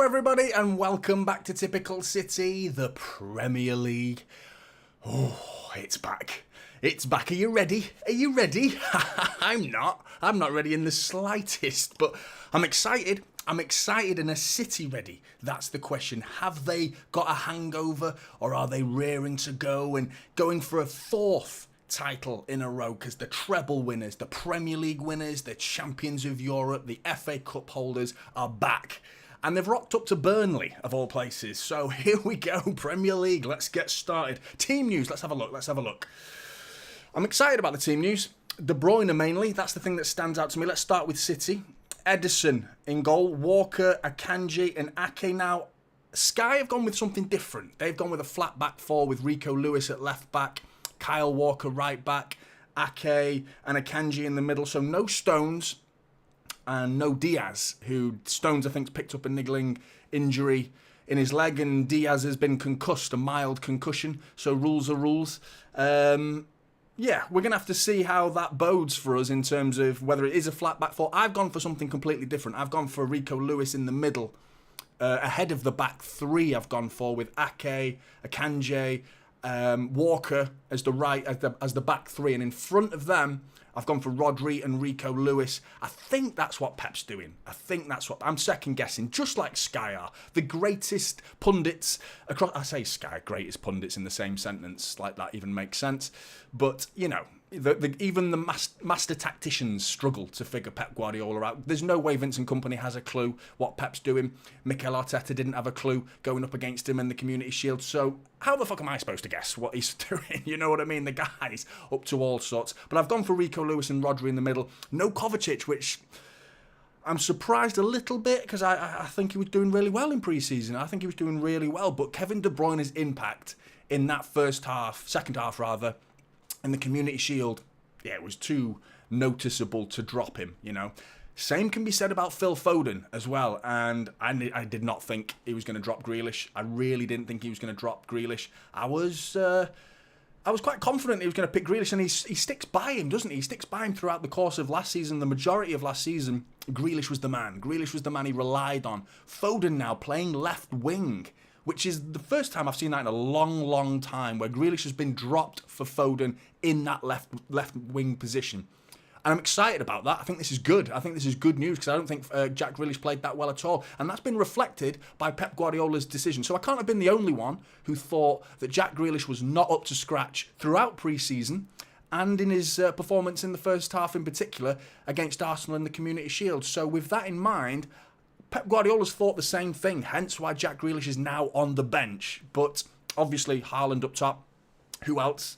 everybody, and welcome back to Typical City, the Premier League. Oh, it's back. It's back. Are you ready? Are you ready? I'm not. I'm not ready in the slightest, but I'm excited. I'm excited, and are City ready? That's the question. Have they got a hangover, or are they rearing to go and going for a fourth title in a row? Because the treble winners, the Premier League winners, the champions of Europe, the FA Cup holders are back. And they've rocked up to Burnley, of all places. So here we go, Premier League. Let's get started. Team news. Let's have a look. I'm excited about the team news. De Bruyne mainly. That's the thing that stands out to me. Let's start with City. Ederson in goal. Walker, Akanji and Ake. Now, Sky have gone with something different. They've gone with a flat back four with Rico Lewis at left back, Kyle Walker right back, Ake and Akanji in the middle. So no Stones and no Diaz, who Stones I think's picked up a niggling injury in his leg, and Diaz has been concussed, a mild concussion. So rules are rules. Yeah, we're going to have to see how that bodes for us in terms of whether it is a flat back four. I've gone for something completely different. I've gone for Rico Lewis in the middle. Ahead of the back three I've gone for, with Ake, Akanji, Walker as the back three. And in front of them, I've gone for Rodri and Rico Lewis. I think that's what Pep's doing. I'm second guessing, just like Sky are. The greatest pundits across, I say Sky, greatest pundits in the same sentence, like that even makes sense. But, you know, even the master tacticians struggle to figure Pep Guardiola out. There's no way Vincent Kompany has a clue what Pep's doing. Mikel Arteta didn't have a clue going up against him in the Community Shield. So how the fuck am I supposed to guess what he's doing? You know what I mean? The guy's up to all sorts. But I've gone for Rico Lewis and Rodri in the middle. No Kovacic, which I'm surprised a little bit, because I think he was doing really well in pre-season. I think he was doing really well. But Kevin De Bruyne's impact in that second half, in the Community Shield, yeah, it was too noticeable to drop him, you know. Same can be said about Phil Foden as well, and I did not think he was going to drop Grealish. I really didn't think he was going to drop Grealish. I was quite confident he was going to pick Grealish, and he sticks by him, doesn't he? He sticks by him throughout the course of last season. The majority of last season, Grealish was the man. Grealish was the man he relied on. Foden now playing left wing, which is the first time I've seen that in a long, long time, where Grealish has been dropped for Foden in that left wing position. And I'm excited about that. I think this is good. I think this is good news, because I don't think Jack Grealish played that well at all. And that's been reflected by Pep Guardiola's decision. So I can't have been the only one who thought that Jack Grealish was not up to scratch throughout pre-season and in his performance in the first half in particular against Arsenal in the Community Shield. So with that in mind, Pep Guardiola's thought the same thing, hence why Jack Grealish is now on the bench. But obviously, Haaland up top. Who else?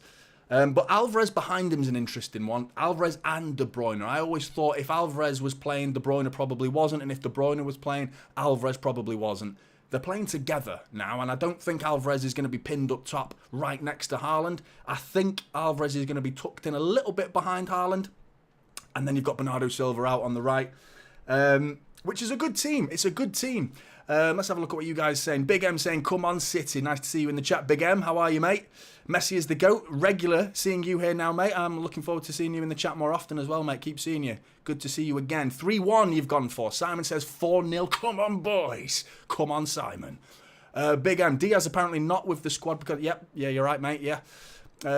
But Alvarez behind him is an interesting one. Alvarez and De Bruyne. I always thought if Alvarez was playing, De Bruyne probably wasn't. And if De Bruyne was playing, Alvarez probably wasn't. They're playing together now, and I don't think Alvarez is going to be pinned up top right next to Haaland. I think Alvarez is going to be tucked in a little bit behind Haaland. And then you've got Bernardo Silva out on the right. Which is a good team. It's a good team. Let's have a look at what you guys are saying. Big M saying, come on, City. Nice to see you in the chat. Big M, how are you, mate? Messi is the GOAT. Regular seeing you here now, mate. I'm looking forward to seeing you in the chat more often as well, mate. Keep seeing you. Good to see you again. 3-1 you've gone for. Simon says 4-0. Come on, boys. Come on, Simon. Big M. Diaz apparently not with the squad because... Yep. Yeah, you're right, mate. Yeah.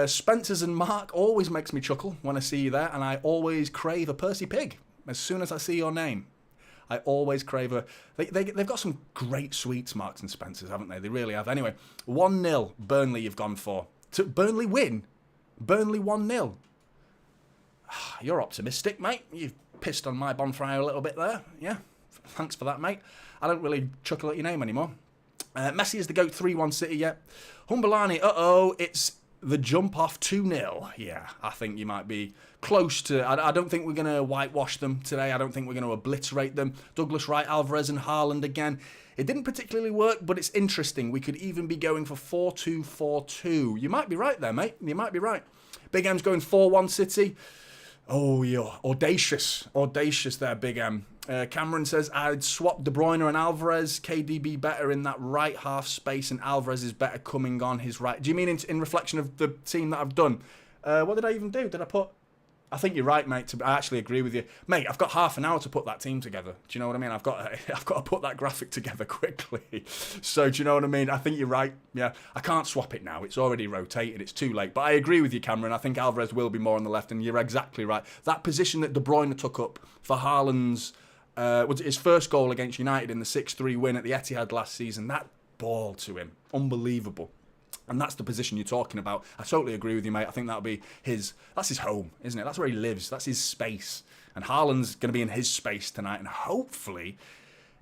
Spencer's and Mark always makes me chuckle when I see you there, and I always crave a Percy Pig as soon as I see your name. I always crave a... They've got some great sweets, Marks and Spencers, haven't they? They really have. Anyway, 1-0, Burnley you've gone for. Burnley win? Burnley 1-0. You're optimistic, mate. You've pissed on my bonfire a little bit there. Yeah, thanks for that, mate. I don't really chuckle at your name anymore. Messi is the GOAT, 3-1 City, yeah. Humberlani, it's the jump off 2-0. Yeah, I think you might be close to... I don't think we're going to whitewash them today. I don't think we're going to obliterate them. Douglas Wright, Alvarez and Haaland again. It didn't particularly work, but it's interesting. We could even be going for 4-2-4-2. You might be right there, mate. You might be right. Big M's going 4-1 City. Oh, you're audacious. Audacious there, Big M. Cameron says, I'd swap De Bruyne and Alvarez. KDB better in that right half space, and Alvarez is better coming on his right. Do you mean in reflection of the team that I've done? What did I even do? Did I put I think you're right, mate. I actually agree with you, mate. I've got half an hour to put that team together. Do you know what I mean? I've got to put that graphic together quickly. So do you know what I mean? I think you're right. Yeah, I can't swap it now. It's already rotated. It's too late. But I agree with you, Cameron. I think Alvarez will be more on the left, and you're exactly right. That position that De Bruyne took up for Haaland's was his first goal against United in the 6-3 win at the Etihad last season. That ball to him, unbelievable. And that's the position you're talking about. I totally agree with you, mate. I think that'll be that's his home, isn't it? That's where he lives. That's his space. And Haaland's going to be in his space tonight. And hopefully,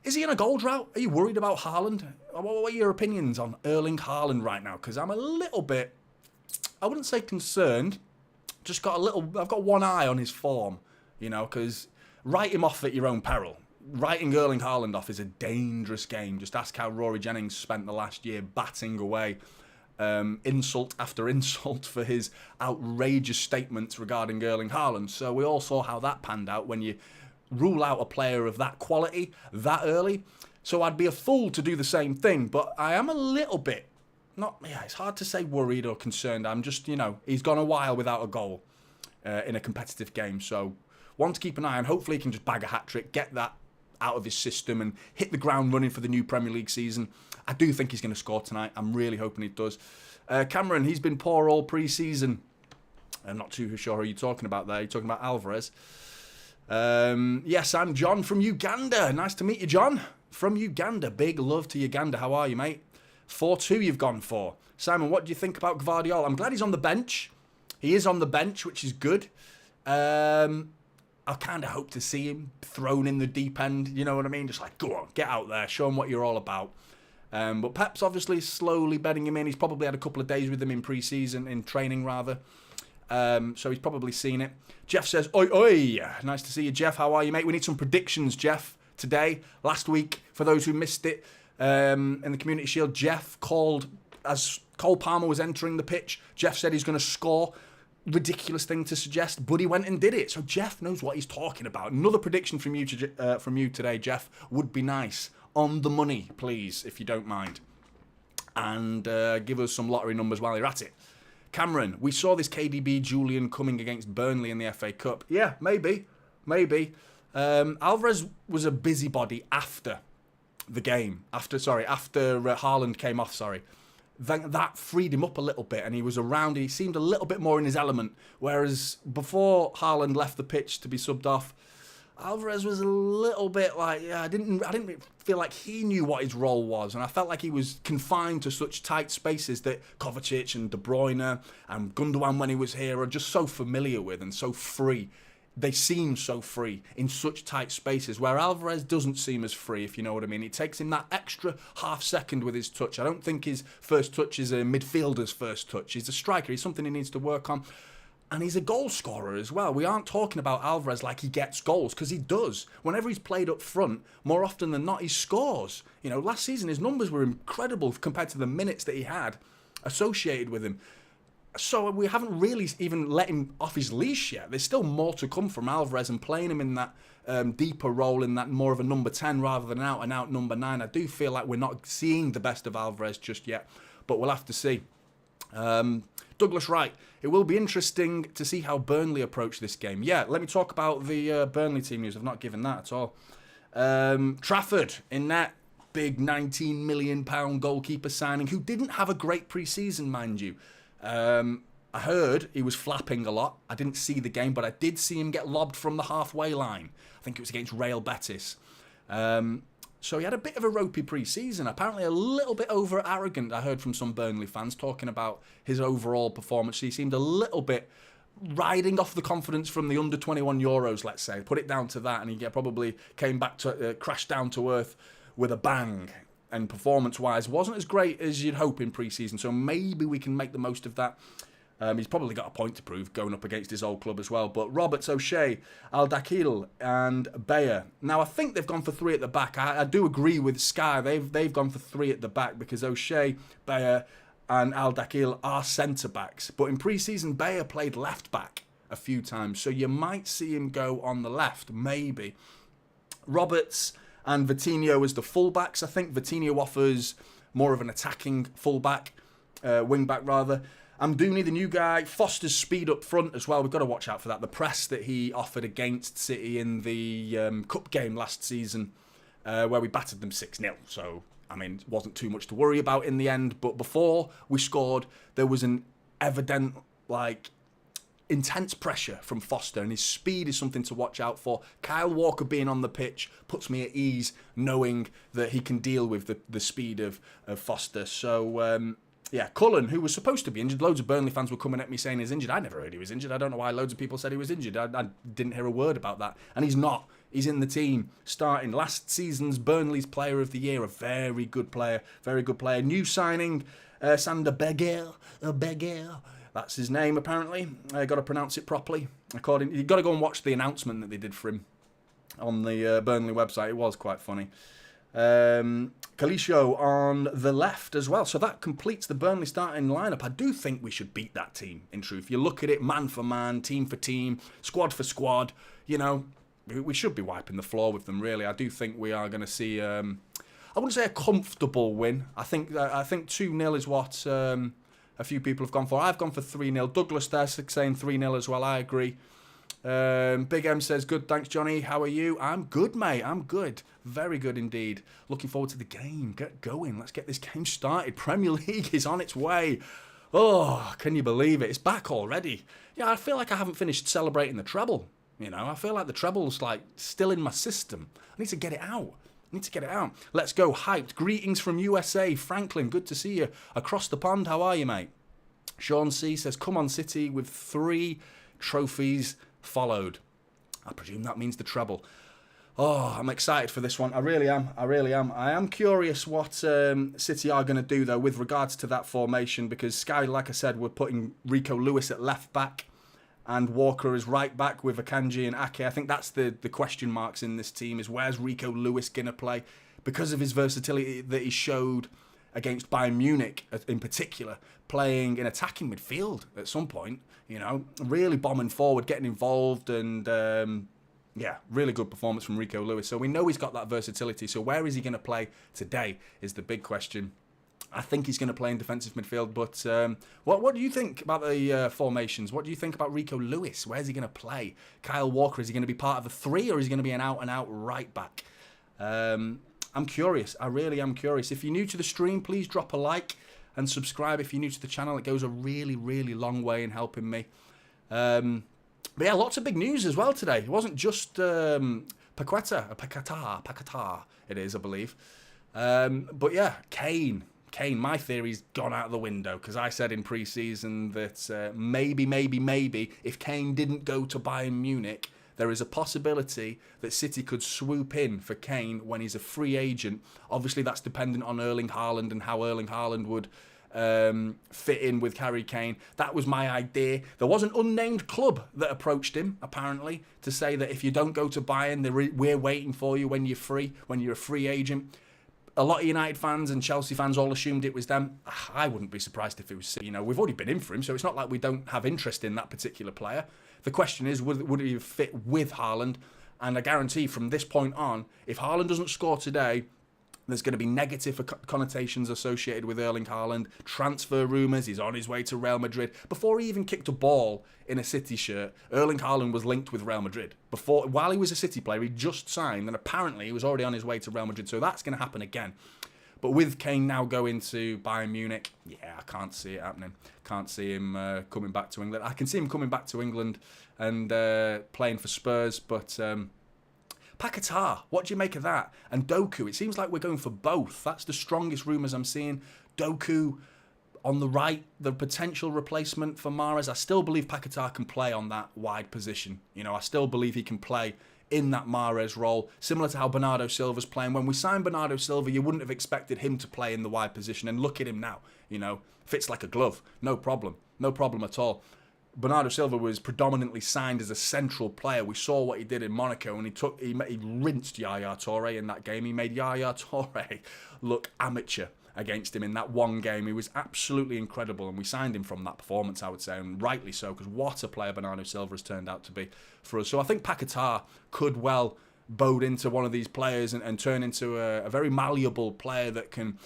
is he in a goal drought? Are you worried about Haaland? What are your opinions on Erling Haaland right now? Because I'm a little bit, I wouldn't say concerned. I've got one eye on his form, because write him off at your own peril. Writing Erling Haaland off is a dangerous game. Just ask how Rory Jennings spent the last year batting away insult after insult for his outrageous statements regarding Erling Haaland. So we all saw how that panned out when you rule out a player of that quality that early. So I'd be a fool to do the same thing, but I am a little bit, it's hard to say worried or concerned. I'm just, he's gone a while without a goal in a competitive game. So one to keep an eye on. Hopefully he can just bag a hat-trick, get that out of his system and hit the ground running for the new Premier League season. I do think he's going to score tonight. I'm really hoping he does. Cameron, he's been poor all pre-season. I'm not too sure who you're talking about there. You're talking about Alvarez. Yes, I'm John from Uganda. Nice to meet you, John. From Uganda. Big love to Uganda. How are you, mate? 4-2 you've gone for. Simon, what do you think about Gvardiol? I'm glad he's on the bench. He is on the bench, which is good. I kind of hope to see him thrown in the deep end. You know what I mean? Just like, go on, get out there. Show him what you're all about. But Pep's obviously slowly bedding him in. He's probably had a couple of days with him in pre-season, in training rather. So he's probably seen it. Jeff says, oi, oi. Nice to see you, Jeff. How are you, mate? We need some predictions, Jeff, today. Last week, for those who missed it, in the Community Shield, Jeff called, as Cole Palmer was entering the pitch, Jeff said he's going to score. Ridiculous thing to suggest, but he went and did it. So Jeff knows what he's talking about. Another prediction from you today, Jeff, would be nice. On the money, please, if you don't mind. And give us some lottery numbers while you're at it. Cameron, we saw this KDB Julian coming against Burnley in the FA Cup. Yeah, maybe. Alvarez was a busybody after the game. After Haaland came off, that freed him up a little bit and he was around. He seemed a little bit more in his element. Whereas before Haaland left the pitch to be subbed off, Alvarez was a little bit like, I didn't feel like he knew what his role was, and I felt like he was confined to such tight spaces that Kovacic and De Bruyne and Gundogan when he was here are just so familiar with and so free. They seem so free in such tight spaces, where Alvarez doesn't seem as free, if you know what I mean. It takes him that extra half second with his touch. I don't think his first touch is a midfielder's first touch. He's a striker. He's something he needs to work on. And he's a goal scorer as well. We aren't talking about Alvarez like he gets goals, because he does. Whenever he's played up front, more often than not, he scores. Last season his numbers were incredible compared to the minutes that he had associated with him. So we haven't really even let him off his leash yet. There's still more to come from Alvarez, and playing him in that deeper role, in that more of a number 10 rather than out-and-out number 9. I do feel like we're not seeing the best of Alvarez just yet, but we'll have to see. Douglas Wright, it will be interesting to see how Burnley approach this game. Yeah, let me talk about the Burnley team news. I've not given that at all. Trafford in that big £19 million goalkeeper signing, who didn't have a great pre-season, mind you. I heard he was flapping a lot. I didn't see the game, but I did see him get lobbed from the halfway line. I think it was against Real Betis. So he had a bit of a ropey pre-season, apparently a little bit over-arrogant. I heard from some Burnley fans talking about his overall performance. He seemed a little bit riding off the confidence from the under-21 Euros, let's say. Put it down to that, and he probably came back to crashed down to earth with a bang. And performance-wise, wasn't as great as you'd hope in pre-season. So maybe we can make the most of that. He's probably got a point to prove going up against his old club as well. But Roberts, O'Shea, Al-Dakhil and Bayer. Now, I think they've gone for 3 at the back. I do agree with Sky. They've gone for 3 at the back because O'Shea, Bayer and Al-Dakhil are centre-backs. But in pre-season, Bayer played left-back a few times. So you might see him go on the left, maybe. Roberts and Vitinho as the full-backs. I think Vitinho offers more of an attacking full-back, wing-back rather. Amdouni, the new guy. Foster's speed up front as well. We've got to watch out for that. The press that he offered against City in the cup game last season, where we battered them 6-0. So, I mean, it wasn't too much to worry about in the end. But before we scored, there was an evident, intense pressure from Foster, and his speed is something to watch out for. Kyle Walker being on the pitch puts me at ease, knowing that he can deal with the speed of Foster. So, yeah, Cullen, who was supposed to be injured. Loads of Burnley fans were coming at me saying he's injured. I never heard he was injured. I don't know why loads of people said he was injured. I didn't hear a word about that. And he's not. He's in the team, starting. Last season's Burnley's Player of the Year. A very good player. Very good player. New signing, Sander Berger. That's his name, apparently. Got to pronounce it properly. You've got to go and watch the announcement that they did for him on the Burnley website. It was quite funny. Kalisho on the left as well. So that completes the Burnley starting lineup. I do think we should beat that team, in truth. You look at it man for man, team for team, squad for squad. You know, we should be wiping the floor with them, really. I do think we are going to see, I wouldn't say a comfortable win. I think 2-0 is what a few people have gone for. I've gone for 3-0. Douglas there saying 3-0 as well. I agree. Big M says, good, thanks, Johnny. How are you? I'm good, mate. I'm good. Very good indeed. Looking forward to the game. Get going. Let's get this game started. Premier League is on its way. Oh, can you believe it? It's back already. Yeah, I feel like I haven't finished celebrating the treble. You know, I feel like the treble's still in my system. I need to get it out. Let's go. Hyped. Greetings from USA. Franklin, good to see you. Across the pond, how are you, mate? Sean C says, come on, City, with 3 trophies followed. I presume that means the treble. Oh, I'm excited for this one. I really am. I am curious what City are going to do, though, with regards to that formation, because Sky, like I said, we're putting Rico Lewis at left back and Walker as right back with Akanji and Ake. I think that's the question marks in this team, is where's Rico Lewis going to play? Because of his versatility that he showed against Bayern Munich in particular, playing in attacking midfield at some point, you know, really bombing forward, getting involved, and yeah, really good performance from Rico Lewis. So we know he's got that versatility. So where is he going to play today is the big question. I think he's going to play in defensive midfield, but what do you think about the formations? What do you think about Rico Lewis? Where's he going to play? Kyle Walker, is he going to be part of the 3, or is he going to be an out-and-out right back? I'm curious. I really am curious. If you're new to the stream, please drop a like and subscribe if you're new to the channel. It goes a really, really long way in helping me. But yeah, lots of big news as well today. It wasn't just Paqueta it is, I believe. But yeah, Kane, my theory's gone out the window, because I said in pre-season that maybe if Kane didn't go to Bayern Munich, there is a possibility that City could swoop in for Kane when he's a free agent. Obviously, that's dependent on Erling Haaland and how Erling Haaland would fit in with Harry Kane. That was my idea. There was an unnamed club that approached him, apparently, to say that if you don't go to Bayern, we're waiting for you when you're free, when you're a free agent. A lot of United fans and Chelsea fans all assumed it was them. I wouldn't be surprised if it was, you know, we've already been in for him, so it's not like we don't have interest in that particular player. The question is, would he fit with Haaland? And I guarantee from this point on, if Haaland doesn't score today, there's going to be negative connotations associated with Erling Haaland. Transfer rumours, he's on his way to Real Madrid. Before he even kicked a ball in a City shirt, Erling Haaland was linked with Real Madrid. While he was a City player, he just signed, and apparently he was already on his way to Real Madrid. So that's going to happen again. But with Kane now going to Bayern Munich, yeah, I can't see it happening. Can't see him coming back to England. I can see him coming back to England and playing for Spurs, but Paquetá, what do you make of that? And Doku, it seems like we're going for both. That's the strongest rumours I'm seeing. Doku on the right, the potential replacement for Mahrez. I still believe Paquetá can play on that wide position. You know, I still believe he can play in that Mahrez role, similar to how Bernardo Silva's playing. When we signed Bernardo Silva, you wouldn't have expected him to play in the wide position, and look at him now, you know, fits like a glove, no problem at all. Bernardo Silva was predominantly signed as a central player. We saw what he did in Monaco, and he rinsed Yaya Touré in that game. He made Yaya Touré look amateur against him in that one game. He was absolutely incredible, and we signed him from that performance, I would say, and rightly so, because what a player Bernardo Silva has turned out to be for us. So I think Paquetá could well bode into one of these players and turn into a very malleable player that can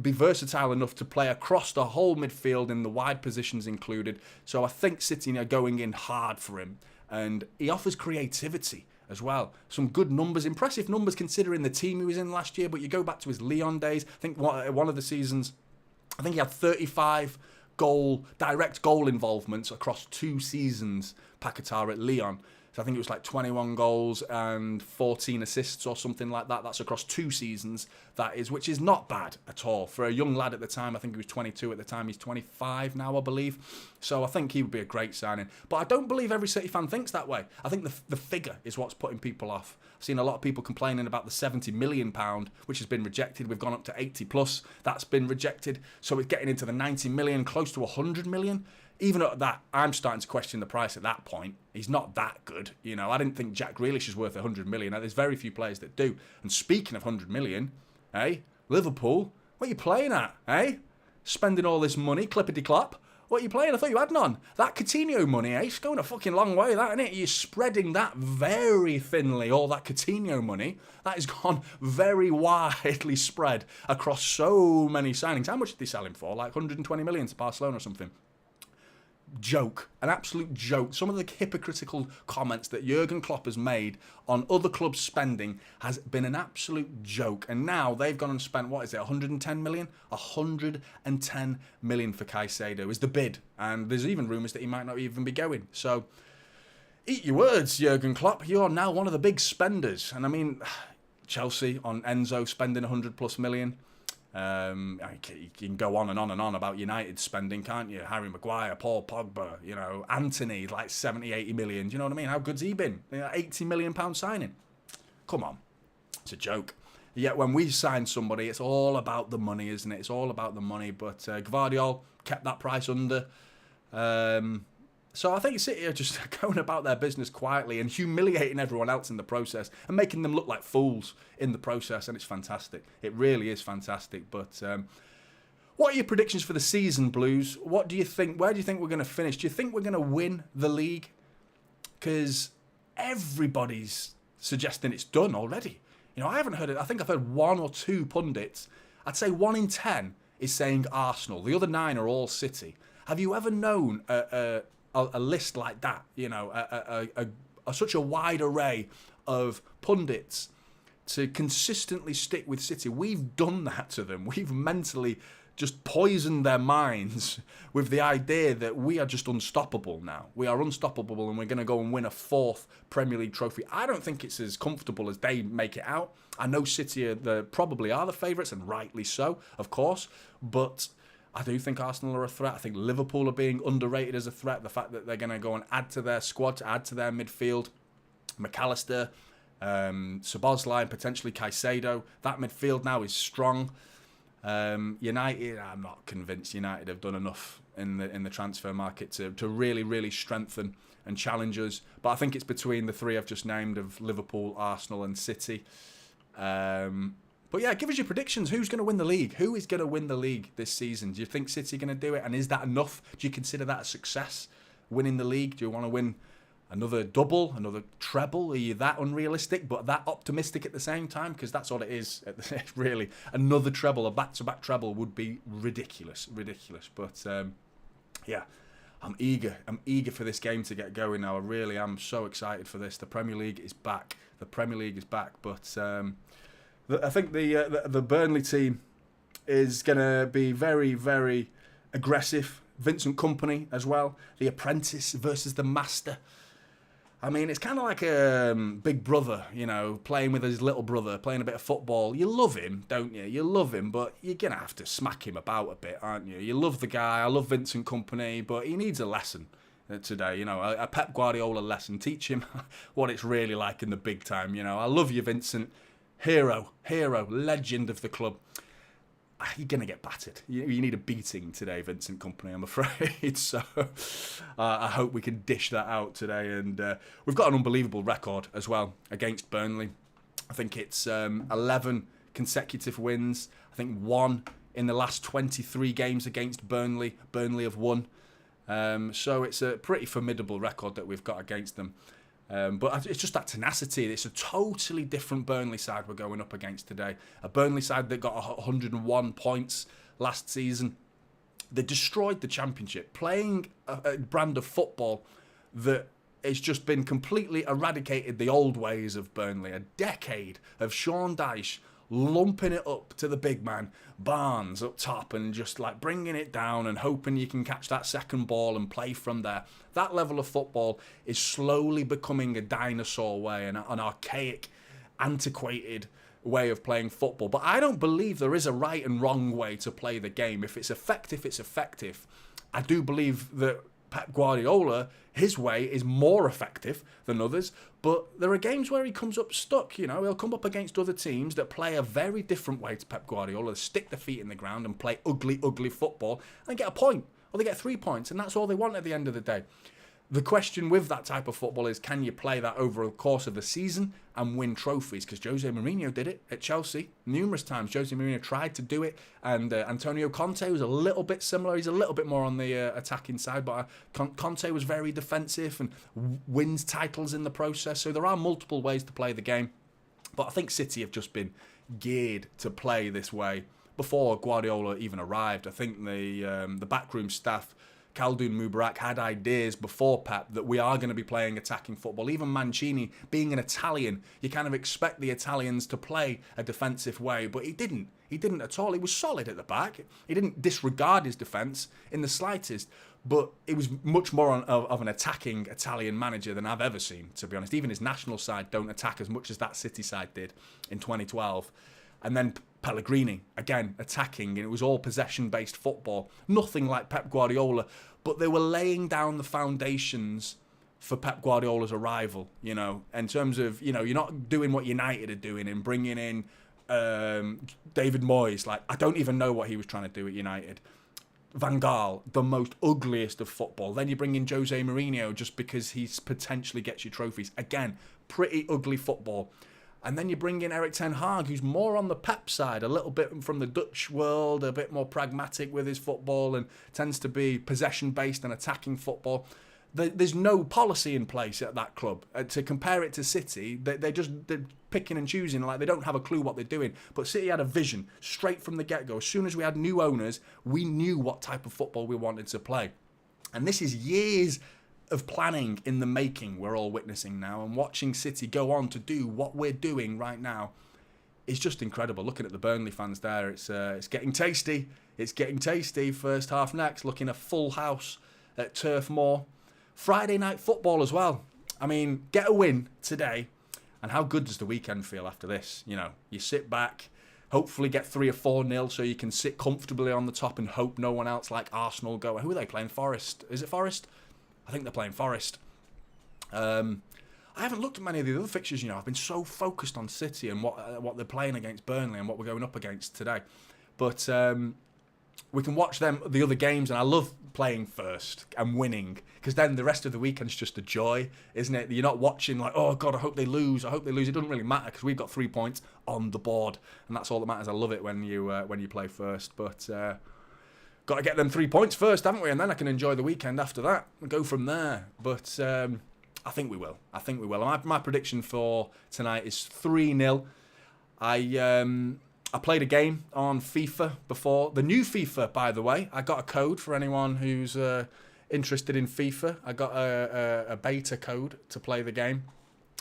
be versatile enough to play across the whole midfield in the wide positions included. So I think City are going in hard for him. And he offers creativity as well. Some good numbers, impressive numbers considering the team he was in last year. But you go back to his Lyon days. I think one of the seasons, I think he had 35 direct goal involvements across 2 seasons, Paquetá at Lyon. So I think it was like 21 goals and 14 assists or something like that. That's across 2 seasons, that is, which is not bad at all. For a young lad at the time, I think he was 22 at the time. He's 25 now, I believe. So I think he would be a great signing. But I don't believe every City fan thinks that way. I think the figure is what's putting people off. I've seen a lot of people complaining about the £70 million, which has been rejected. We've gone up to 80 plus. That's been rejected. So it's getting into the 90 million, close to 100 million. Even at that, I'm starting to question the price at that point. He's not that good. You know, I didn't think Jack Grealish is worth 100 million. There's very few players that do. And speaking of 100 million, Liverpool, what are you playing at, Spending all this money, clippity-clop. What are you playing? I thought you had none. That Coutinho money, it's going a fucking long way, that, isn't it? You're spreading that very thinly, all that Coutinho money. That has gone very widely spread across so many signings. How much did they sell him for? Like 120 million to Barcelona or something? Joke, an absolute joke. Some of the hypocritical comments that Jurgen Klopp has made on other clubs' spending has been an absolute joke. And now they've gone and spent, 110 million? 110 million for Caicedo is the bid. And there's even rumours that he might not even be going. So, eat your words, Jurgen Klopp. You're now one of the big spenders. And I mean, Chelsea on Enzo spending 100 plus million. You can go on and on and on about United spending, can't you? Harry Maguire, Paul Pogba, Anthony, like 70, 80 million. Do you know what I mean? How good's he been? £80 million signing. Come on. It's a joke. Yet when we sign somebody, it's all about the money, isn't it? It's all about the money. But Gvardiol kept that price under. So I think City are just going about their business quietly and humiliating everyone else in the process and making them look like fools in the process, and it's fantastic. It really is fantastic. But what are your predictions for the season, Blues? What do you think? Where do you think we're going to finish? Do you think we're going to win the league? Because everybody's suggesting it's done already. I haven't heard it. I think I've heard 1 or 2 pundits. I'd say 1 in 10 is saying Arsenal. The other 9 are all City. Have you ever known a list like that, such a wide array of pundits to consistently stick with City? We've done that to them. We've mentally just poisoned their minds with the idea that we are just unstoppable now. We are unstoppable and we're going to go and win a 4th Premier League trophy. I don't think it's as comfortable as they make it out. I know City probably are the favourites, and rightly so, of course, but I do think Arsenal are a threat. I think Liverpool are being underrated as a threat. The fact that they're going to go and add to their squad, to add to their midfield. McAllister, Szoboszlai, potentially Caicedo. That midfield now is strong. United, I'm not convinced United have done enough in the transfer market to really, really strengthen and challenge us. But I think it's between the 3 I've just named of Liverpool, Arsenal and City. But yeah, give us your predictions. Who's going to win the league? Who is going to win the league this season? Do you think City are going to do it? And is that enough? Do you consider that a success, winning the league? Do you want to win another double, another treble? Are you that unrealistic, but that optimistic at the same time? Because that's all it is, really. Another treble, a back-to-back treble would be ridiculous. But yeah, I'm eager for this game to get going now. I really am so excited for this. The Premier League is back. But I think the Burnley team is going to be very, very aggressive. Vincent Kompany as well. The apprentice versus the master. I mean, it's kind of like a big brother, playing with his little brother, playing a bit of football. You love him, don't you? You love him, but you're going to have to smack him about a bit, aren't you? You love the guy. I love Vincent Kompany, but he needs a lesson today, a Pep Guardiola lesson. Teach him what it's really like in the big time, I love you, Vincent. Hero, legend of the club. You're going to get battered. You need a beating today, Vincent Kompany, I'm afraid. So I hope we can dish that out today. And we've got an unbelievable record as well against Burnley. I think it's 11 consecutive wins. I think 1 in the last 23 games against Burnley. Burnley have won. So it's a pretty formidable record that we've got against them. But it's just that tenacity. It's a totally different Burnley side we're going up against today. A Burnley side that got 101 points last season. They destroyed the Championship, playing a brand of football that has just been completely eradicated the old ways of Burnley. A decade of Sean Dyche lumping it up to the big man, Barnes up top, and just like bringing it down and hoping you can catch that second ball and play from there. That level of football is slowly becoming a dinosaur way, an archaic, antiquated way of playing football. But I don't believe there is a right and wrong way to play the game. If it's effective, it's effective. I do believe that Pep Guardiola, his way is more effective than others, but there are games where he comes up stuck. He'll come up against other teams that play a very different way to Pep Guardiola, stick their feet in the ground and play ugly, ugly football and get a point, or they get 3 points, and that's all they want at the end of the day. The question with that type of football is, can you play that over the course of the season and win trophies? Because Jose Mourinho did it at Chelsea numerous times. Jose Mourinho tried to do it, and Antonio Conte was a little bit similar. He's a little bit more on the attacking side, but Conte was very defensive and wins titles in the process. So there are multiple ways to play the game. But I think City have just been geared to play this way before Guardiola even arrived. I think the backroom staff, Khaldoon Mubarak, had ideas before Pep that we are going to be playing attacking football. Even Mancini, being an Italian, you kind of expect the Italians to play a defensive way, but he didn't. He didn't at all. He was solid at the back. He didn't disregard his defence in the slightest, but he was much more of an attacking Italian manager than I've ever seen, to be honest. Even his national side don't attack as much as that City side did in 2012. And then Pellegrini, again, attacking, and it was all possession-based football. Nothing like Pep Guardiola, but they were laying down the foundations for Pep Guardiola's arrival, in terms of, you're not doing what United are doing and bringing in David Moyes. Like, I don't even know what he was trying to do at United. Van Gaal, the most ugliest of football. Then you bring in Jose Mourinho just because he potentially gets you trophies. Again, pretty ugly football. And then you bring in Erik ten Hag, who's more on the Pep side, a little bit from the Dutch world, a bit more pragmatic with his football and tends to be possession-based and attacking football. There's no policy in place at that club. To compare it to City, they're picking and choosing, like they don't have a clue what they're doing. But City had a vision straight from the get-go. As soon as we had new owners, we knew what type of football we wanted to play. And this is years of planning in the making we're all witnessing now, and watching City go on to do what we're doing right now is just incredible. Looking at the Burnley fans there, it's getting tasty. It's getting tasty. First half next, looking a full house at Turf Moor. Friday night football as well. I mean, get a win today, and how good does the weekend feel after this? You sit back, hopefully get 3 or 4-0 so you can sit comfortably on the top and hope no one else like Arsenal go. Who are they playing? Forest? Is it Forest? I think they're playing Forest. I haven't looked at many of the other fixtures, I've been so focused on City and what they're playing against Burnley and what we're going up against today. But we can watch the other games, and I love playing first and winning, because then the rest of the weekend's just a joy, isn't it? You're not watching like, oh God, I hope they lose. It doesn't really matter because we've got 3 points on the board, and that's all that matters. I love it when you play first, but got to get them 3 points first, haven't we? And then I can enjoy the weekend after that and go from there. But I think we will. My prediction for tonight is 3-0. I played a game on FIFA before. The new FIFA, by the way. I got a code for anyone who's interested in FIFA. I got a beta code to play the game.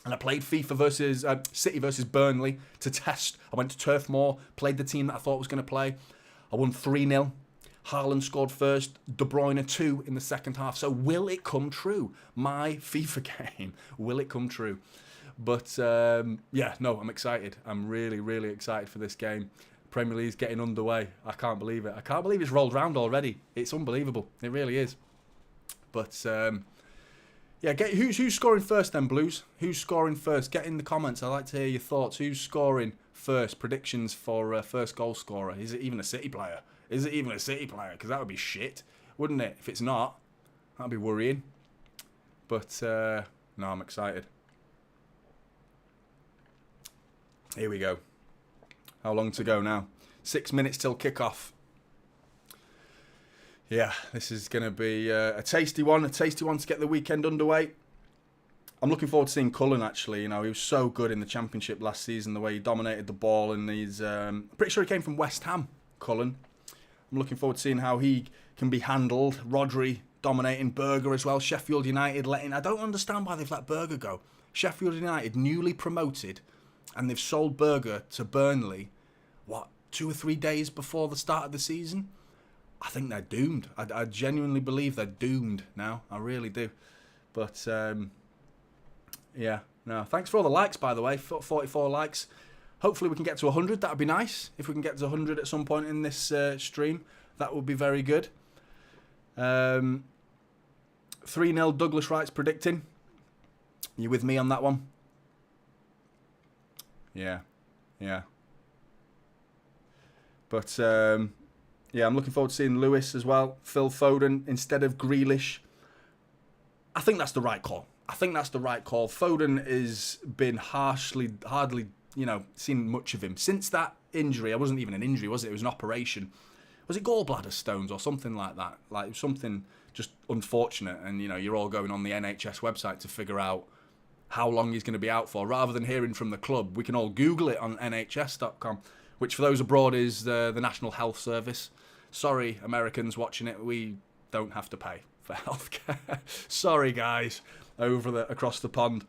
And I played FIFA versus City versus Burnley to test. I went to Turf Moor, played the team that I thought was going to play. I won 3-0. Haaland scored first, De Bruyne 2 in the second half. So will it come true? My FIFA game, will it come true? But I'm excited. I'm really, really excited for this game. Premier League's getting underway. I can't believe it. I can't believe it's rolled round already. It's unbelievable. It really is. But who's scoring first then, Blues? Who's scoring first? Get in the comments. I'd like to hear your thoughts. Who's scoring first? Predictions for first goal scorer. Is it even a City player? Because that would be shit, wouldn't it? If it's not, that'd be worrying. But no, I'm excited. Here we go. How long to go now? 6 minutes till kickoff. Yeah, this is going to be a tasty one to get the weekend underway. I'm looking forward to seeing Cullen, actually. You know, he was so good in the Championship last season, the way he dominated the ball, and he's pretty sure he came from West Ham, Cullen. I'm looking forward to seeing how he can be handled. Rodri dominating, Berger as well. Sheffield United letting... I don't understand why they've let Berger go. Sheffield United, newly promoted, and they've sold Berger to Burnley, 2 or 3 days before the start of the season? I think they're doomed. I genuinely believe they're doomed now. I really do. But, yeah. No, thanks for all the likes, by the way. 44 likes. Hopefully we can get to 100. That would be nice. If we can get to 100 at some point in this stream, that would be very good. 3-0 Douglas Wright's predicting. You with me on that one? Yeah. But, yeah, I'm looking forward to seeing Lewis as well. Phil Foden instead of Grealish. I think that's the right call. Foden has been hardly, seen much of him. Since that injury, it wasn't even an injury, was it? It was an operation. Was it gallbladder stones or something like that? Like something just unfortunate. And, you're all going on the NHS website to figure out how long he's going to be out for. Rather than hearing from the club, we can all Google it on nhs.com, which for those abroad is the National Health Service. Sorry, Americans watching it, we don't have to pay for healthcare. Sorry, guys, across the pond.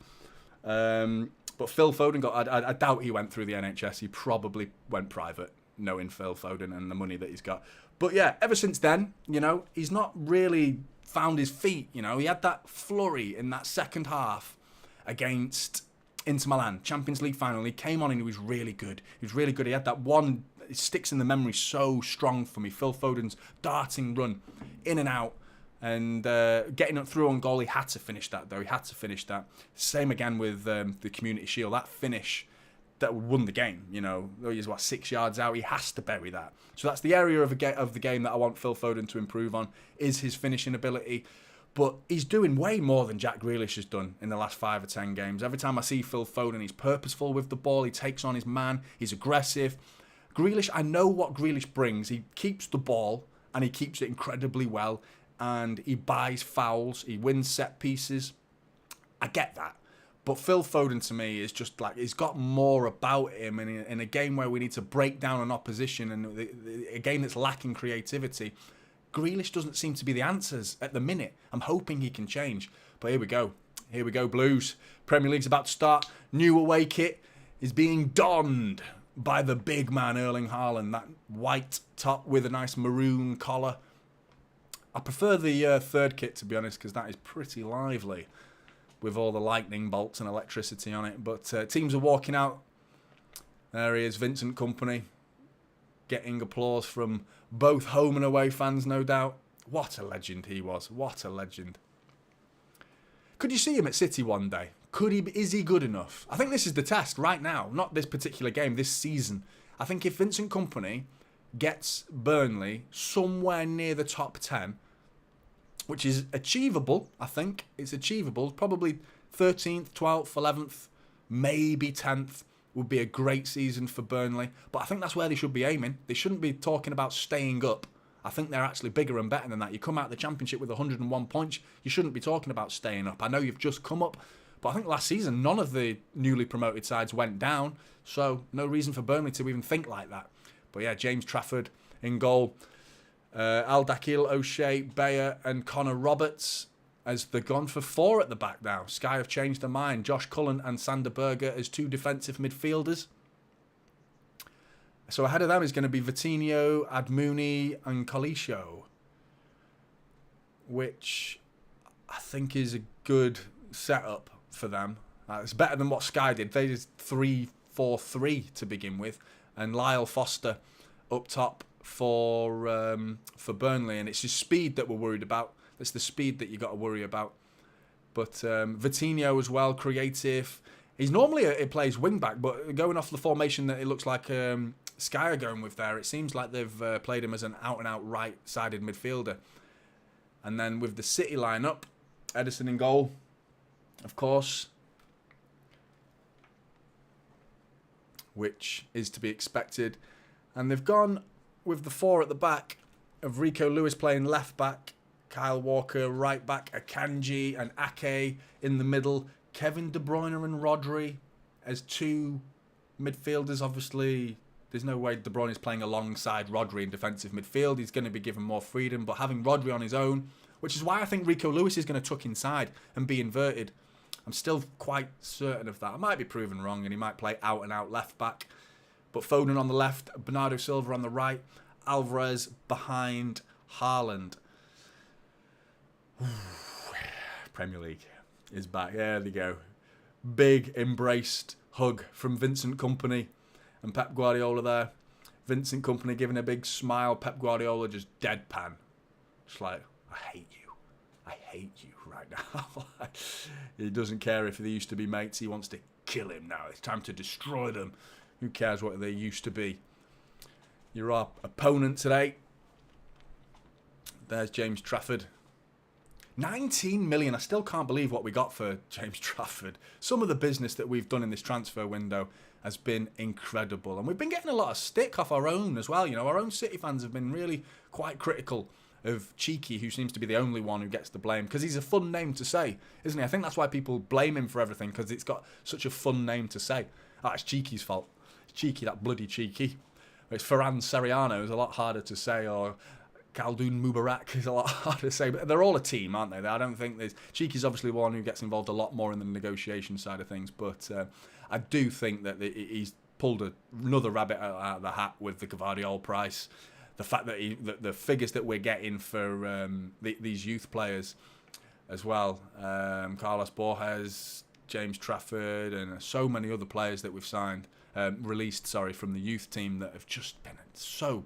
But Phil Foden I doubt he went through the NHS. He probably went private, knowing Phil Foden and the money that he's got. But yeah, ever since then, he's not really found his feet. He had that flurry in that second half against Inter Milan, Champions League final. He came on and he was really good. He had that one, it sticks in the memory so strong for me. Phil Foden's darting run, in and out, and getting up through on goal. He had to finish that, though. Same again with the Community Shield. That finish that won the game. He's 6 yards out. He has to bury that. So that's the area of the game that I want Phil Foden to improve on, is his finishing ability. But he's doing way more than Jack Grealish has done in the last 5 or 10 games. Every time I see Phil Foden, he's purposeful with the ball. He takes on his man. He's aggressive. Grealish, I know what Grealish brings. He keeps the ball, and he keeps it incredibly well. And he buys fouls. He wins set pieces. I get that. But Phil Foden, to me, is just like, he's got more about him. And in a game where we need to break down an opposition, and a game that's lacking creativity, Grealish doesn't seem to be the answers at the minute. I'm hoping he can change. But here we go. Blues. Premier League's about to start. New away kit is being donned by the big man, Erling Haaland. That white top with a nice maroon collar. I prefer the third kit, to be honest, because that is pretty lively with all the lightning bolts and electricity on it. But teams are walking out. There he is, Vincent Kompany, getting applause from both home and away fans, no doubt. What a legend he was. What a legend. Could you see him at City one day? Is he good enough? I think this is the test right now. Not this particular game, this season. I think if Vincent Kompany gets Burnley somewhere near the top 10, which is achievable, I think. It's achievable. Probably 13th, 12th, 11th, maybe 10th. Would be a great season for Burnley. But I think that's where they should be aiming. They shouldn't be talking about staying up. I think they're actually bigger and better than that. You come out of the Championship with 101 points, you shouldn't be talking about staying up. I know you've just come up, but I think last season none of the newly promoted sides went down, so no reason for Burnley to even think like that. But yeah, James Trafford in goal. Al-Dakhil, O'Shea, Bayer and Connor Roberts as they're gone for 4 at the back now. Sky have changed their mind. Josh Cullen and Sander Berger as 2 defensive midfielders. So ahead of them is going to be Vitinho, Admuni and Colisho, which I think is a good setup for them. It's better than what Sky did. They did 3-4-3 to begin with, and Lyle Foster up top for Burnley, and it's his speed that we're worried about. It's the speed that you got to worry about. But Vitinho as well, creative. He's normally he plays wing back, but going off the formation that it looks like Sky are going with there, it seems like they've played him as an out-and-out right-sided midfielder. And then with the City lineup, Edison in goal, of course, which is to be expected. And they've gone with the 4 at the back of Rico Lewis playing left back, Kyle Walker right back, Akanji and Ake in the middle, Kevin De Bruyne and Rodri as two midfielders. Obviously, there's no way De Bruyne is playing alongside Rodri in defensive midfield. He's going to be given more freedom. But having Rodri on his own, which is why I think Rico Lewis is going to tuck inside and be inverted. I'm still quite certain of that. I might be proven wrong, and he might play out-and-out left-back. But Foden on the left, Bernardo Silva on the right, Alvarez behind Haaland. Premier League is back. There they go. Big embraced hug from Vincent Kompany and Pep Guardiola there. Vincent Kompany giving a big smile. Pep Guardiola just deadpan. Just like, I hate you. I hate you right now. He doesn't care if they used to be mates. He wants to kill him now. It's time to destroy them. Who cares what they used to be? You're our opponent today. There's James Trafford. 19 million. I still can't believe what we got for James Trafford. Some of the business that we've done in this transfer window has been incredible. And we've been getting a lot of stick off our own as well. You know, our own City fans have been really quite critical of Cheeky, who seems to be the only one who gets the blame. Because he's a fun name to say, isn't he? I think that's why people blame him for everything, because it's got such a fun name to say. Oh, it's Cheeky's fault. It's Cheeky, that bloody Cheeky. It's Ferran Seriano is a lot harder to say, or Khaldoon Mubarak is a lot harder to say, but they're all a team, aren't they? I don't think there's... Cheeky's obviously one who gets involved a lot more in the negotiation side of things, but I do think that he's pulled another rabbit out of the hat with the Gvardiol price. The fact that the figures that we're getting for these youth players as well, Carlos Borges, James Trafford, and so many other players that we've signed, released, from the youth team that have just been so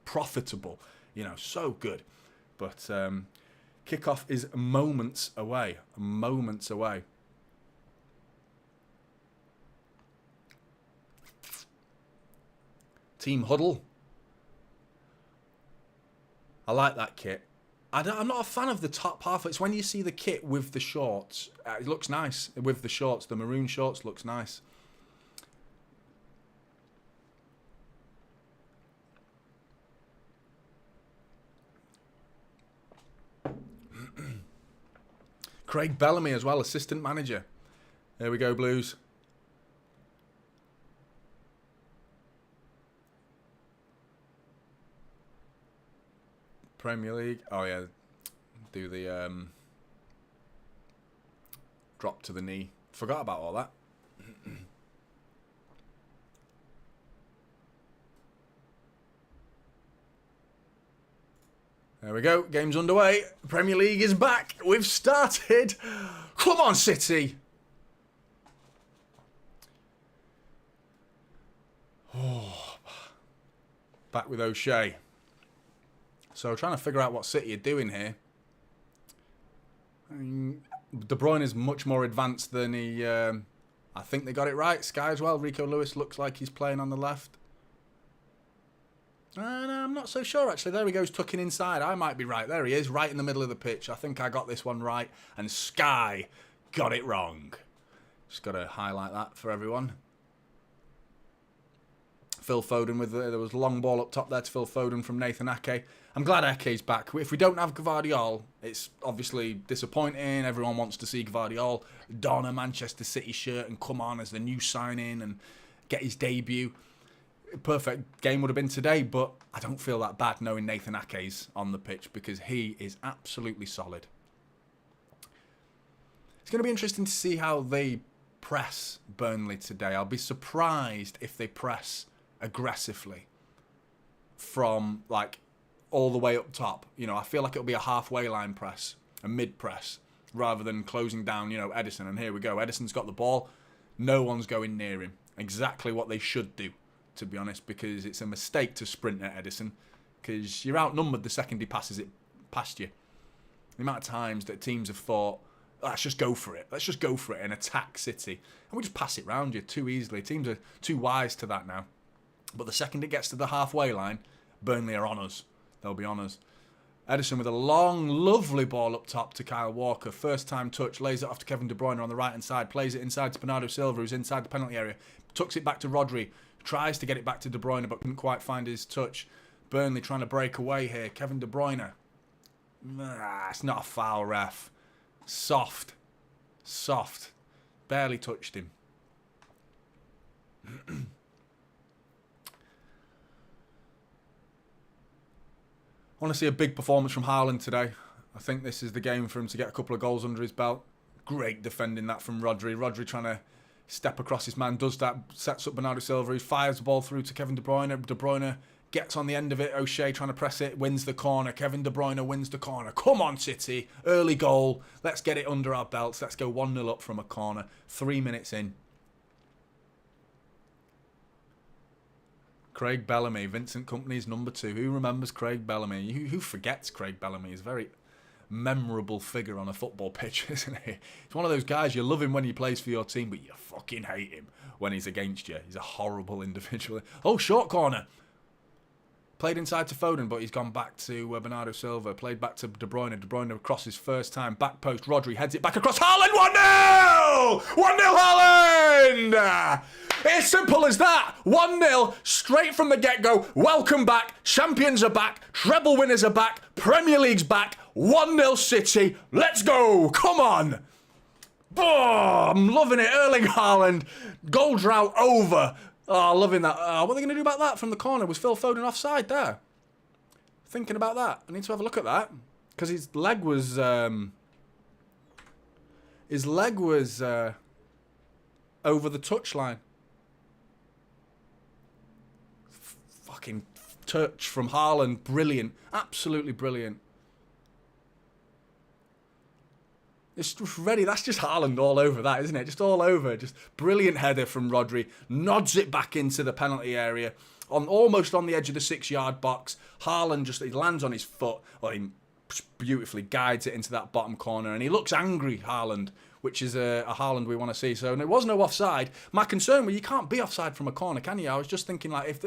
profitable. You know, so good. But kickoff is moments away. Moments away. Team huddle. I like that kit. I'm not a fan of the top half. It's when you see the kit with the shorts. It looks nice with the shorts. The maroon shorts looks nice. Craig Bellamy as well, assistant manager. There we go, Blues. Premier League. Oh, yeah. Do the drop to the knee. Forgot about all that. There we go. Game's underway. Premier League is back. We've started. Come on, City. Oh. Back with O'Shea. So trying to figure out what City are doing here. De Bruyne is much more advanced than he... I think they got it right. Sky as well. Rico Lewis looks like he's playing on the left. No, I'm not so sure, actually. There he goes, tucking inside. I might be right. There he is, right in the middle of the pitch. I think I got this one right. And Sky got it wrong. Just got to highlight that for everyone. Phil Foden with there was a long ball up top there to Phil Foden from Nathan Ake. I'm glad Ake's back. If we don't have Gvardiol, it's obviously disappointing. Everyone wants to see Gvardiol don a Manchester City shirt and come on as the new signing and get his debut. Perfect game would have been today, but I don't feel that bad knowing Nathan Ake's on the pitch because he is absolutely solid. It's going to be interesting to see how they press Burnley today. I'll be surprised if they press aggressively from like all the way up top. You know, I feel like it'll be a halfway line press, a mid press, rather than closing down, you know, Edison. And here we go. Edison's got the ball. No one's going near him. Exactly what they should do, to be honest, because it's a mistake to sprint at Edison because you're outnumbered the second he passes it past you. The amount of times that teams have thought, let's just go for it. Let's just go for it and attack City. And we just pass it round you too easily. Teams are too wise to that now. But the second it gets to the halfway line, Burnley are on us. They'll be on us. Edison with a long, lovely ball up top to Kyle Walker. First time touch, lays it off to Kevin De Bruyne on the right-hand side. Plays it inside to Bernardo Silva, who's inside the penalty area. Tucks it back to Rodri. Tries to get it back to De Bruyne, but couldn't quite find his touch. Burnley trying to break away here. Kevin De Bruyne. It's not a foul, ref. Soft. Soft. Barely touched him. I want to see a big performance from Haaland today. I think this is the game for him to get a couple of goals under his belt. Great defending that from Rodri. Rodri trying to step across his man, does that, sets up Bernardo Silva. He fires the ball through to Kevin De Bruyne. De Bruyne gets on the end of it. O'Shea trying to press it, wins the corner. Kevin De Bruyne wins the corner. Come on, City. Early goal. Let's get it under our belts. Let's go 1-0 up from a corner. 3 minutes in. Craig Bellamy, Vincent Kompany's number 2. Who remembers Craig Bellamy? Who forgets Craig Bellamy? He's a very memorable figure on a football pitch, isn't he? He's one of those guys, you love him when he plays for your team, but you fucking hate him when he's against you. He's a horrible individual. Oh, short corner. Played inside to Foden, but he's gone back to Bernardo Silva. Played back to De Bruyne. De Bruyne across his first time. Back post. Rodri heads it back across. Haaland 1-0! 1-0 Haaland! It's simple as that. 1-0 straight from the get-go. Welcome back. Champions are back. Treble winners are back. Premier League's back. 1-0 City. Let's go. Come on. Oh, I'm loving it. Erling Haaland. Goal drought over. Oh, loving that. What are they going to do about that from the corner? Was Phil Foden offside there? Thinking about that. I need to have a look at that. Because his leg was... over the touchline. Fucking touch from Haaland. Brilliant. Absolutely brilliant. It's just ready. That's just Haaland all over that, isn't it? Just all over. Just brilliant header from Rodri. Nods it back into the penalty area. Almost on the edge of the 6-yard box. Haaland just, he lands on his foot. Well, he beautifully guides it into that bottom corner. And he looks angry, Haaland, which is a Haaland we want to see. So, and it was no offside. My concern was you can't be offside from a corner, can you? I was just thinking, like,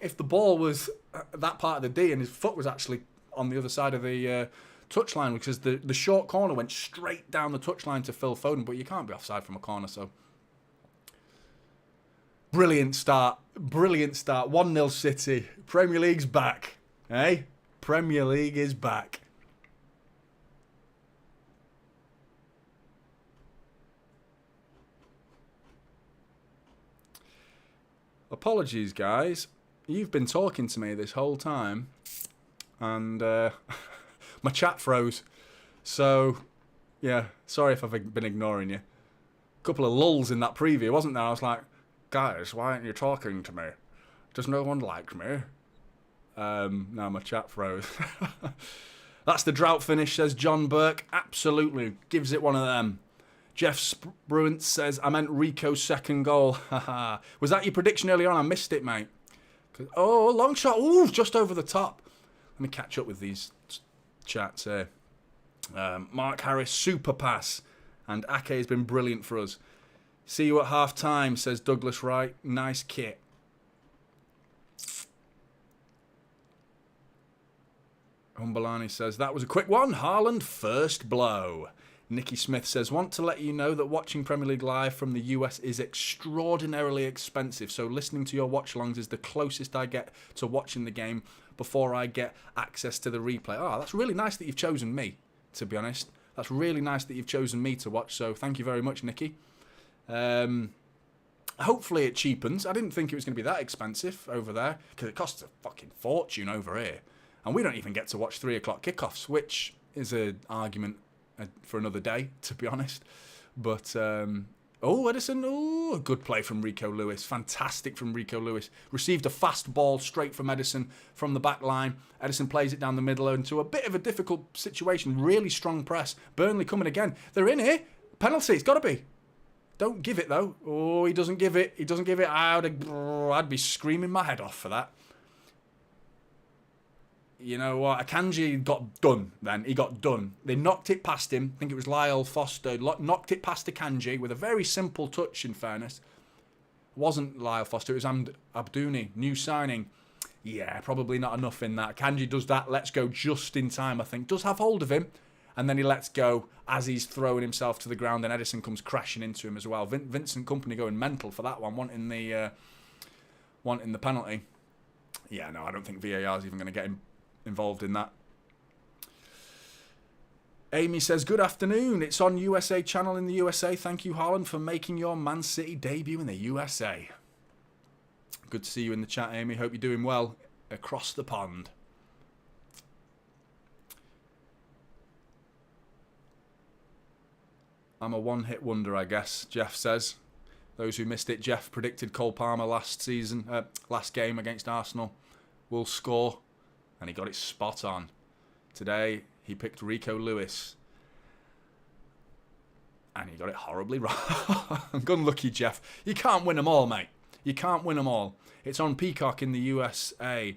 if the ball was that part of the D and his foot was actually on the other side of the... touchline, because the short corner went straight down the touchline to Phil Foden, but you can't be offside from a corner, so... Brilliant start. Brilliant start. 1-0 City. Premier League's back. Eh? Premier League is back. Apologies, guys. You've been talking to me this whole time, and... my chat froze. So, yeah, sorry if I've been ignoring you. A couple of lulls in that preview, wasn't there? I was like, guys, why aren't you talking to me? Does no one like me? No, my chat froze. That's the drought finish, says John Burke. Absolutely. Gives it one of them. Jeff Bruant says, I meant Rico's second goal. Was that your prediction earlier on? I missed it, mate. Oh, long shot. Ooh, just over the top. Let me catch up with these chats here. Mark Harris, super pass. And Ake has been brilliant for us. See you at half time, says Douglas Wright. Nice kit. Humbalani says, that was a quick one. Haaland, first blow. Nicky Smith says, want to let you know that watching Premier League Live from the US is extraordinarily expensive, so listening to your watch-alongs is the closest I get to watching the game before I get access to the replay. Oh, that's really nice that you've chosen me, to be honest. That's really nice that you've chosen me to watch, so thank you very much, Nicky. Hopefully it cheapens. I didn't think it was going to be that expensive over there, because it costs a fucking fortune over here. And we don't even get to watch 3 o'clock kickoffs, which is an argument for another day, to be honest. But, oh, Edison, oh, a good play from Rico Lewis. Fantastic from Rico Lewis. Received a fast ball straight from Edison from the back line. Edison plays it down the middle into a bit of a difficult situation. Really strong press. Burnley coming again. They're in here. Penalty, it's got to be. Don't give it, though. Oh, he doesn't give it. He doesn't give it. I'd be screaming my head off for that. You know what? Akanji got done then. He got done. They knocked it past him. I think it was Lyle Foster. Knocked it past Akanji with a very simple touch, in fairness. It wasn't Lyle Foster. It was Abdouni. New signing. Yeah, probably not enough in that. Akanji does that. Let's go just in time, I think. Does have hold of him. And then he lets go as he's throwing himself to the ground. And Edison comes crashing into him as well. Vincent Kompany going mental for that one. Wanting the penalty. Yeah, no, I don't think VAR is even going to get him involved in that. Amy says, good afternoon. It's on USA channel in the USA. Thank you, Haaland, for making your Man City debut in the USA. Good to see you in the chat, Amy. Hope you're doing well across the pond. I'm a one-hit wonder, I guess, Jeff says. Those who missed it, Jeff predicted Cole Palmer last game against Arsenal will score, and he got it spot on. Today, he picked Rico Lewis, and he got it horribly wrong. Unlucky, Jeff. You can't win them all, mate. You can't win them all. It's on Peacock in the USA.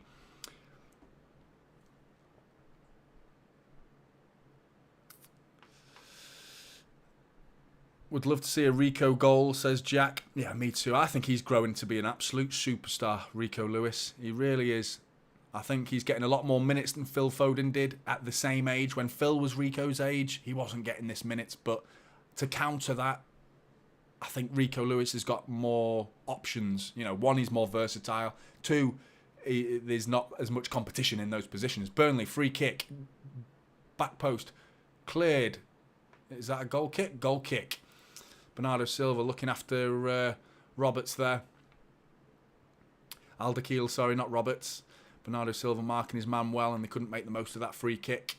Would love to see a Rico goal, says Jack. Yeah, me too. I think he's growing to be an absolute superstar, Rico Lewis. He really is. I think he's getting a lot more minutes than Phil Foden did at the same age. When Phil was Rico's age, he wasn't getting this minutes. But to counter that, I think Rico Lewis has got more options. You know, one, he's more versatile. Two, there's not as much competition in those positions. Burnley, free kick. Back post. Cleared. Is that a goal kick? Goal kick. Bernardo Silva looking after Roberts there. Alderkeil, sorry, not Roberts. Bernardo Silva marking his man well, and they couldn't make the most of that free kick.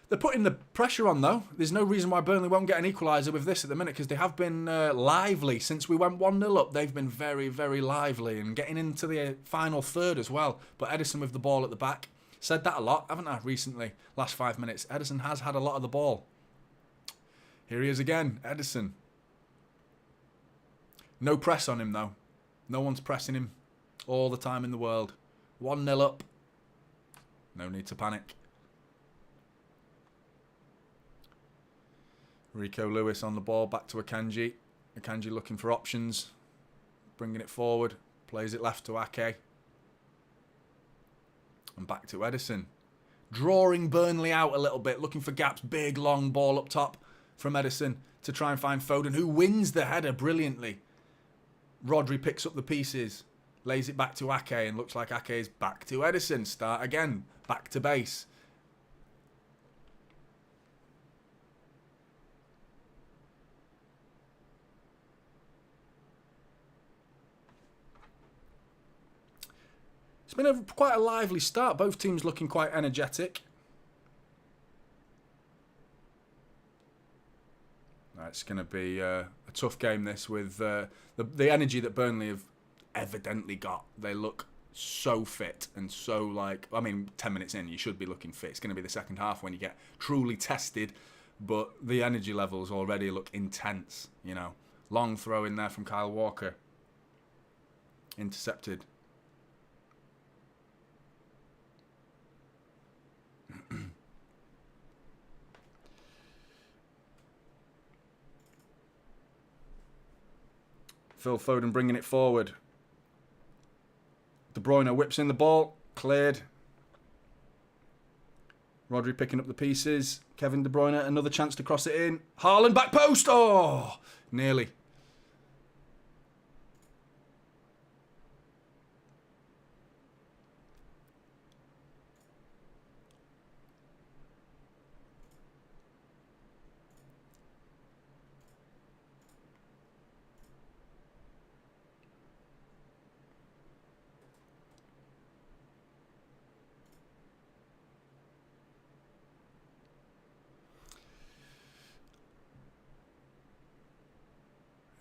They're putting the pressure on, though. There's no reason why Burnley won't get an equaliser with this at the minute, because they have been lively since we went 1-0 up. They've been very, very lively and getting into the final third as well. But Ederson with the ball at the back. Said that a lot, haven't I, recently? Last 5 minutes. Ederson has had a lot of the ball. Here he is again, Ederson. No press on him, though. No one's pressing him all the time in the world. 1-0 up. No need to panic. Rico Lewis on the ball, back to Akanji. Akanji looking for options. Bringing it forward. Plays it left to Ake. And back to Ederson. Drawing Burnley out a little bit. Looking for gaps. Big, long ball up top from Ederson to try and find Foden, who wins the header brilliantly. Rodri picks up the pieces. Lays it back to Ake, and looks like Ake is back to Ederson. Start again. Back to base. It's been quite a lively start. Both teams looking quite energetic. It's going to be a tough game, this, with the energy that Burnley have evidently got. They look so fit and so, like, I mean, 10 minutes in, you should be looking fit. It's going to be the second half when you get truly tested, but the energy levels already look intense, you know. Long throw in there from Kyle Walker. Intercepted. Phil Foden bringing it forward. De Bruyne whips in the ball. Cleared. Rodri picking up the pieces. Kevin De Bruyne, another chance to cross it in. Haaland, back post. Oh, nearly.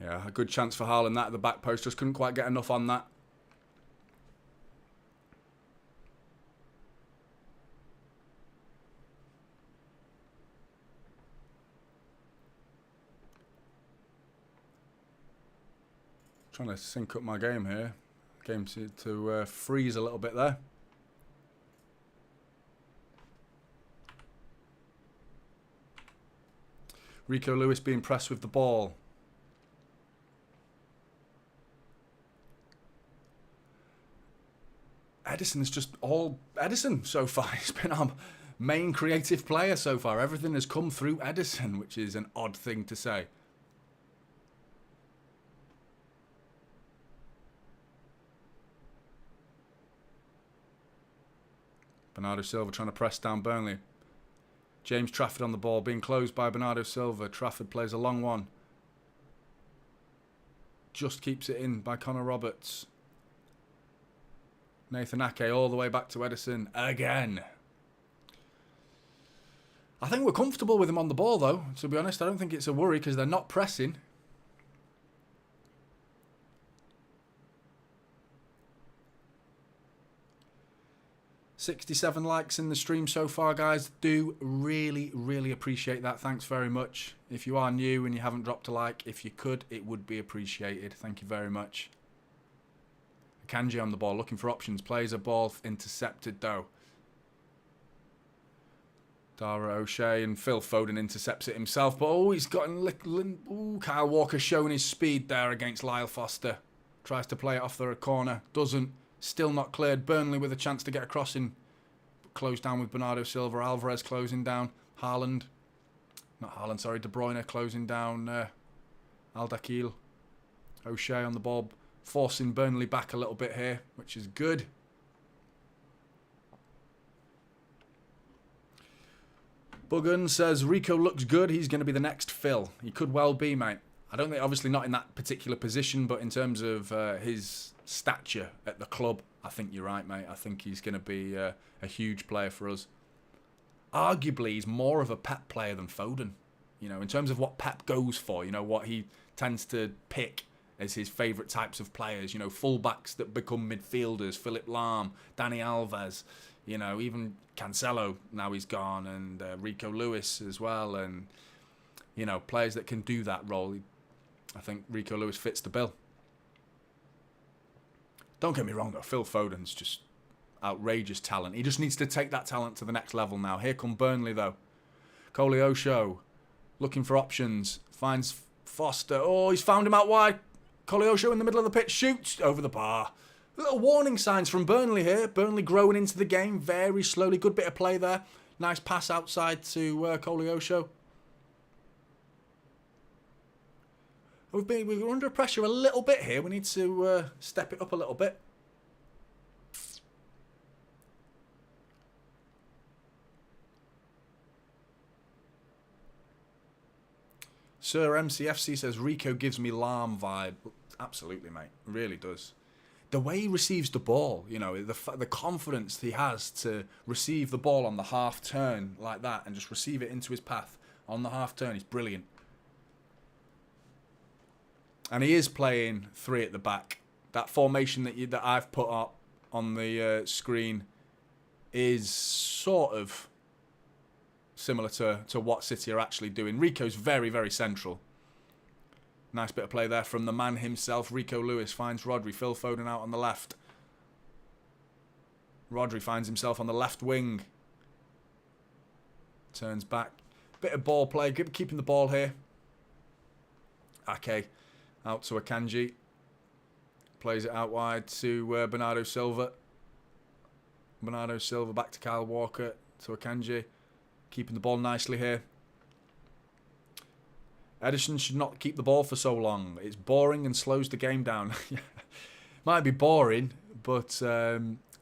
Yeah, a good chance for Haaland that at the back post. Just couldn't quite get enough on that. Trying to sync up my game here. Game to freeze a little bit there. Rico Lewis being pressed with the ball. Ederson is just all Ederson so far. He's been our main creative player so far. Everything has come through Ederson, which is an odd thing to say. Bernardo Silva trying to press down Burnley. James Trafford on the ball, being closed by Bernardo Silva. Trafford plays a long one. Just keeps it in by Connor Roberts. Nathan Ake all the way back to Edison again. I think we're comfortable with him on the ball, though. To be honest, I don't think it's a worry because they're not pressing. 67 likes in the stream so far, guys. Do really, really appreciate that. Thanks very much. If you are new and you haven't dropped a like, if you could, it would be appreciated. Thank you very much. Kanji on the ball, looking for options. Plays a ball intercepted, though. Dara O'Shea and Phil Foden intercepts it himself. But, oh, he's gotten... Kyle Walker showing his speed there against Lyle Foster. Tries to play it off the corner. Doesn't. Still not cleared. Burnley with a chance to get a crossing. Closed down with Bernardo Silva. Alvarez closing down. Haaland. Not Haaland, sorry. De Bruyne closing down Aldakil. O'Shea on the ball. Forcing Burnley back a little bit here, which is good. Buggun says, Rico looks good. He's going to be the next Phil. He could well be, mate. I don't think, obviously not in that particular position, but in terms of his stature at the club, I think you're right, mate. I think he's going to be a huge player for us. Arguably, he's more of a Pep player than Foden. You know, in terms of what Pep goes for, you know, what he tends to pick as his favourite types of players. You know, fullbacks that become midfielders. Philip Lahm, Dani Alves, you know, even Cancelo, now he's gone, and Rico Lewis as well. And, you know, players that can do that role. I think Rico Lewis fits the bill. Don't get me wrong, though. Phil Foden's just outrageous talent. He just needs to take that talent to the next level now. Here come Burnley, though. Koleosho looking for options. Finds Foster. Oh, he's found him out wide. Koleosho in the middle of the pitch. Shoots over the bar. Little warning signs from Burnley here. Burnley growing into the game very slowly. Good bit of play there. Nice pass outside to Koleosho. We're under pressure a little bit here. We need to step it up a little bit. Sir MCFC says, Rico gives me Lahm vibe. Absolutely, mate. Really does. The way he receives the ball, you know, the confidence he has to receive the ball on the half turn like that and just receive it into his path on the half turn is brilliant. And he is playing three at the back. That formation that I've put up on the screen is sort of similar to what City are actually doing. Rico's very, very central. Nice bit of play there from the man himself. Rico Lewis finds Rodri. Phil Foden out on the left. Rodri finds himself on the left wing. Turns back. Bit of ball play. Keeping the ball here. Ake. Out to Akanji. Plays it out wide to Bernardo Silva. Bernardo Silva back to Kyle Walker. To Akanji. Keeping the ball nicely here. Edison should not keep the ball for so long. It's boring and slows the game down. Might be boring, but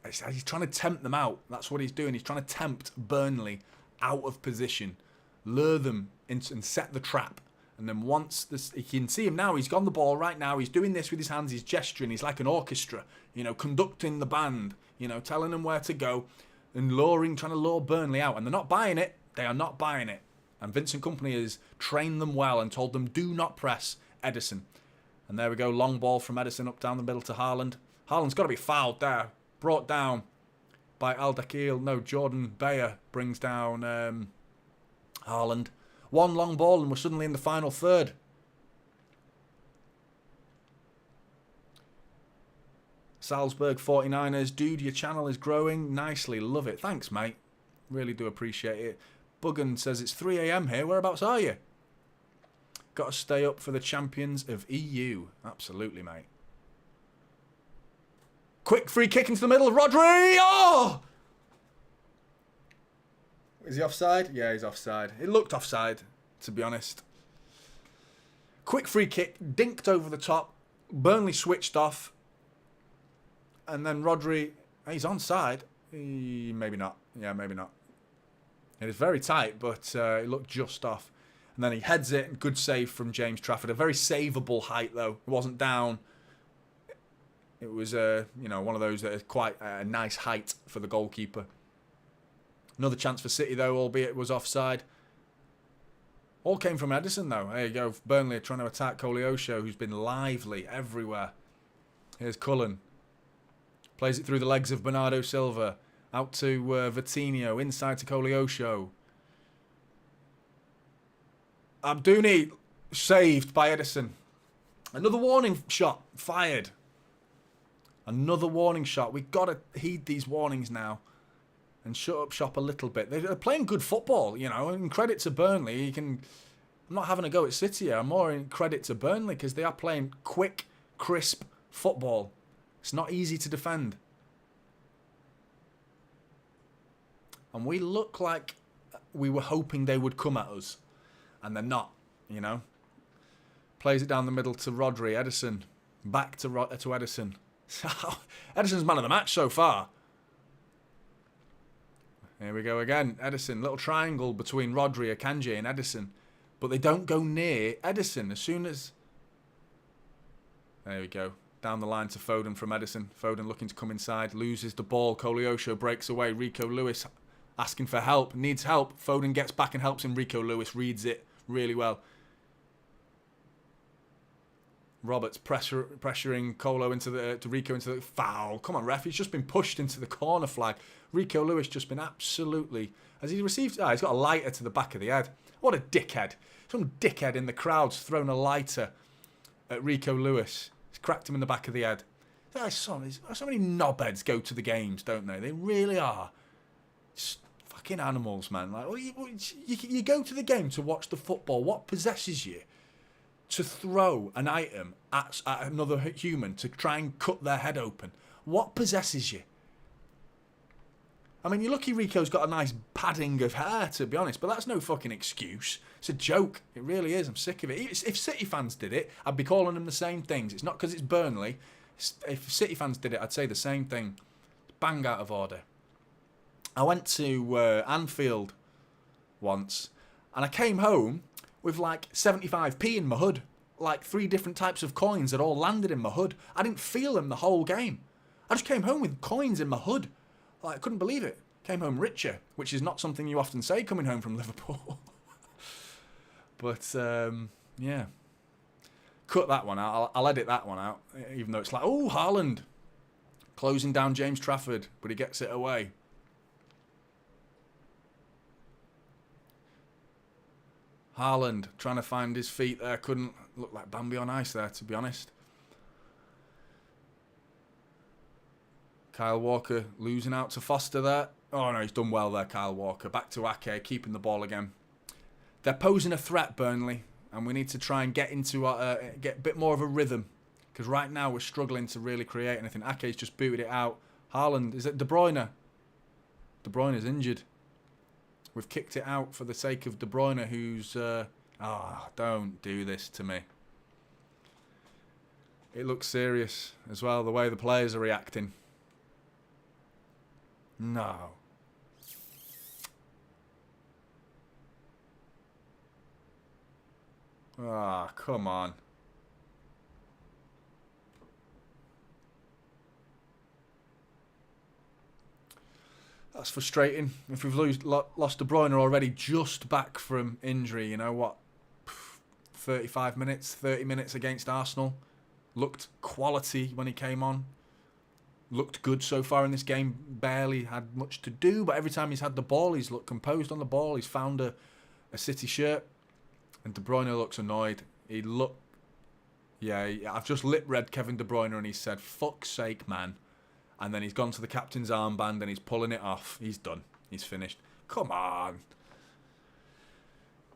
he's trying to tempt them out. That's what he's doing. He's trying to tempt Burnley out of position. Lure them into, and set the trap. And then once you can see him now, he's got the ball right now. He's doing this with his hands. He's gesturing. He's like an orchestra, you know, conducting the band, you know, telling them where to go and trying to lure Burnley out. And they're not buying it. They are not buying it. And Vincent Kompany has trained them well and told them, do not press Edison. And there we go. Long ball from Edison up down the middle to Haaland. Haaland's got to be fouled there. Brought down by Aldakil. No, Jordan Bayer brings down Haaland. One long ball and we're suddenly in the final third. Salzburg 49ers. Dude, your channel is growing nicely. Love it. Thanks, mate. Really do appreciate it. Buggun says it's 3 AM here. Whereabouts are you? Got to stay up for the champions of EU. Absolutely, mate. Quick free kick into the middle. Rodri! Oh! Is he offside? Yeah, he's offside. It looked offside, to be honest. Quick free kick. Dinked over the top. Burnley switched off. And then Rodri... He's onside. Maybe not. Yeah, maybe not. It is very tight, but it looked just off. And then he heads it. Good save from James Trafford. A very savable height, though. It wasn't down. It was, one of those that is quite a nice height for the goalkeeper. Another chance for City, though, albeit it was offside. All came from Edison, though. There you go. Burnley are trying to attack Koleosho, who's been lively everywhere. Here's Cullen. Plays it through the legs of Bernardo Silva. Out to Vitinho. Inside to Koleosho. Abduni saved by Edison. Another warning shot fired. Another warning shot. We've got to heed these warnings now and shut up shop a little bit. They're playing good football, and credit to Burnley. I'm not having a go at City here. I'm more in credit to Burnley because they are playing quick, crisp football. It's not easy to defend. And we look like we were hoping they would come at us. And they're not, Plays it down the middle to Rodri. Edison. Back to Edison. Edison's man of the match so far. Here we go again. Edison. Little triangle between Rodri, Akanji and Edison. But they don't go near Edison as soon as... There we go. Down the line to Foden from Edison. Foden looking to come inside. Loses the ball. Koleosho breaks away. Rico Lewis asking for help. Needs help. Foden gets back and helps him. Rico Lewis reads it really well. Roberts pressuring Colo to Rico into the foul. Come on, ref. He's just been pushed into the corner flag. Rico Lewis just been absolutely... Has he received... he's got a lighter to the back of the head. What a dickhead. Some dickhead in the crowd's thrown a lighter at Rico Lewis. He's cracked him in the back of the head. So many knobheads go to the games, don't they? They really are. Just fucking animals, man. Like, you go to the game to watch the football. What possesses you to throw an item at another human to try and cut their head open? What possesses you? I mean, you're lucky Rico's got a nice padding of hair, to be honest, but that's no fucking excuse. It's a joke. It really is. I'm sick of it. If City fans did it, I'd be calling them the same things. It's not because it's Burnley. If City fans did it, I'd say the same thing. Bang out of order. I went to Anfield once, and I came home with like 75p in my hood. Like 3 different types of coins that all landed in my hood. I didn't feel them the whole game. I just came home with coins in my hood. Like, I couldn't believe it. Came home richer, which is not something you often say coming home from Liverpool. But, yeah. Cut that one out. I'll edit that one out. Even though it's like, oh, Haaland. Closing down James Trafford, but he gets it away. Haaland trying to find his feet there. Couldn't look like Bambi on ice there, to be honest. Kyle Walker losing out to Foster there. Oh, no, he's done well there, Kyle Walker. Back to Ake, keeping the ball again. They're posing a threat, Burnley, and we need to try and get into get a bit more of a rhythm. Because right now we're struggling to really create anything. Ake's just booted it out. Haaland, is it De Bruyne? De Bruyne's injured. We've kicked it out for the sake of De Bruyne, who's... don't do this to me. It looks serious as well, the way the players are reacting. No. Come on. That's frustrating. If we've lost De Bruyne already, just back from injury, you know what? 35 minutes, 30 minutes against Arsenal. Looked quality when he came on. Looked good so far in this game. Barely had much to do, but every time he's had the ball, he's looked composed on the ball. He's found a City shirt. And De Bruyne looks annoyed. I've just lip-read Kevin De Bruyne and he said, fuck's sake, man. And then he's gone to the captain's armband and he's pulling it off. He's done. He's finished. Come on.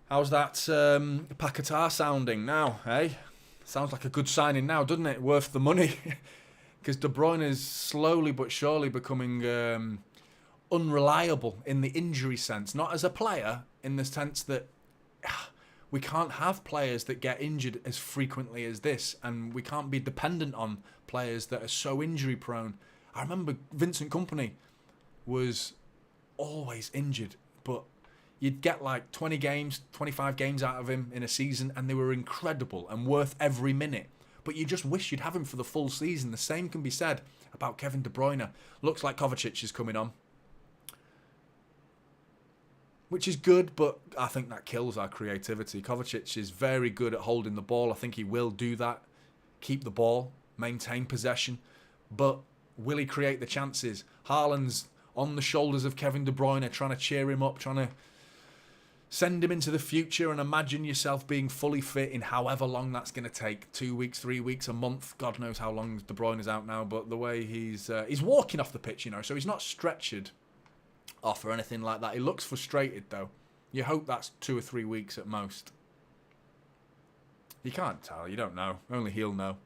How's that Paquetá sounding now, eh? Sounds like a good signing now, doesn't it? Worth the money. Because De Bruyne is slowly but surely becoming unreliable in the injury sense. Not as a player, in the sense that we can't have players that get injured as frequently as this. And we can't be dependent on players that are so injury prone. I remember Vincent Kompany was always injured, but you'd get like 20 games, 25 games out of him in a season, and they were incredible and worth every minute. But you just wish you'd have him for the full season. The same can be said about Kevin De Bruyne. Looks like Kovacic is coming on, which is good, but I think that kills our creativity. Kovacic is very good at holding the ball. I think he will do that. Keep the ball, maintain possession. But will he create the chances? Haaland's on the shoulders of Kevin De Bruyne, trying to cheer him up, trying to send him into the future, and imagine yourself being fully fit in however long that's going to take. 2 weeks, 3 weeks, a month. God knows how long De Bruyne is out now, but the way he's walking off the pitch, you know, so he's not stretchered off or anything like that. He looks frustrated, though. You hope that's 2 or 3 weeks at most. You can't tell. You don't know. Only he'll know.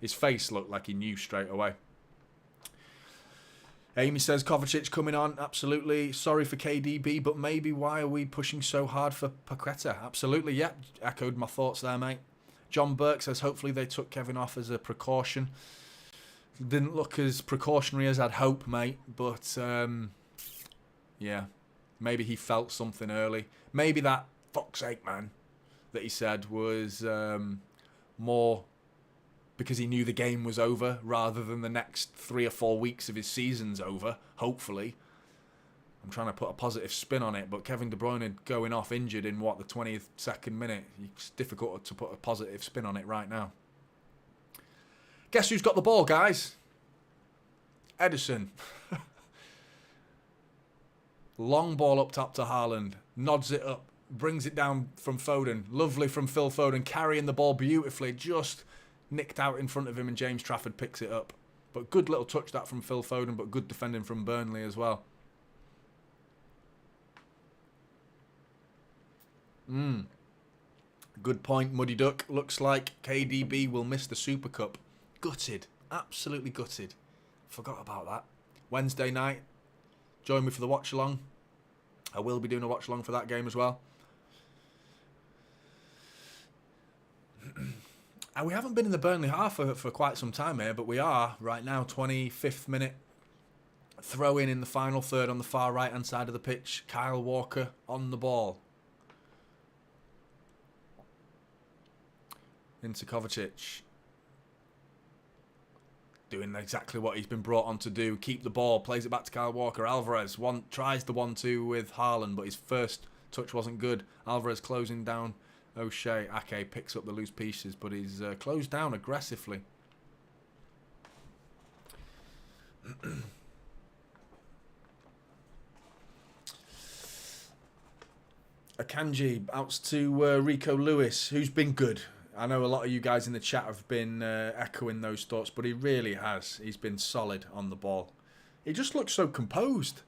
His face looked like he knew straight away. Amy says, Kovacic coming on. Absolutely. Sorry for KDB, but maybe why are we pushing so hard for Paqueta? Absolutely, yeah. Echoed my thoughts there, mate. John Burke says, hopefully they took Kevin off as a precaution. Didn't look as precautionary as I'd hope, mate. But, yeah. Maybe he felt something early. Maybe that, fuck's sake, man, that he said was more because he knew the game was over rather than the next 3 or 4 weeks of his season's over, hopefully. I'm trying to put a positive spin on it, but Kevin De Bruyne going off injured in, what, the 22nd minute? It's difficult to put a positive spin on it right now. Guess who's got the ball, guys? Edison. Long ball up top to Haaland. Nods it up. Brings it down from Foden. Lovely from Phil Foden. Carrying the ball beautifully. Just nicked out in front of him, and James Trafford picks it up. But good little touch that from Phil Foden, but good defending from Burnley as well. Good point, Muddy Duck. Looks like KDB will miss the Super Cup. Gutted. Absolutely gutted. Forgot about that. Wednesday night. Join me for the watch-along. I will be doing a watch-along for that game as well. And we haven't been in the Burnley half for quite some time here, but we are right now. 25th minute. Throw in the final third on the far right-hand side of the pitch. Kyle Walker on the ball. Into Kovacic. Doing exactly what he's been brought on to do. Keep the ball. Plays it back to Kyle Walker. Alvarez tries the 1-2 with Haaland, but his first touch wasn't good. Alvarez closing down O'Shea. Ake picks up the loose pieces, but he's closed down aggressively. Akanji out to Rico Lewis, who's been good. I know a lot of you guys in the chat have been echoing those thoughts, but he really has. He's been solid on the ball. He just looks so composed.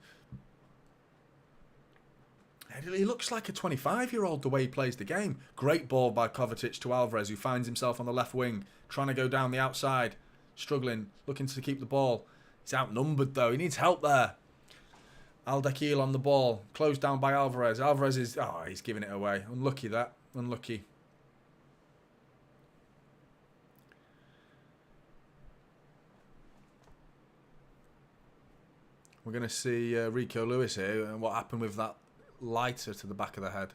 He looks like a 25-year-old the way he plays the game. Great ball by Kovacic to Alvarez, who finds himself on the left wing, trying to go down the outside, struggling, looking to keep the ball. He's outnumbered, though. He needs help there. Aldakhil on the ball, closed down by Alvarez. Alvarez is... Oh, he's giving it away. Unlucky, that. Unlucky. We're going to see Rico Lewis here and what happened with that lighter to the back of the head.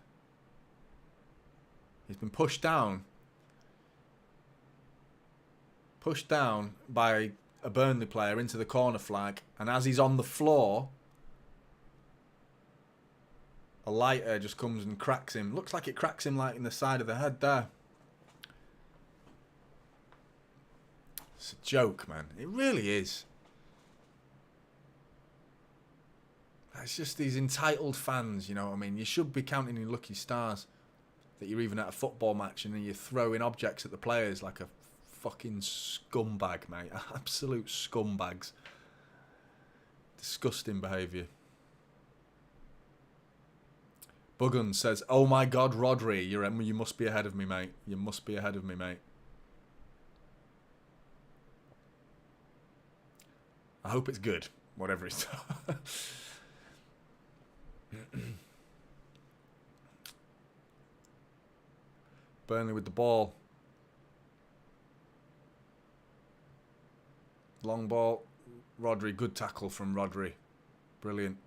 He's been pushed down. Pushed down by a Burnley player into the corner flag. And as he's on the floor, a lighter just comes and cracks him. Looks like it cracks him like in the side of the head there. It's a joke, man. It really is. It's just these entitled fans, you know what I mean? You should be counting your lucky stars that you're even at a football match and then you're throwing objects at the players like a fucking scumbag, mate. Absolute scumbags. Disgusting behaviour. Buggun says, oh my God, Rodri, you must be ahead of me, mate. You must be ahead of me, mate. I hope it's good, whatever it's... Burnley with the ball. Long ball. Rodri, good tackle from Rodri. Brilliant.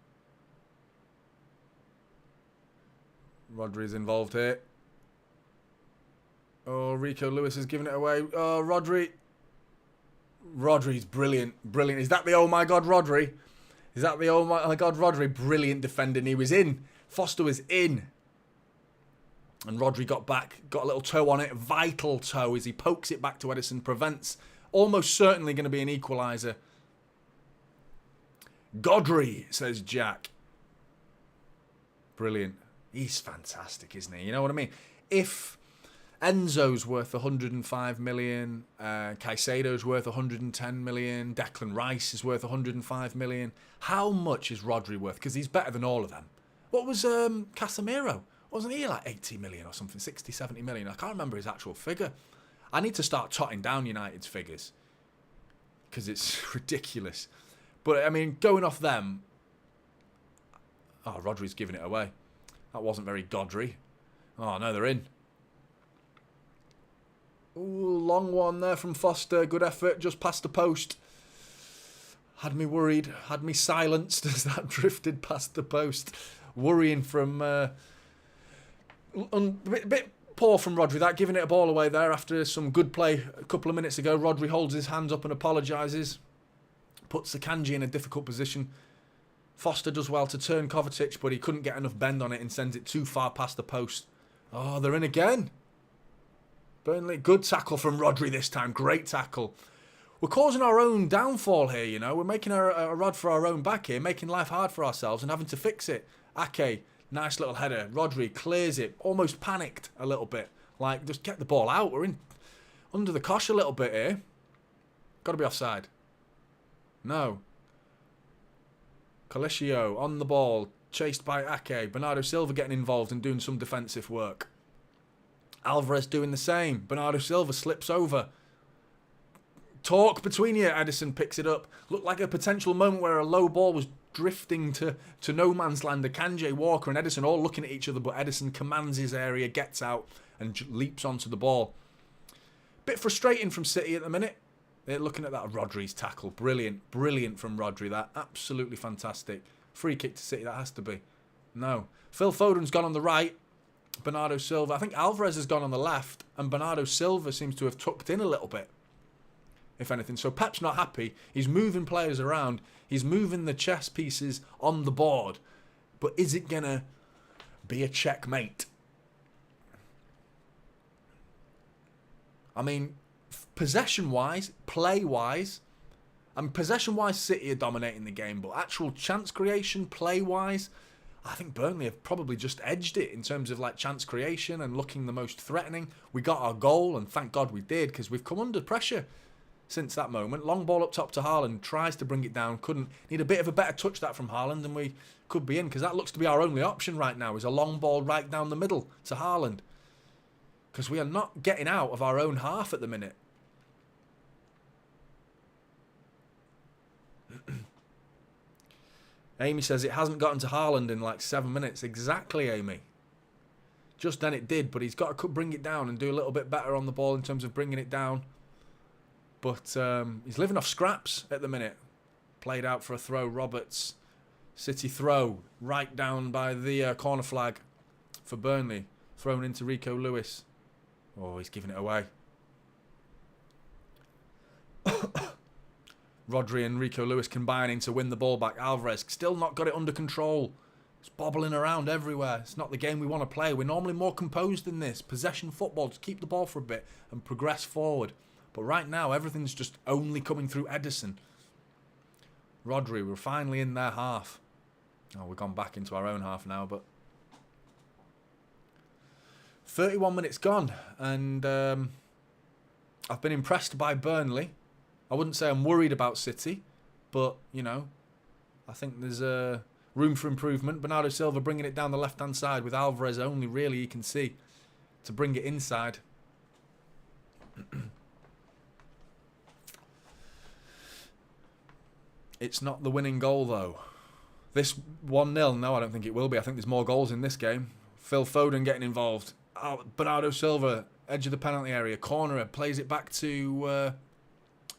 Rodri's involved here. Oh, Rico Lewis has given it away. Oh, Rodri. Rodri's brilliant. Brilliant. Is that the oh my God Rodri? Is that the oh my God Rodri? Brilliant defending. He was in. Foster was in. And Rodri got back. Got a little toe on it. Vital toe as he pokes it back to Ederson. Prevents. Almost certainly going to be an equaliser. Godry, says Jack. Brilliant. He's fantastic, isn't he? You know what I mean? If Enzo's worth 105 million, Caicedo's worth 110 million, Declan Rice is worth 105 million, how much is Rodri worth? Because he's better than all of them. What was Casemiro? Wasn't he like 80 million or something? 60, 70 million? I can't remember his actual figure. I need to start totting down United's figures because it's ridiculous. But, I mean, going off them... Oh, Rodri's giving it away. That wasn't very Godry. Oh, no, they're in. Ooh, long one there from Foster. Good effort, just past the post. Had me worried. Had me silenced as that drifted past the post. Worrying from... a bit poor from Rodri, that. Giving it a ball away there after some good play a couple of minutes ago. Rodri holds his hands up and apologises. Puts Akanji in a difficult position. Foster does well to turn Kovacic, but he couldn't get enough bend on it and sends it too far past the post. Oh, they're in again. Burnley, good tackle from Rodri this time. Great tackle. We're causing our own downfall here, you know. We're making a rod for our own back here, making life hard for ourselves and having to fix it. Ake, nice little header. Rodri clears it. Almost panicked a little bit. Like, just get the ball out. We're in under the cosh a little bit here. Got to be offside. No. Coliscio on the ball, chased by Ake. Bernardo Silva getting involved and doing some defensive work. Alvarez doing the same. Bernardo Silva slips over. Talk between you. Ederson picks it up. Looked like a potential moment where a low ball was drifting to no man's land. Akanji, Walker and Ederson all looking at each other, but Ederson commands his area, gets out and leaps onto the ball. Bit frustrating from City at the minute. They're looking at that Rodri's tackle. Brilliant. Brilliant from Rodri. That absolutely fantastic. Free kick to City. That has to be. No. Phil Foden's gone on the right. Bernardo Silva. I think Alvarez has gone on the left. And Bernardo Silva seems to have tucked in a little bit. If anything. So Pep's not happy. He's moving players around. He's moving the chess pieces on the board. But is it going to be a checkmate? I mean... Possession-wise, play-wise, and possession-wise, City are dominating the game, but actual chance creation, play-wise, I think Burnley have probably just edged it in terms of like chance creation and looking the most threatening. We got our goal, and thank God we did, because we've come under pressure since that moment. Long ball up top to Haaland, tries to bring it down, couldn't. Need a bit of a better touch that from Haaland, and we could be in, because that looks to be our only option right now, is a long ball right down the middle to Haaland. Because we are not getting out of our own half at the minute. Amy says it hasn't gotten to Haaland in like 7 minutes. Exactly, Amy. Just then it did, but he's got to bring it down and do a little bit better on the ball in terms of bringing it down. But he's living off scraps at the minute. Played out for a throw. Roberts. City throw. Right down by the corner flag for Burnley. Thrown into Rico Lewis. Oh, he's giving it away. Rodri and Rico Lewis combining to win the ball back. Alvarez still not got it under control. It's bobbling around everywhere. It's not the game we want to play. We're normally more composed than this. Possession football, to keep the ball for a bit and progress forward. But right now, everything's just only coming through Ederson. Rodri, we're finally in their half. Oh, we've gone back into our own half now, but... 31 minutes gone, and I've been impressed by Burnley. I wouldn't say I'm worried about City, but, you know, I think there's room for improvement. Bernardo Silva bringing it down the left-hand side with Alvarez only, really, you can see, to bring it inside. It's not the winning goal, though. This 1-0, no, I don't think it will be. I think there's more goals in this game. Phil Foden getting involved. Bernardo Silva, edge of the penalty area. Cornerer, plays it back to...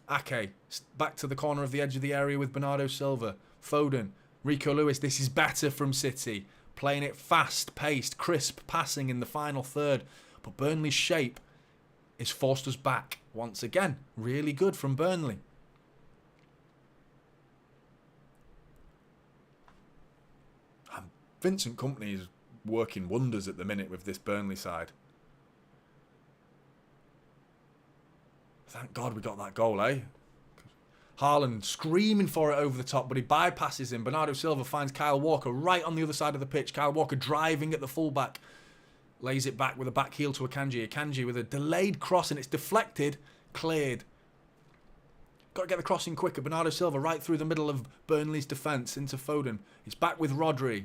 Ake, back to the corner of the edge of the area with Bernardo Silva. Foden, Rico Lewis, this is better from City. playing it fast-paced, crisp passing in the final third. But Burnley's shape is forced us back once again. Really good from Burnley. And Vincent Kompany is working wonders at the minute with this Burnley side. Thank God we got that goal, eh? Haaland screaming for it over the top, but he bypasses him. Bernardo Silva finds Kyle Walker right on the other side of the pitch. Kyle Walker driving at the fullback. Lays it back with a back heel to Akanji. Akanji with a delayed cross and it's deflected. Cleared. Got to get the crossing quicker. Bernardo Silva right through the middle of Burnley's defence into Foden. He's back with Rodri.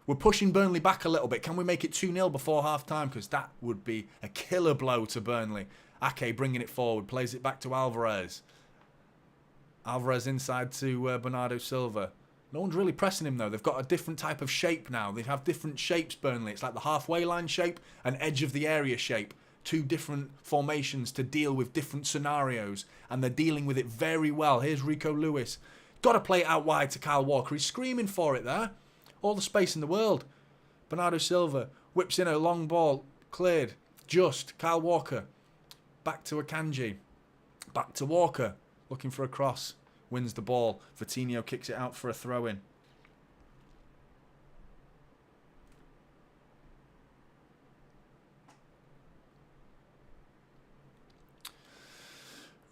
We're pushing Burnley back a little bit. Can we make it 2-0 before half-time? Because that would be a killer blow to Burnley. Ake bringing it forward. Plays it back to Alvarez. Alvarez inside to Bernardo Silva. No one's really pressing him, though. They've got a different type of shape now. They have different shapes, Burnley. It's like the halfway line shape and edge of the area shape. Two different formations to deal with different scenarios. And they're dealing with it very well. Here's Rico Lewis. Got to play it out wide to Kyle Walker. He's screaming for it there. All the space in the world. Bernardo Silva whips in a long ball. Cleared. Just. Kyle Walker. Back to Akanji. Back to Walker. Looking for a cross. Wins the ball. Vitinho kicks it out for a throw-in.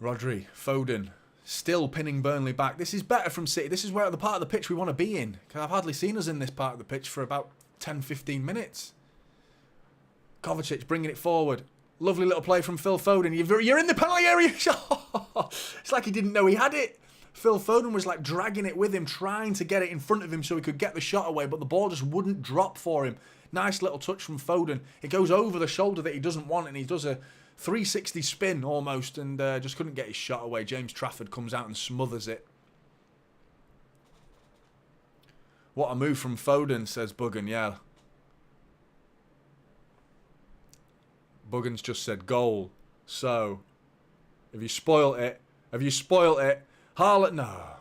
Rodri. Foden. Still pinning Burnley back. This is better from City. This is where the part of the pitch we want to be in. Because I've hardly seen us in this part of the pitch for about 10-15 minutes. Kovacic bringing it forward. Lovely little play from Phil Foden. You're in the penalty area. It's like he didn't know he had it. Phil Foden was like dragging it with him, trying to get it in front of him so he could get the shot away, but the ball just wouldn't drop for him. Nice little touch from Foden. It goes over the shoulder that he doesn't want, and he does a 360 spin almost, and just couldn't get his shot away. James Trafford comes out and smothers it. What a move from Foden, says Buggen, yeah. Buggen's just said goal. So, have you spoilt it? Have you spoilt it? Haaland, no. Are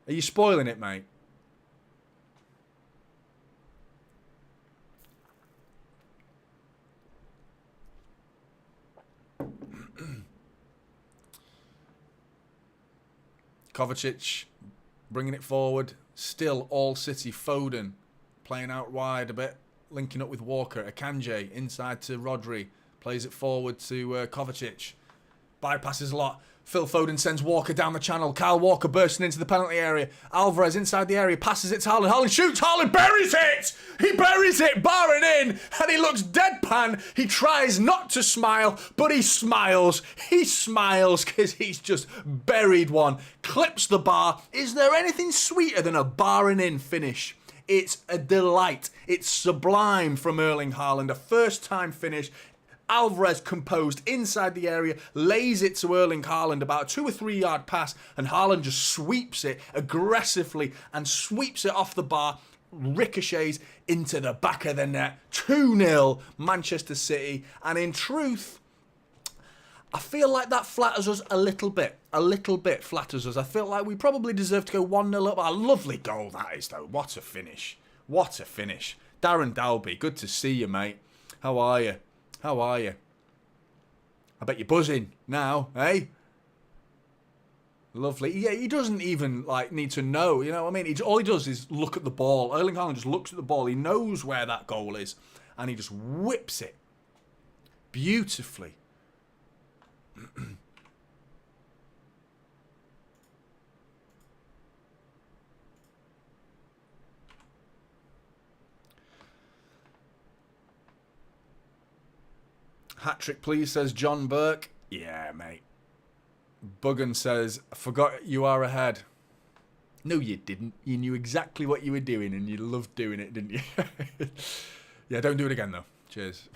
you spoiling it, mate? Kovacic bringing it forward. Still all City. Foden playing out wide a bit. Linking up with Walker. Akanji inside to Rodri. Plays it forward to Kovacic. Bypasses a lot. Phil Foden sends Walker down the channel. Kyle Walker bursting into the penalty area. Alvarez inside the area. Passes it to Haaland. Haaland shoots. Haaland buries it. He buries it. Barring in. And he looks deadpan. He tries not to smile. But he smiles. He smiles because he's just buried one. Clips the bar. Is there anything sweeter than a barring in finish? It's a delight. It's sublime from Erling Haaland. A first time finish. Alvarez composed inside the area, lays it to Erling Haaland, about a 2 or 3 yard pass, and Haaland just sweeps it aggressively and sweeps it off the bar, ricochets into the back of the net. 2-0 Manchester City, and in truth, I feel like that flatters us a little bit. A little bit flatters us. I feel like we probably deserve to go 1-0 up. A lovely goal that is, though. What a finish. What a finish. Darren Dalby, good to see you, mate. How are you? How are you? I bet you're buzzing now, eh? Lovely. Yeah, he doesn't even need to know, you know what I mean? All he does is look at the ball. Erling Haaland just looks at the ball. He knows where that goal is. And he just whips it beautifully. Hat-trick, please, says John Burke. Yeah, mate. Buggen says, I forgot you are ahead. No, you didn't. You knew exactly what you were doing, and you loved doing it, didn't you? Yeah, don't do it again, though. Cheers.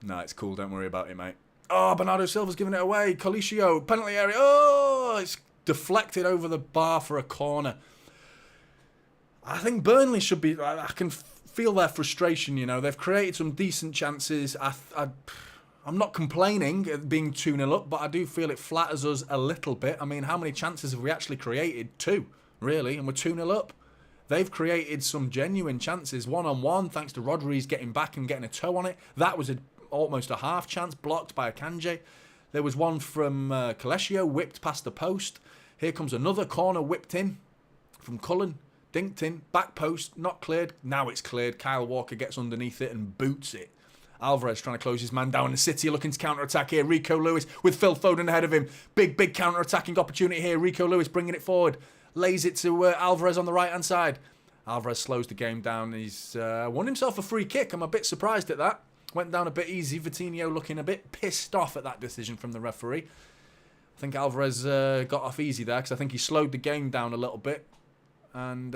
Nah, it's cool. Don't worry about it, mate. Oh, Bernardo Silva's giving it away. Coliscio, penalty area. Oh, it's deflected over the bar for a corner. I think Burnley should be... I can feel their frustration, you know. They've created some decent chances. I'm not complaining at being 2-0 up, but I do feel it flatters us a little bit. I mean, how many chances have we actually created? 2, really, and we're 2-0 up. They've created some genuine chances, one-on-one, thanks to Rodri's getting back and getting a toe on it. That was almost a half chance, blocked by Akanji. There was one from Coleccio, whipped past the post. Here comes another corner, whipped in from Cullen. Dinked in, back post, not cleared. Now it's cleared. Kyle Walker gets underneath it and boots it. Alvarez trying to close his man down. The City looking to counter-attack here. Rico Lewis with Phil Foden ahead of him. Big counter-attacking opportunity here. Rico Lewis bringing it forward. Lays it to Alvarez on the right-hand side. Alvarez slows the game down. He's won himself a free kick. I'm a bit surprised at that. Went down a bit easy. Vitinho looking a bit pissed off at that decision from the referee. I think Alvarez got off easy there because I think he slowed the game down a little bit. And,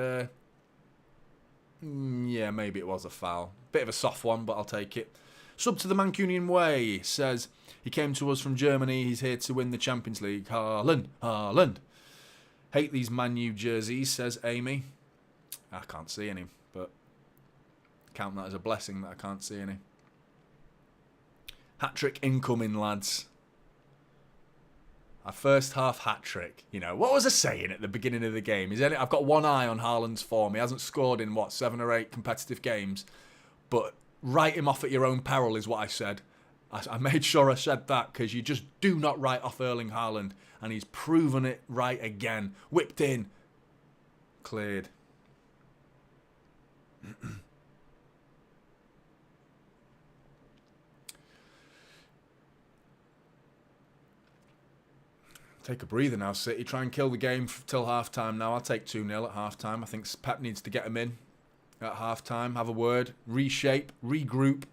yeah, maybe it was a foul. Bit of a soft one, but I'll take it. Sub to the Mancunian way says, he came to us from Germany. He's here to win the Champions League. Haaland. Hate these Man U jerseys, says Amy. I can't see any, but count that as a blessing that I can't see any. Hat-trick incoming, lads. A first half hat-trick. You know, what was I saying at the beginning of the game? I've got one eye on Haaland's form. He hasn't scored in, 7 or 8 competitive games. But write him off at your own peril is what I said. I made sure I said that because you just do not write off Erling Haaland. And he's proven it right again. Whipped in. Cleared. Take a breather now, City. Try and kill the game till half-time now. I'll take 2-0 at half-time. I think Pep needs to get him in at half-time. Have a word. Reshape. Regroup.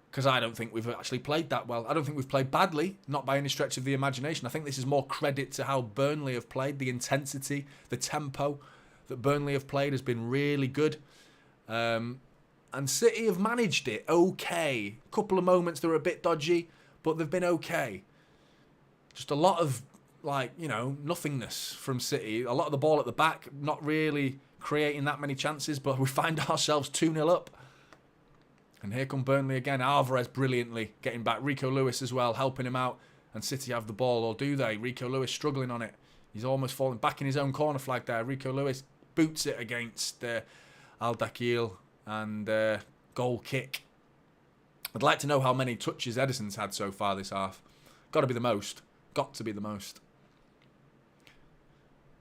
Because I don't think we've actually played that well. I don't think we've played badly. Not by any stretch of the imagination. I think this is more credit to how Burnley have played. The intensity, the tempo that Burnley have played has been really good. And City have managed it okay. A couple of moments that were a bit dodgy, but they've been okay. Just a lot of nothingness from City. A lot of the ball at the back, not really creating that many chances, but we find ourselves 2-0 up. And here come Burnley again. Alvarez brilliantly getting back. Rico Lewis as well, helping him out. And City have the ball, or do they? Rico Lewis struggling on it. He's almost falling back in his own corner flag there. Rico Lewis boots it against Al-Dakhil and goal kick. I'd like to know how many touches Edison's had so far this half. Got to be the most. Got to be the most.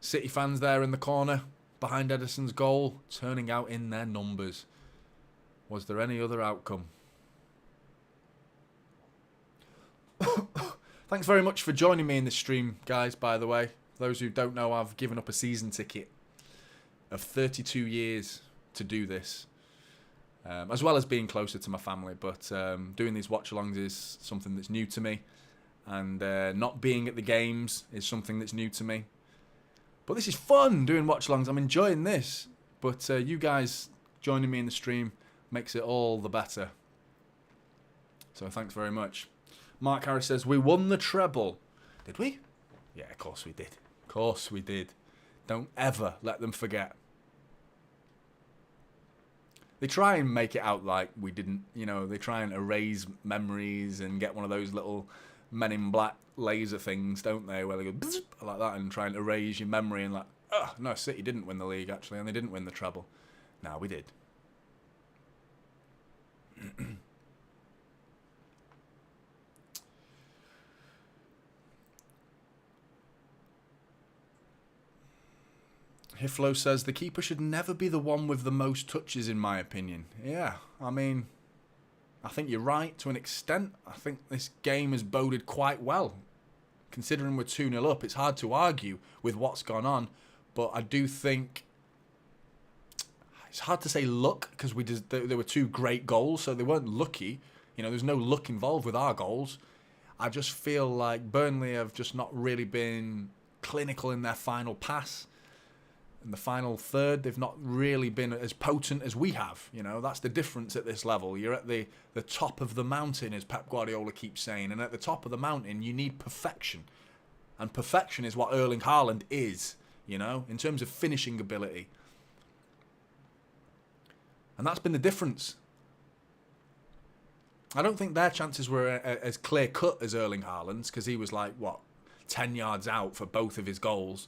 City fans there in the corner behind Edison's goal, turning out in their numbers. Was there any other outcome? Thanks very much for joining me in this stream, guys, by the way. For those who don't know, I've given up a season ticket of 32 years to do this. As well as being closer to my family. But doing these watch-alongs is something that's new to me. And not being at the games is something that's new to me. But this is fun, doing watch-alongs. I'm enjoying this. But you guys joining me in the stream makes it all the better. So thanks very much. Mark Harris says, we won the treble. Did we? Yeah, of course we did. Of course we did. Don't ever let them forget. They try and make it out like we didn't, they try and erase memories and get one of those little Men in Black laser things, don't they? Where they go like that and try and erase your memory and no, City didn't win the league actually, and they didn't win the treble. No, we did. Hiflo says, the keeper should never be the one with the most touches, in my opinion. Yeah, I mean, I think you're right to an extent. I think this game has boded quite well. Considering we're 2-0 up, it's hard to argue with what's gone on. But I do think it's hard to say luck because there were 2 great goals, so they weren't lucky. There's no luck involved with our goals. I just feel like Burnley have just not really been clinical in their final pass. In the final third, they've not really been as potent as we have. That's the difference at this level. You're at the top of the mountain, as Pep Guardiola keeps saying. And at the top of the mountain, you need perfection. And perfection is what Erling Haaland is, in terms of finishing ability. And that's been the difference. I don't think their chances were as clear-cut as Erling Haaland's, because he was like, 10 yards out for both of his goals.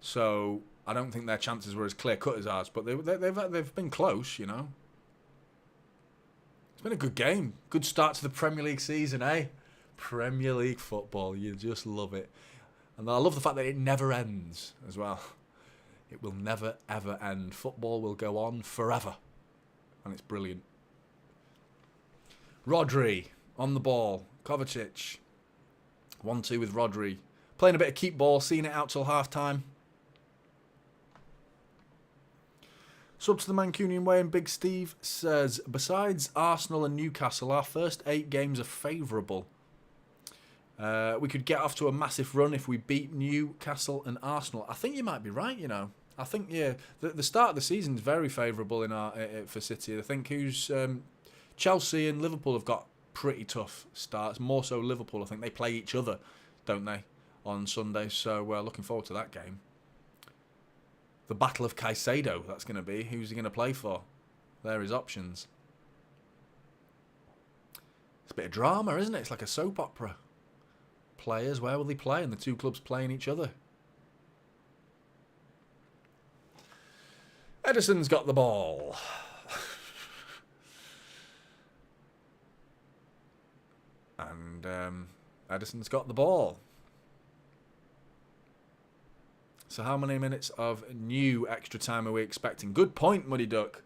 So I don't think their chances were as clear-cut as ours, but they've been close, you know. It's been a good game. Good start to the Premier League season, eh? Premier League football, you just love it. And I love the fact that it never ends as well. It will never, ever end. Football will go on forever. And it's brilliant. Rodri on the ball. Kovacic. 1-2 with Rodri. Playing a bit of keep ball, seeing it out till half-time. Sub to the Mancunian way, and Big Steve says, besides Arsenal and Newcastle, our first 8 games are favourable. We could get off to a massive run if we beat Newcastle and Arsenal. I think you might be right, you know. I think, yeah, the start of the season is very favourable for City. I think Chelsea and Liverpool have got pretty tough starts. More so Liverpool. I think they play each other, don't they, on Sunday. So we're looking forward to that game. The Battle of Caicedo, that's going to be. Who's he going to play for? There are his options. It's a bit of drama, isn't it? It's like a soap opera. Players, where will they play? And the two clubs playing each other. Edison's got the ball. And Edison's got the ball. So how many minutes of new extra time are we expecting? Good point, Muddy Duck.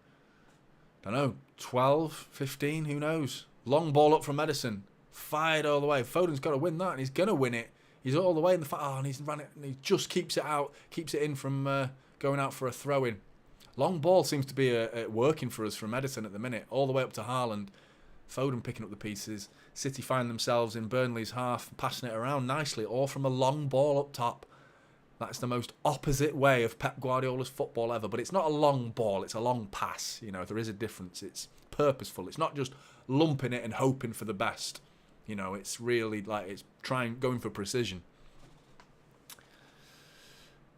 Don't know, 12, 15, who knows? Long ball up from Edison. Fired all the way. Foden's got to win that, and he's going to win it. He's all the way in the... and he's ran it, and he just keeps it out, keeps it in from going out for a throw-in. Long ball seems to be working for us from Edison at the minute, all the way up to Haaland. Foden picking up the pieces. City find themselves in Burnley's half, passing it around nicely, all from a long ball up top. That's the most opposite way of Pep Guardiola's football ever. But it's not a long ball, it's a long pass. You know, there is a difference. It's purposeful. It's not just lumping it and hoping for the best. You know, it's really like it's going for precision.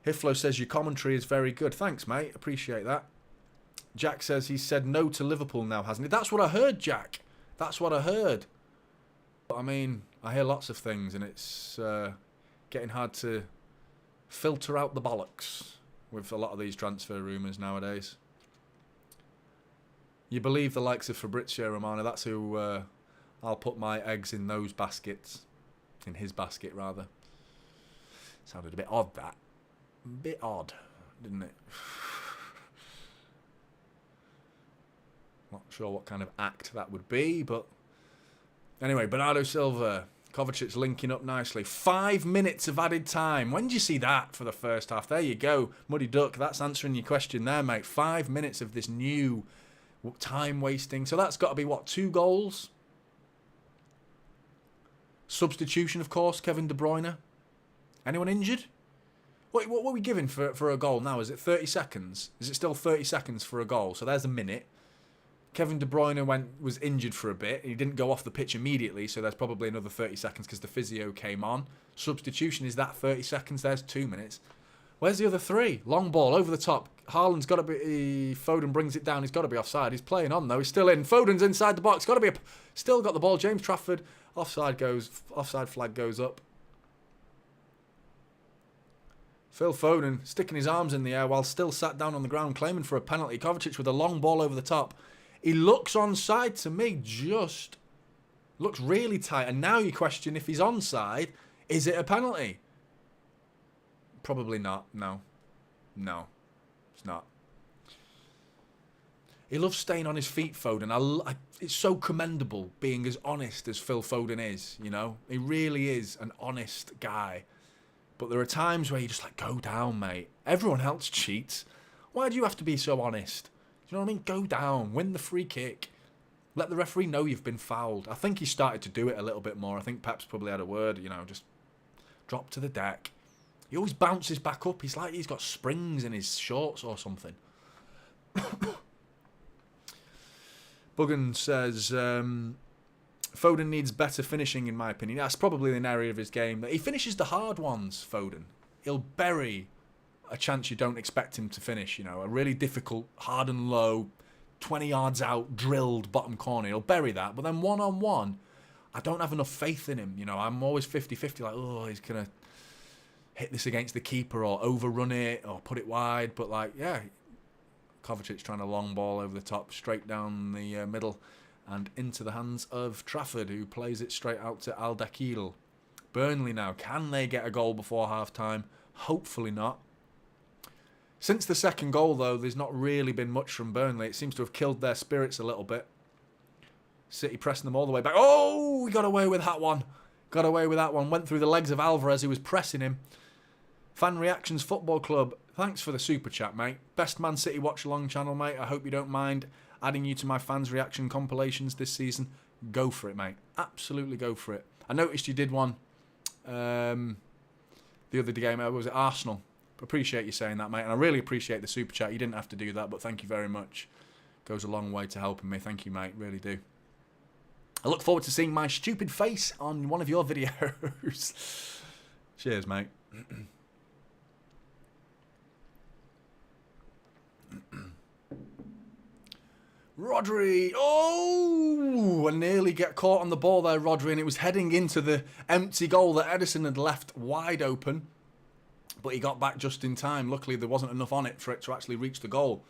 Hiflo says your commentary is very good. Thanks, mate. Appreciate that. Jack says he said no to Liverpool now, hasn't he? That's what I heard, Jack. That's what I heard. But I mean, I hear lots of things, and it's getting hard to filter out the bollocks with a lot of these transfer rumours nowadays. You believe the likes of Fabrizio Romano, that's who I'll put my eggs in those baskets. In his basket, rather. Sounded a bit odd, that. A bit odd, didn't it? Not sure what kind of act that would be, but... Anyway, Bernardo Silva... Kovacic linking up nicely. 5 minutes of added time. When did you see that for the first half? There you go. Muddy Duck, that's answering your question there, mate. 5 minutes of this new time wasting. So that's got to be, what, 2 goals? Substitution, of course, Kevin De Bruyne. Anyone injured? What are we giving for a goal now? Is it 30 seconds? Is it still 30 seconds for a goal? So there's a minute. Kevin De Bruyne was injured for a bit. He didn't go off the pitch immediately, so there's probably another 30 seconds because the physio came on. Substitution, is that 30 seconds? There's 2 minutes. Where's the other 3? Long ball, over the top. Haaland's got to be... Foden brings it down. He's got to be offside. He's playing on, though. He's still in. Foden's inside the box. Got to be... Still got the ball. James Trafford. Offside flag goes up. Phil Foden sticking his arms in the air while still sat down on the ground, claiming for a penalty. Kovacic with a long ball over the top. He looks onside to me, just looks really tight. And now you question if he's onside, is it a penalty? Probably not. No, it's not. He loves staying on his feet, Foden. It's so commendable being as honest as Phil Foden is, you know. He really is an honest guy. But there are times where you just like, go down, mate. Everyone else cheats. Why do you have to be so honest? Do you know what I mean? Go down, win the free kick. Let the referee know you've been fouled. I think he started to do it a little bit more. I think Pep's probably had a word, you know, just drop to the deck. He always bounces back up. He's like he's got springs in his shorts or something. Buggan says, Foden needs better finishing, in my opinion. That's probably an area of his game. He finishes the hard ones, Foden. He'll bury a chance you don't expect him to finish, you know. A really difficult, hard and low, 20 yards out, drilled bottom corner. He'll bury that. But then one-on-one, I don't have enough faith in him. You know, I'm always 50-50, like, oh, he's going to hit this against the keeper or overrun it or put it wide. But, like, yeah, Kovacic trying a long ball over the top, straight down the middle and into the hands of Trafford, who plays it straight out to Al-Dakil. Burnley now, can they get a goal before half-time? Hopefully not. Since the second goal, though, there's not really been much from Burnley. It seems to have killed their spirits a little bit. City pressing them all the way back. Oh, we got away with that one. Got away with that one. Went through the legs of Alvarez, who was pressing him. Fan Reactions Football Club, thanks for the super chat, mate. Best Man City Watch Along channel, mate. I hope you don't mind adding you to my fans' reaction compilations this season. Go for it, mate. Absolutely go for it. I noticed you did one the other game. Was it Arsenal? Appreciate you saying that, mate. And I really appreciate the super chat. You didn't have to do that, but thank you very much. Goes a long way to helping me. Thank you, mate. Really do. I look forward to seeing my stupid face on one of your videos. Cheers, mate. Rodri. Oh, I nearly get caught on the ball there, Rodri, and it was heading into the empty goal that Ederson had left wide open. But he got back just in time. Luckily, there wasn't enough on it for it to actually reach the goal.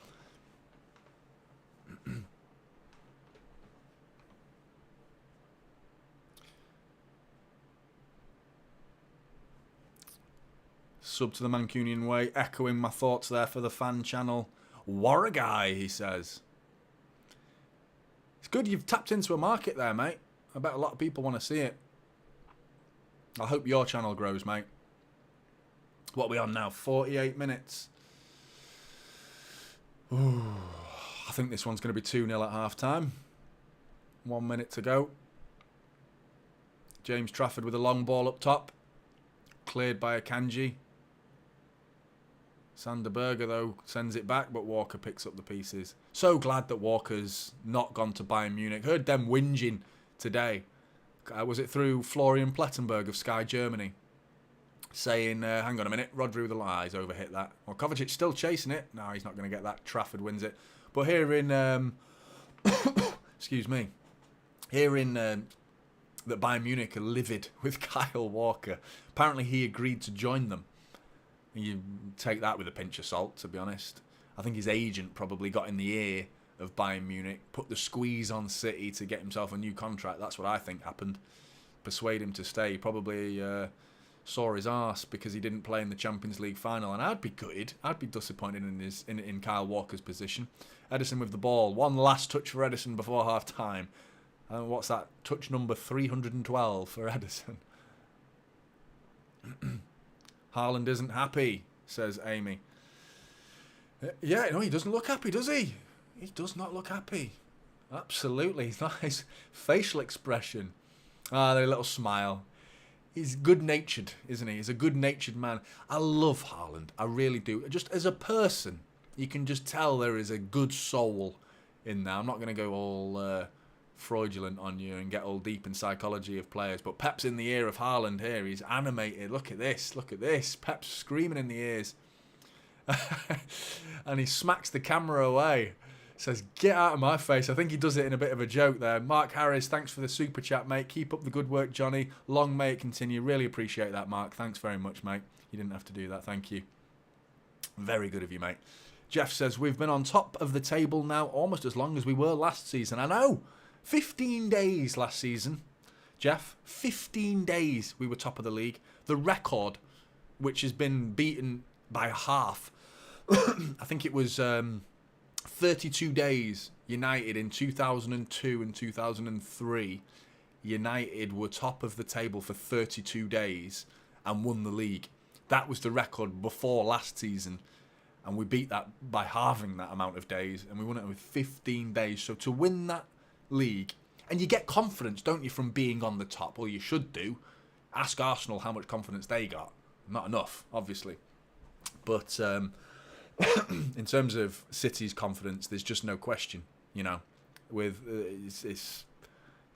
Sub to the Mancunian way, echoing my thoughts there for the fan channel. Warraguy, he says. It's good you've tapped into a market there, mate. I bet a lot of people want to see it. I hope your channel grows, mate. What are we on now? 48 minutes. Ooh, I think this one's going to be 2-0 at half-time. 1 minute to go. James Trafford with a long ball up top. Cleared by Akanji. Sander Berger, though, sends it back, but Walker picks up the pieces. So glad that Walker's not gone to Bayern Munich. Heard them whinging today. Was it through Florian Plettenberg of Sky Germany? Saying, hang on a minute, Rodri with the eyes overhit that. Well, Kovacic still chasing it. No, he's not going to get that. Trafford wins it. But here in... excuse me. Here in... that Bayern Munich are livid with Kyle Walker. Apparently he agreed to join them. You take that with a pinch of salt, to be honest. I think his agent probably got in the ear of Bayern Munich, put the squeeze on City to get himself a new contract. That's what I think happened. Persuade him to stay. He probably saw his arse because he didn't play in the Champions League final. And I'd be gutted. I'd be disappointed in Kyle Walker's position. Ederson with the ball. One last touch for Ederson before half-time. What's that? Touch number 312 for Ederson. Haaland isn't happy, says Amy. Yeah, no, he doesn't look happy, does he? He does not look happy. Absolutely. It's not his facial expression. Ah, the little smile. He's good-natured, isn't he? He's a good-natured man. I love Haaland. I really do. Just as a person, you can just tell there is a good soul in there. I'm not going to go all... fraudulent on you and get all deep in psychology of players, but Pep's in the ear of Haaland here. He's animated. Look at this. Look at this. Pep's screaming in the ears. And he smacks the camera away. Says, get out of my face. I think he does it in a bit of a joke there. Mark Harris, thanks for the super chat, mate. Keep up the good work, Johnny. Long may it continue. Really appreciate that, Mark. Thanks very much, mate. You didn't have to do that. Thank you. Very good of you, mate. Jeff says, we've been on top of the table now almost as long as we were last season. I know. 15 days last season, Jeff. 15 days we were top of the league. The record, which has been beaten by half, I think it was 32 days. United in 2002 and 2003. United were top of the table for 32 days and won the league. That was the record before last season. And we beat that by halving that amount of days. And we won it with 15 days. So to win that league, and you get confidence, don't you, from being on the top? Well, you should do. Ask Arsenal how much confidence they got. Not enough, obviously. But in terms of City's confidence, there's just no question. You know, with it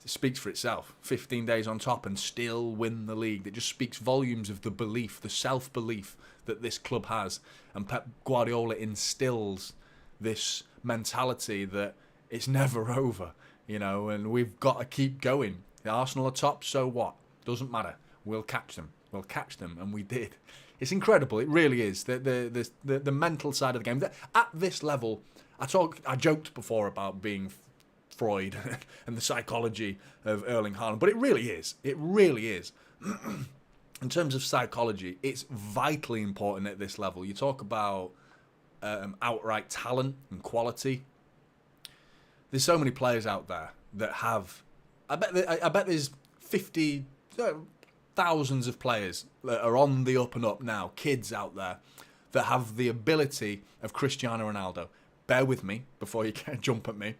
speaks for itself. 15 days on top and still win the league. That just speaks volumes of the belief, the self-belief that this club has. And Pep Guardiola instills this mentality that It's never over, and we've got to keep going. The Arsenal are top, so what? Doesn't matter. We'll catch them. We'll catch them, and we did. It's incredible. It really is. The mental side of the game. At this level, I joked before about being Freud and the psychology of Erling Haaland, but it really is. It really is. In terms of psychology, it's vitally important at this level. You talk about outright talent and quality. There's so many players out there that have. I bet there's 50 thousands of players that are on the up and up now. Kids out there that have the ability of Cristiano Ronaldo. Bear with me before you jump at me,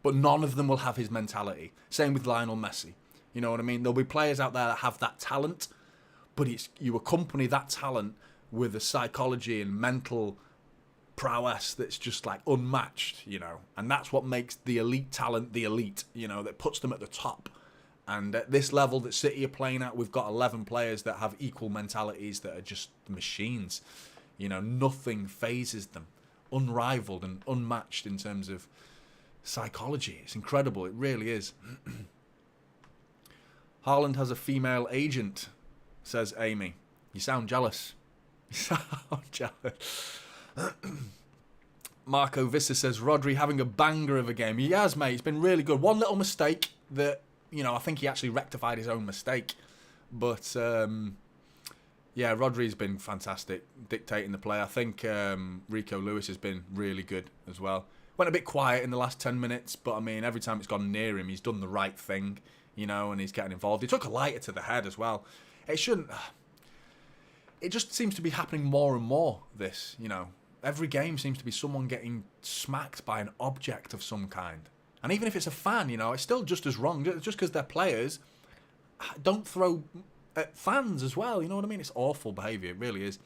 but none of them will have his mentality. Same with Lionel Messi. You know what I mean? There'll be players out there that have that talent, but you accompany that talent with a psychology and mental prowess that's just like unmatched, and that's what makes the elite talent the elite, that puts them at the top. And at this level that City are playing at, we've got 11 players that have equal mentalities that are just machines. Nothing phases them. Unrivaled and unmatched in terms of psychology. It's incredible. It really is. Haaland has a female agent, says Amy. You sound jealous. You sound jealous. Marco Vissa says, Rodri having a banger of a game. He has, mate. It's been really good. One little mistake that, I think he actually rectified his own mistake. But, yeah, Rodri's been fantastic, dictating the play. I think Rico Lewis has been really good as well. Went a bit quiet in the last 10 minutes, but, every time it's gone near him, he's done the right thing, and he's getting involved. He took a lighter to the head as well. It shouldn't... It just seems to be happening more and more, this, Every game seems to be someone getting smacked by an object of some kind. And even if it's a fan, it's still just as wrong. Just because they're players, don't throw at fans as well. You know what I mean? It's awful behaviour. It really is.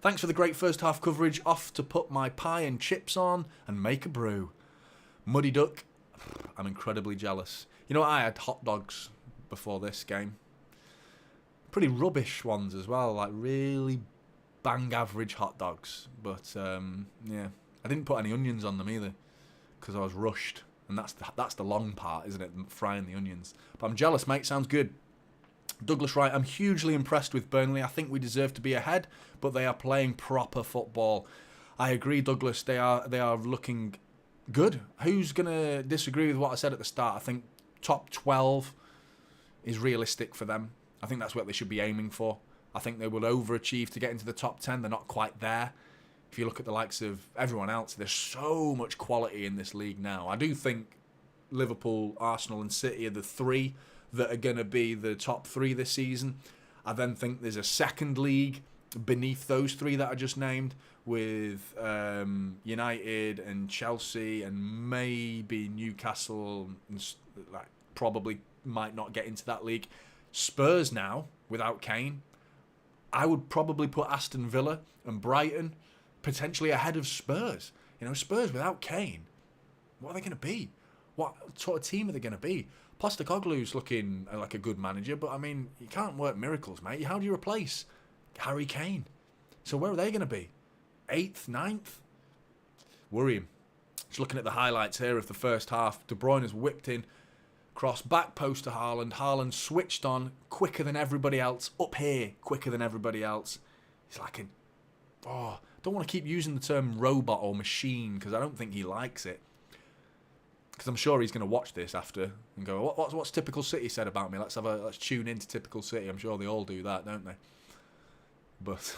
Thanks for the great first half coverage. Off to put my pie and chips on and make a brew. Muddy Duck. I'm incredibly jealous. I had hot dogs before this game. Pretty rubbish ones as well. Like really bang average hot dogs. But, yeah. I didn't put any onions on them either. Because I was rushed. And that's the long part, isn't it? Frying the onions. But I'm jealous, mate. Sounds good. Douglas Wright, I'm hugely impressed with Burnley. I think we deserve to be ahead, but they are playing proper football. I agree, Douglas. They are looking good. Who's going to disagree with what I said at the start? I think top 12 is realistic for them. I think that's what they should be aiming for. I think they will overachieve to get into the top 10. They're not quite there. If you look at the likes of everyone else, there's so much quality in this league now. I do think Liverpool, Arsenal and City are the three that are going to be the top three this season. I then think there's a second league beneath those three that I just named with United and Chelsea and maybe Newcastle, probably might not get into that league. Spurs now, without Kane. I would probably put Aston Villa and Brighton potentially ahead of Spurs. Spurs without Kane, what are they going to be? What sort of team are they going to be? Postecoglou's looking like a good manager, but you can't work miracles, mate. How do you replace Harry Kane? So where are they going to be? 8th, 9th? Worrying. Just looking at the highlights here of the first half. De Bruyne has whipped in, cross back post to Haaland. Haaland switched on quicker than everybody else. Up here, quicker than everybody else. He's like I don't want to keep using the term robot or machine because I don't think he likes it. Because I'm sure he's going to watch this after and go, what's Typical City said about me? Let's tune into Typical City. I'm sure they all do that, don't they? But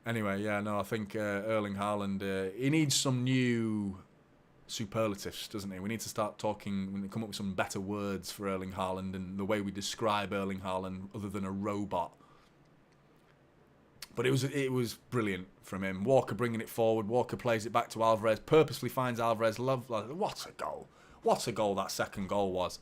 anyway, yeah, no, I think Erling Haaland, he needs some new superlatives, doesn't he? We need to start talking, come up with some better words for Erling Haaland and the way we describe Erling Haaland other than a robot. But it was brilliant from him. Walker bringing it forward. Walker plays it back to Alvarez. Purposely finds Alvarez. What a goal. What a goal that second goal was.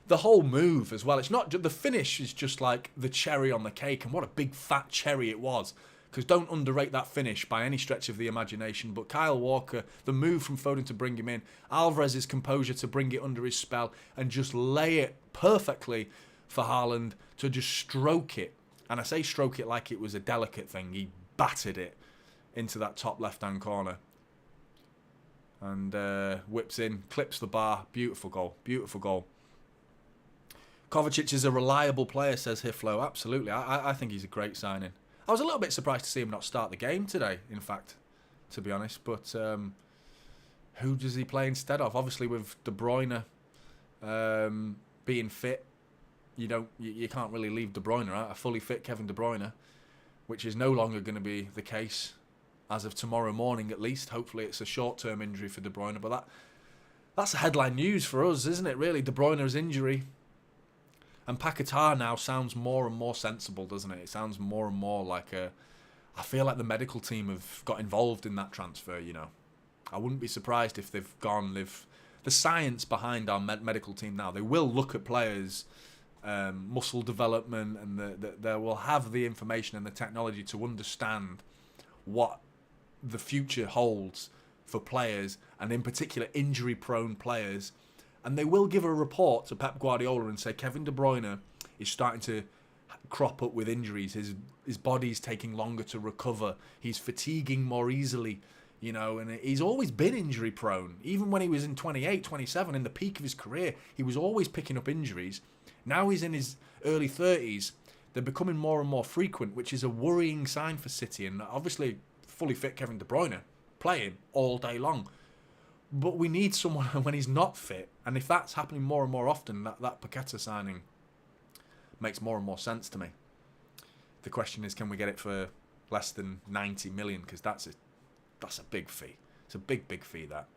The whole move as well. It's not the finish is just like the cherry on the cake. And what a big fat cherry it was. Because don't underrate that finish by any stretch of the imagination. But Kyle Walker, the move from Foden to bring him in. Alvarez's composure to bring it under his spell. And just lay it perfectly for Haaland to just stroke it. And I say stroke it like it was a delicate thing. He battered it into that top left-hand corner. And whips in, clips the bar. Beautiful goal. Beautiful goal. Kovacic is a reliable player, says Hiflo. Absolutely. I think he's a great signing. I was a little bit surprised to see him not start the game today, in fact, to be honest. But who does he play instead of? Obviously, with De Bruyne being fit, you can't really leave De Bruyne out. A fully fit Kevin De Bruyne, which is no longer going to be the case as of tomorrow morning, at least. Hopefully, it's a short-term injury for De Bruyne, but that's headline news for us, isn't it? Really, De Bruyne's injury. And Paquetá now sounds more and more sensible, doesn't it? It sounds more and more like I feel like the medical team have got involved in that transfer, I wouldn't be surprised if they've gone... The science behind our medical team now, they will look at players' muscle development, and they will have the information and the technology to understand what the future holds for players, and in particular injury-prone players. And they will give a report to Pep Guardiola and say Kevin De Bruyne is starting to crop up with injuries. His body's taking longer to recover. He's fatiguing more easily, and he's always been injury prone. Even when he was in 28, 27, in the peak of his career, he was always picking up injuries. Now he's in his early 30s. They're becoming more and more frequent, which is a worrying sign for City. And obviously, fully fit Kevin De Bruyne playing all day long. But we need someone when he's not fit. And if that's happening more and more often, that Paquetá signing makes more and more sense to me. The question is, can we get it for less than 90 million? Because that's a big fee. It's a big, big fee, that.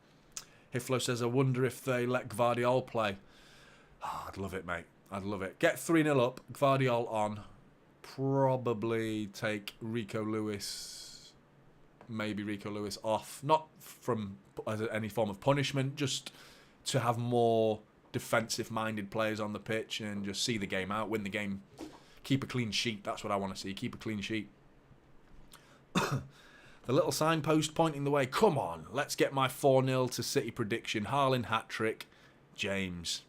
Hiflo says, I wonder if they let Gvardiol play. Oh, I'd love it, mate. I'd love it. Get 3-0 up, Gvardiol on. Probably take Rico Lewis, maybe Rico Lewis off. Not from any form of punishment, just to have more defensive-minded players on the pitch and just see the game out, win the game, keep a clean sheet. That's what I want to see, keep a clean sheet. The little signpost pointing the way. Come on, let's get my 4-0 to City prediction. Haaland hat-trick. James.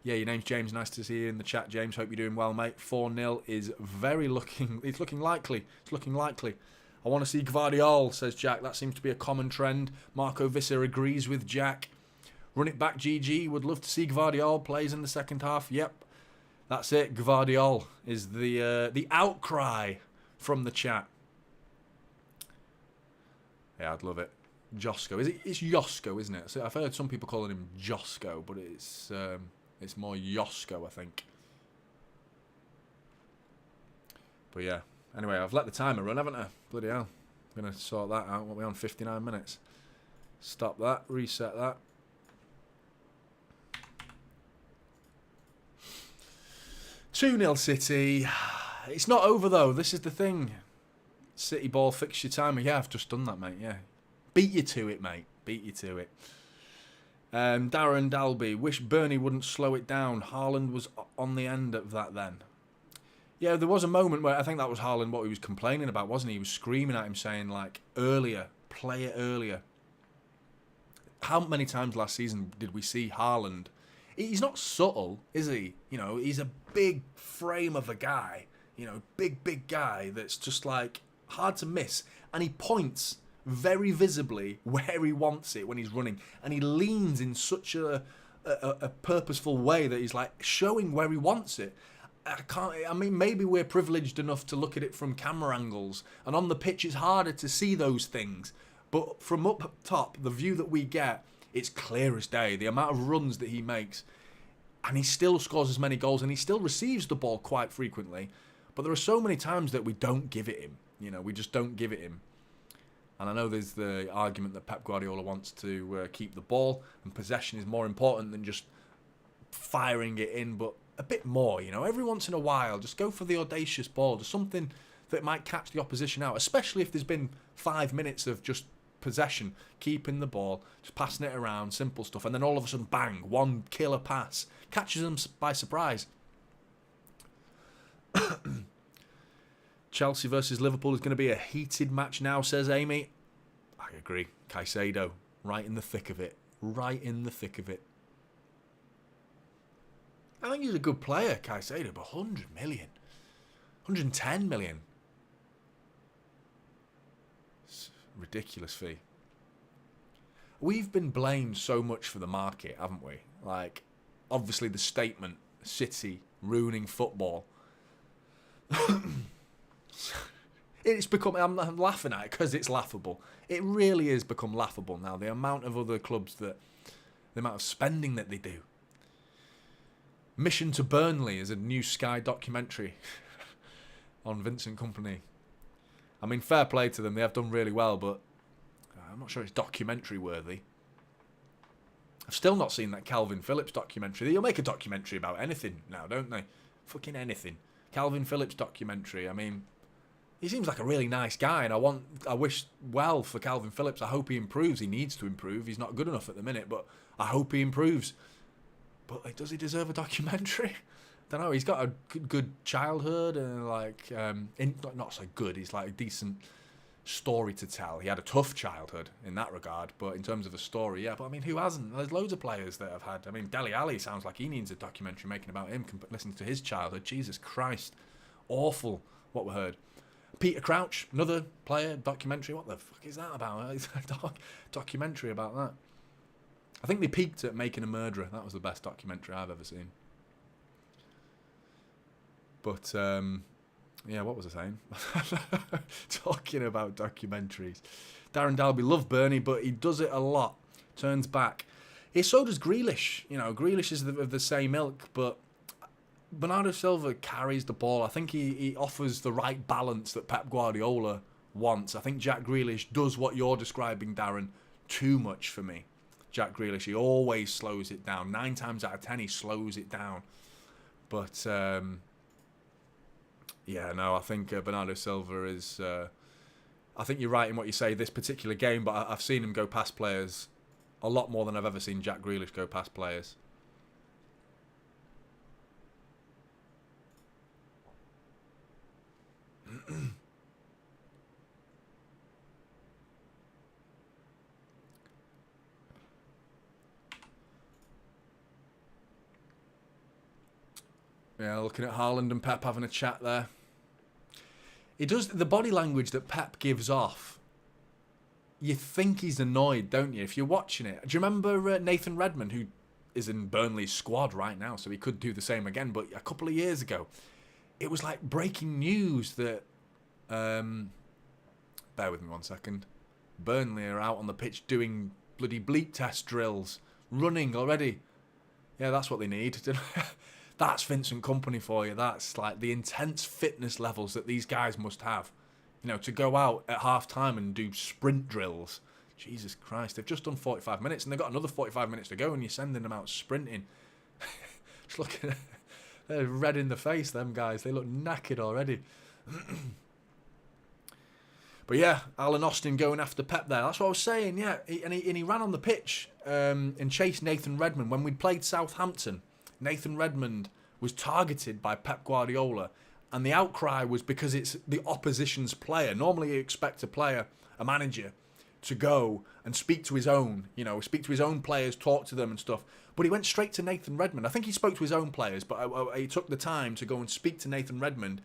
Yeah, your name's James. Nice to see you in the chat, James. Hope you're doing well, mate. 4-0 is it's looking likely. It's looking likely. I want to see Gvardiol, says Jack. That seems to be a common trend. Marco Visser agrees with Jack. Run it back, GG. Would love to see Gvardiol plays in the second half. Yep. That's it. Gvardiol is the outcry from the chat. Yeah, I'd love it. Josko. It's Josko, isn't it? So I've heard some people calling him Josko, but it's more Josko, I think. But yeah. Anyway, I've let the timer run, haven't I? Bloody hell. I'm going to sort that out. What are we on? 59 minutes. Stop that. Reset that. Two-0 City. It's not over, though. This is the thing. City ball, fix your timer. Yeah, I've just done that, mate. Yeah. Beat you to it, mate. Beat you to it. Darren Dalby. Wish Burnley wouldn't slow it down. Haaland was on the end of that then. Yeah, there was a moment where I think that was Haaland what he was complaining about, wasn't he? He was screaming at him saying, like, earlier. Play it earlier. How many times last season did we see Haaland? He's not subtle, is he? He's a big frame of a guy. Big guy that's just, like, hard to miss. And he points very visibly where he wants it when he's running. And he leans in such a purposeful way that he's, like, showing where he wants it. Maybe we're privileged enough to look at it from camera angles. And on the pitch, it's harder to see those things. But from up top, the view that we get, it's clear as day. The amount of runs that he makes. And he still scores as many goals. And he still receives the ball quite frequently. But there are so many times that we don't give it him. We just don't give it him. And I know there's the argument that Pep Guardiola wants to keep the ball. And possession is more important than just firing it in. But a bit more, Every once in a while, just go for the audacious ball. Just something that might catch the opposition out. Especially if there's been 5 minutes of just possession. Keeping the ball. Just passing it around. Simple stuff. And then all of a sudden, bang. One killer pass. Catches them by surprise. Chelsea versus Liverpool is going to be a heated match now, says Amy. I agree. Caicedo, right in the thick of it. Right in the thick of it. I think he's a good player, Caicedo, but 100 million. 110 million. It's a ridiculous fee. we've been blamed so much for the market, haven't we? Like, obviously the statement, City ruining football. It's become, I'm laughing at it because it's laughable. It really is become laughable now. The amount of other clubs the amount of spending that they do. Mission to Burnley is a new Sky documentary on Vincent Kompany. I mean, fair play to them. They have done really well, but I'm not sure it's documentary worthy. I've still not seen that Calvin Phillips documentary. They'll make a documentary about anything now, don't they? Fucking anything. Calvin Phillips documentary. I mean, he seems like a really nice guy, and I wish well for Calvin Phillips. I hope he improves. He needs to improve. He's not good enough at the minute, but I hope he improves. But like, does he deserve a documentary? Don't know. He's got a good childhood and not so good. He's like a decent story to tell. He had a tough childhood in that regard, but in terms of a story, yeah. But I mean, who hasn't? There's loads of players that have had. I mean, Dele Alli sounds like he needs a documentary making about him. Listening to his childhood, Jesus Christ, awful what we heard. Peter Crouch, another player, documentary. What the fuck is that about? Documentary about that. I think they peaked at Making a Murderer. That was the best documentary I've ever seen. But, yeah, what was I saying? Talking about documentaries. Darren Dalby loved Burnley, but he does it a lot. Turns back. So does Grealish. You know, Grealish is of the same ilk, but Bernardo Silva carries the ball. I think he offers the right balance that Pep Guardiola wants. I think Jack Grealish does what you're describing, Darren, too much for me. Jack Grealish, he always slows it down. 9 times out of 10, he slows it down. But, yeah, no, I think Bernardo Silva is... I think you're right in what you say, this particular game, but I've seen him go past players a lot more than I've ever seen Jack Grealish go past players. Yeah, looking at Haaland and Pep having a chat there. He does the body language that Pep gives off. You think he's annoyed, don't you? If you're watching it. Do you remember Nathan Redmond, who is in Burnley's squad right now, so he could do the same again? But a couple of years ago, it was like breaking news that... bear with me 1 second. Burnley are out on the pitch doing bloody bleep test drills. Running already. Yeah, that's what they need. That's Vincent Kompany for you. That's like the intense fitness levels that these guys must have. You know, to go out at half-time and do sprint drills. Jesus Christ, they've just done 45 minutes and they've got another 45 minutes to go and you're sending them out sprinting. Just looking at... They're red in the face, them guys. They look knackered already. But yeah, Alan Austin going after Pep there. That's what I was saying, yeah. He ran on the pitch and chased Nathan Redmond. When we'd played Southampton, Nathan Redmond was targeted by Pep Guardiola, and the outcry was because it's the opposition's player. Normally you expect a manager, to go and speak to his own, speak to his own players, talk to them and stuff. But he went straight to Nathan Redmond. I think he spoke to his own players, but he took the time to go and speak to Nathan Redmond,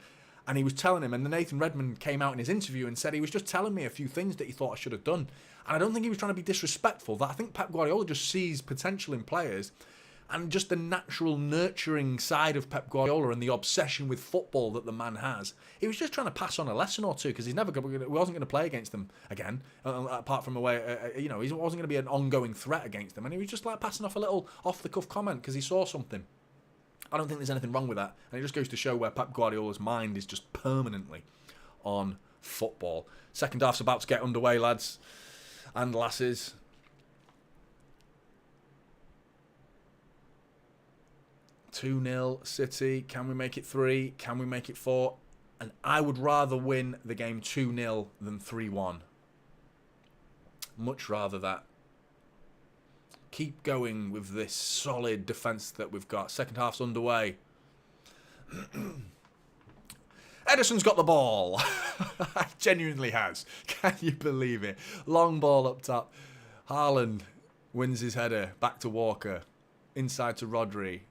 and he was telling him, and the Nathan Redmond came out in his interview and said he was just telling me a few things that he thought I should have done. And I don't think he was trying to be disrespectful. That I think Pep Guardiola just sees potential in players, and just the natural nurturing side of Pep Guardiola and the obsession with football that the man has. He was just trying to pass on a lesson or two, because he wasn't going to play against them again, apart from away. He wasn't going to be an ongoing threat against them, and he was just like passing off a little off-the-cuff comment because he saw something. I don't think there's anything wrong with that, and it just goes to show where Pep Guardiola's mind is just permanently on football. Second half's about to get underway, lads and lasses. (2-0 City. Can we make it 3? Can we make it 4? And I would rather win the game 2-0 than 3-1. Much rather that. Keep going with this solid defence that we've got. Second half's underway. Ederson's got the ball. Genuinely has. Can you believe it? Long ball up top. Haaland wins his header. Back to Walker. Inside to Rodri.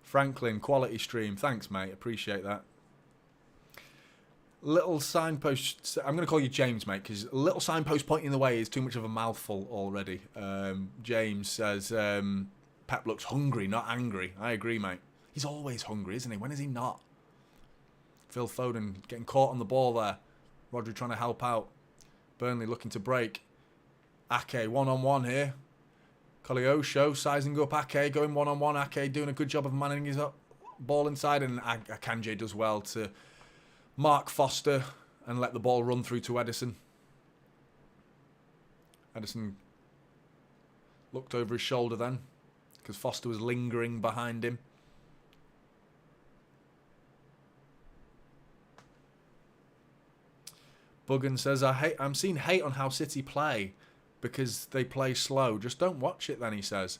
Franklin, quality stream. Thanks, mate. Appreciate that. Little signpost. I'm going to call you James, mate, because a little signpost pointing the way is too much of a mouthful already. James says Pep looks hungry, not angry. I agree, mate. He's always hungry, isn't he? When is he not? Phil Foden getting caught on the ball there. Rodri trying to help out. Burnley looking to break. Ake one-on-one here. Koleosho sizing up Ake, going one-on-one. Ake doing a good job of manning his up ball inside, and Akanji does well to mark Foster and let the ball run through to Edison. Edison looked over his shoulder then because Foster was lingering behind him. Buggan says, I'm seeing hate on how City play because they play slow. Just don't watch it then, he says.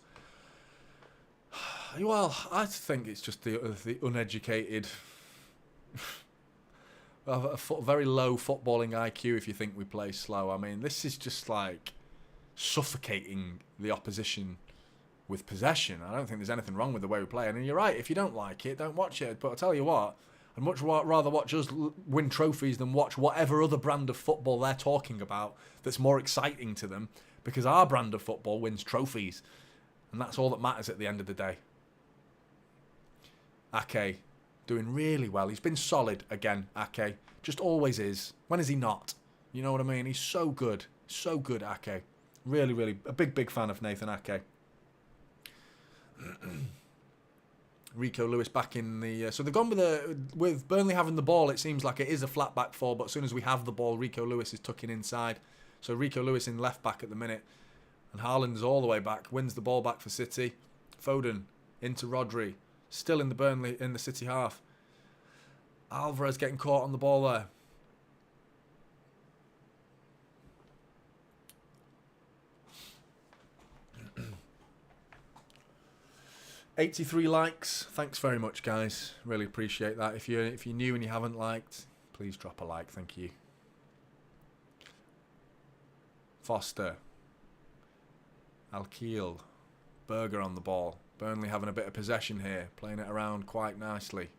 Well, I think it's just the uneducated... a very low footballing IQ if you think we play slow. I mean, this is just like suffocating the opposition with possession. I don't think there's anything wrong with the way we play. And you're right, if you don't like it, don't watch it. But I'll tell you what, I'd much rather watch us win trophies than watch whatever other brand of football they're talking about that's more exciting to them, because our brand of football wins trophies. And that's all that matters at the end of the day. Ake doing really well. He's been solid again, Ake. Just always is. When is he not? You know what I mean? He's so good. So good, Ake. Really, really a big fan of Nathan Ake. Rico Lewis back in the... so they've gone with Burnley having the ball. It seems like it is a flat back four, but as soon as we have the ball, Rico Lewis is tucking inside. So Rico Lewis in left back at the minute. And Haaland is all the way back. Wins the ball back for City. Foden into Rodri. Still in the City half. Alvarez getting caught on the ball there. $83 likes. Thanks very much, guys. Really appreciate that. If you're new and you haven't liked, please drop a like. Thank you. Foster. Alkeel. Berger on the ball. Burnley having a bit of possession here, playing it around quite nicely.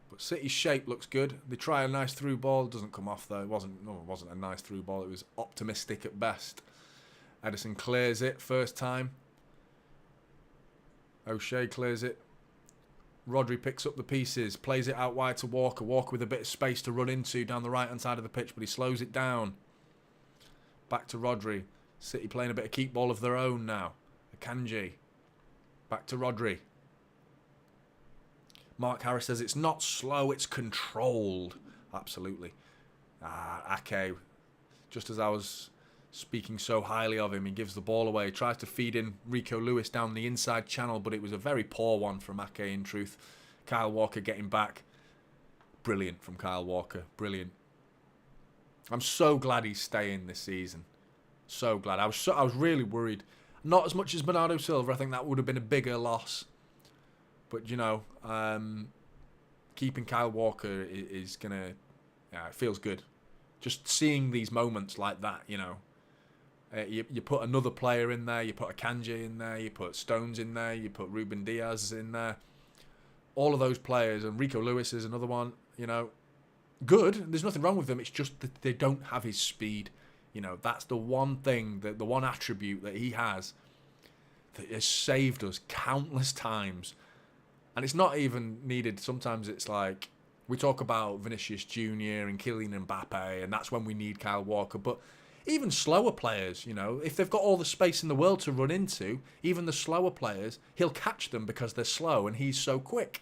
But City's shape looks good. They try a nice through ball, doesn't come off though. It wasn't a nice through ball. It was optimistic at best. Edison clears it first time. O'Shea clears it. Rodri picks up the pieces, plays it out wide to Walker. Walker with a bit of space to run into down the right-hand side of the pitch, but he slows it down. Back to Rodri. City playing a bit of keep ball of their own now. Akanji. Back to Rodri. Mark Harris says it's not slow, it's controlled. Absolutely. Ake, just as I was speaking so highly of him, he gives the ball away. Tries to feed in Rico Lewis down the inside channel, but it was a very poor one from Ake in truth. Kyle Walker getting back. Brilliant from Kyle Walker. Brilliant. I'm so glad he's staying this season. So glad. I was really worried. Not as much as Bernardo Silva. I think that would have been a bigger loss. But, you know, keeping Kyle Walker is going to... Yeah, it feels good. Just seeing these moments like that, you know. You put another player in there. You put Akanji in there. You put Stones in there. You put Ruben Diaz in there. All of those players. And Rico Lewis is another one, you know. Good. There's nothing wrong with them. It's just that they don't have his speed. You know, that's the one thing, the one attribute that he has that has saved us countless times. And it's not even needed. Sometimes it's like, we talk about Vinicius Jr. and Kylian Mbappe, and that's when we need Kyle Walker. But even slower players, you know, if they've got all the space in the world to run into, even the slower players, he'll catch them because they're slow and he's so quick.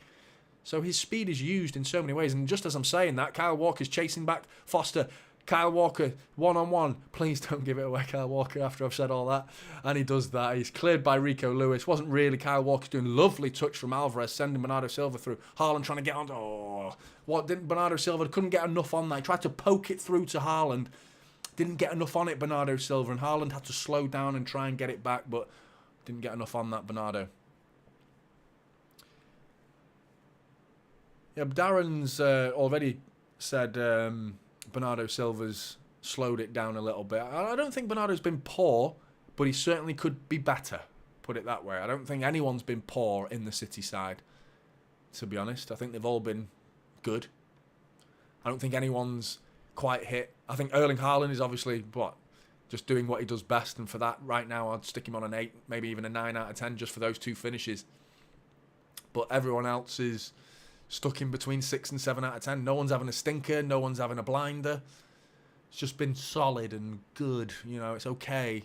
So his speed is used in so many ways. And just as I'm saying that, Kyle Walker's chasing back Foster. Kyle Walker, one-on-one. Please don't give it away, Kyle Walker, after I've said all that. And he does that. He's cleared by Rico Lewis. Wasn't really Kyle Walker's doing. Lovely touch from Alvarez, sending Bernardo Silva through. Haaland trying to get on. Oh, what didn't Bernardo Silva? Couldn't get enough on that. He tried to poke it through to Haaland. Didn't get enough on it, Bernardo Silva. And Haaland had to slow down and try and get it back, but didn't get enough on that, Bernardo. Yeah, Darren's already said... Bernardo Silva's slowed it down a little bit. I don't think Bernardo's been poor, but he certainly could be better, put it that way. I don't think anyone's been poor in the City side, to be honest. I think they've all been good. I don't think anyone's quite hit. I think Erling Haaland is obviously just doing what he does best, and for that right now I'd stick him on an 8, maybe even a 9 out of 10 just for those 2 finishes. But everyone else is stuck in between 6 and 7 out of 10. No one's having a stinker, no one's having a blinder. It's just been solid and good, you know, it's okay.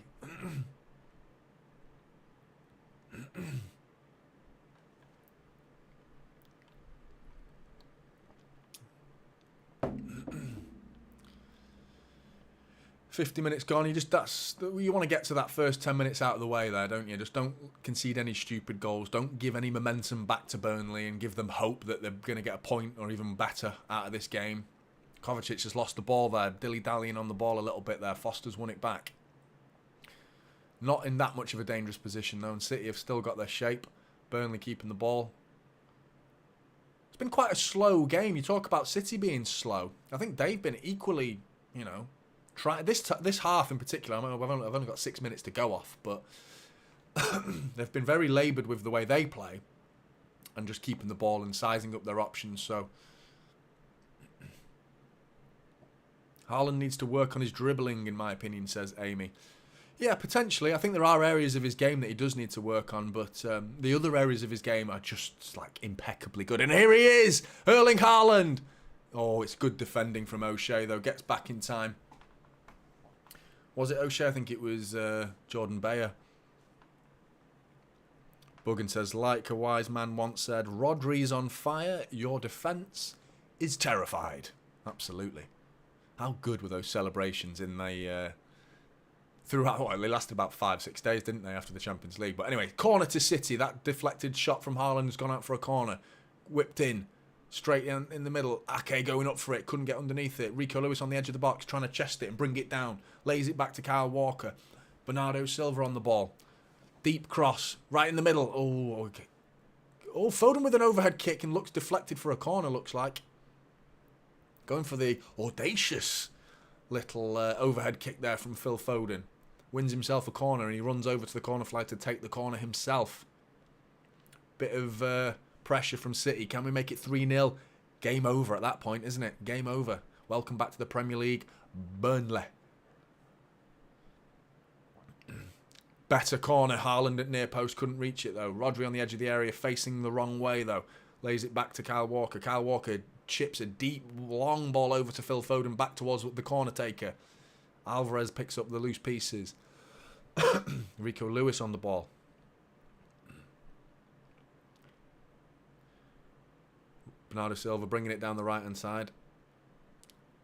50 minutes gone. You want to get to that first 10 minutes out of the way there, don't you? Just don't concede any stupid goals. Don't give any momentum back to Burnley and give them hope that they're going to get a point or even better out of this game. Kovacic has lost the ball there, dilly-dallying on the ball a little bit there. Foster's won it back. Not in that much of a dangerous position though, and City have still got their shape. Burnley keeping the ball. It's been quite a slow game. You talk about City being slow. I think they've been equally, you know, this half in particular. I've only got 6 minutes to go off, but they've been very laboured with the way they play and just keeping the ball and sizing up their options. So Haaland needs to work on his dribbling, in my opinion, says Amy. Yeah, potentially. I think there are areas of his game that he does need to work on, but the other areas of his game are just like impeccably good. And here he is, Erling Haaland. Oh, it's good defending from O'Shea though. Gets back in time. Was it O'Shea? I think it was Jordan Bayer. Buggan says, like a wise man once said, Rodri's on fire, your defence is terrified. Absolutely. How good were those celebrations in the... throughout, they lasted about 5-6 days, didn't they, after the Champions League? But anyway, corner to City. That deflected shot from Haaland has gone out for a corner. Whipped in. Straight in the middle. Ake going up for it. Couldn't get underneath it. Rico Lewis on the edge of the box trying to chest it and bring it down. Lays it back to Kyle Walker. Bernardo Silva on the ball. Deep cross. Right in the middle. Oh, okay. Oh, Foden with an overhead kick and looks deflected for a corner, looks like. Going for the audacious little overhead kick there from Phil Foden. Wins himself a corner and he runs over to the corner flag to take the corner himself. Bit of pressure from City. Can we make it 3-0? Game over at that point, isn't it? Game over. Welcome back to the Premier League. Burnley. Better corner. Haaland at near post. Couldn't reach it though. Rodri on the edge of the area facing the wrong way though. Lays it back to Kyle Walker. Kyle Walker chips a deep, long ball over to Phil Foden back towards the corner taker. Alvarez picks up the loose pieces. Rico Lewis on the ball. Bernardo Silva bringing it down the right-hand side.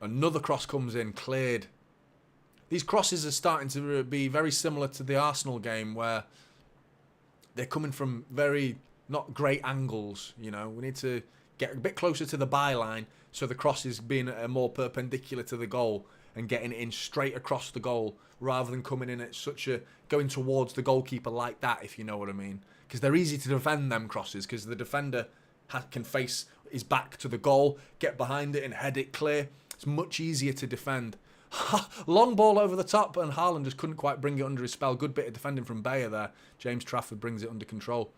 Another cross comes in, cleared. These crosses are starting to be very similar to the Arsenal game where they're coming from very not great angles. You know, we need to get a bit closer to the byline so the cross is being more perpendicular to the goal and getting it in straight across the goal rather than coming in at going towards the goalkeeper like that, if you know what I mean. Because they're easy to defend, them crosses, because the defender can face his back to the goal, get behind it and head it clear. It's much easier to defend. Long ball over the top, and Haaland just couldn't quite bring it under his spell. Good bit of defending from Bayer there. James Trafford brings it under control.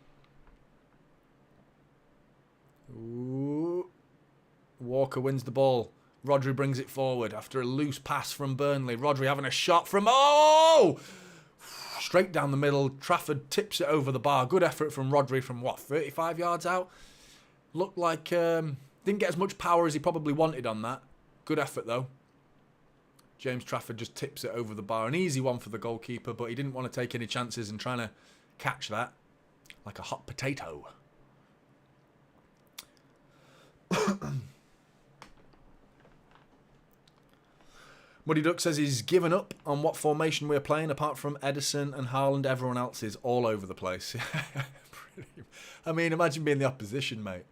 Ooh. Walker wins the ball. Rodri brings it forward after a loose pass from Burnley. Rodri having a shot from... Oh! Straight down the middle. Trafford tips it over the bar. Good effort from Rodri from, 35 yards out? Looked like... didn't get as much power as he probably wanted on that. Good effort, though. James Trafford just tips it over the bar. An easy one for the goalkeeper, but he didn't want to take any chances and trying to catch that like a hot potato. Muddy Duck says he's given up on what formation we're playing. Apart from Edison and Haaland, everyone else is all over the place. I mean, imagine being the opposition, mate.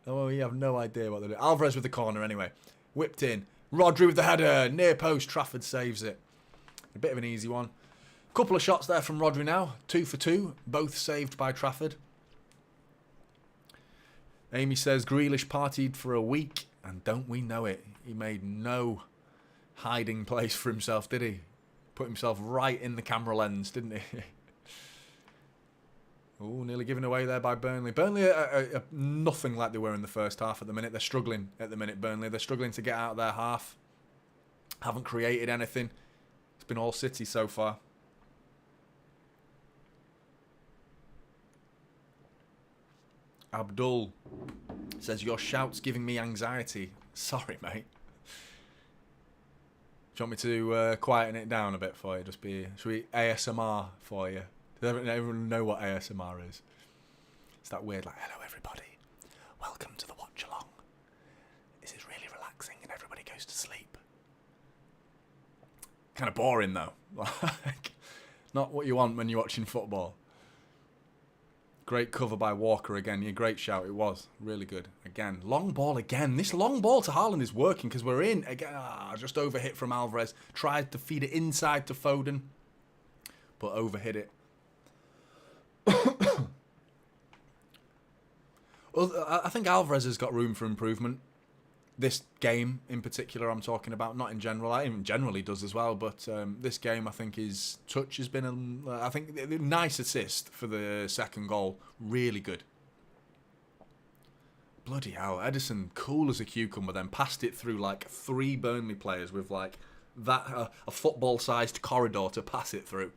Oh, you have no idea what they're doing. Alvarez with the corner anyway. Whipped in. Rodri with the header. Near post. Trafford saves it. A bit of an easy one. Couple of shots there from Rodri now. 2 for 2. Both saved by Trafford. Amy says Grealish partied for a week. And don't we know it. He made no hiding place for himself, did he? Put himself right in the camera lens, didn't he? Oh, nearly given away there by Burnley. Burnley are nothing like they were in the first half at the minute. They're struggling at the minute, Burnley. They're struggling to get out of their half. Haven't created anything. It's been all City so far. Abdul says, your shout's giving me anxiety. Sorry, mate. Do you want me to quieten it down a bit for you? Should we ASMR for you? Does everyone know what ASMR is? It's that weird, like, hello everybody, welcome to the watch along. This is really relaxing and everybody goes to sleep. Kind of boring though. Like, not what you want when you're watching football. Great cover by Walker again. Yeah, great shout. It was really good. Again, long ball again. This long ball to Haaland is working because we're in again. Just overhit from Alvarez. Tried to feed it inside to Foden, but overhit it. I think Alvarez has got room for improvement. This game in particular, I'm talking about, not in general. I even generally does as well, but this game, I think his touch has been, I think, a nice assist for the second goal. Really good. Bloody hell, Edison, cool as a cucumber, then passed it through like 3 Burnley players with like that a football-sized corridor to pass it through.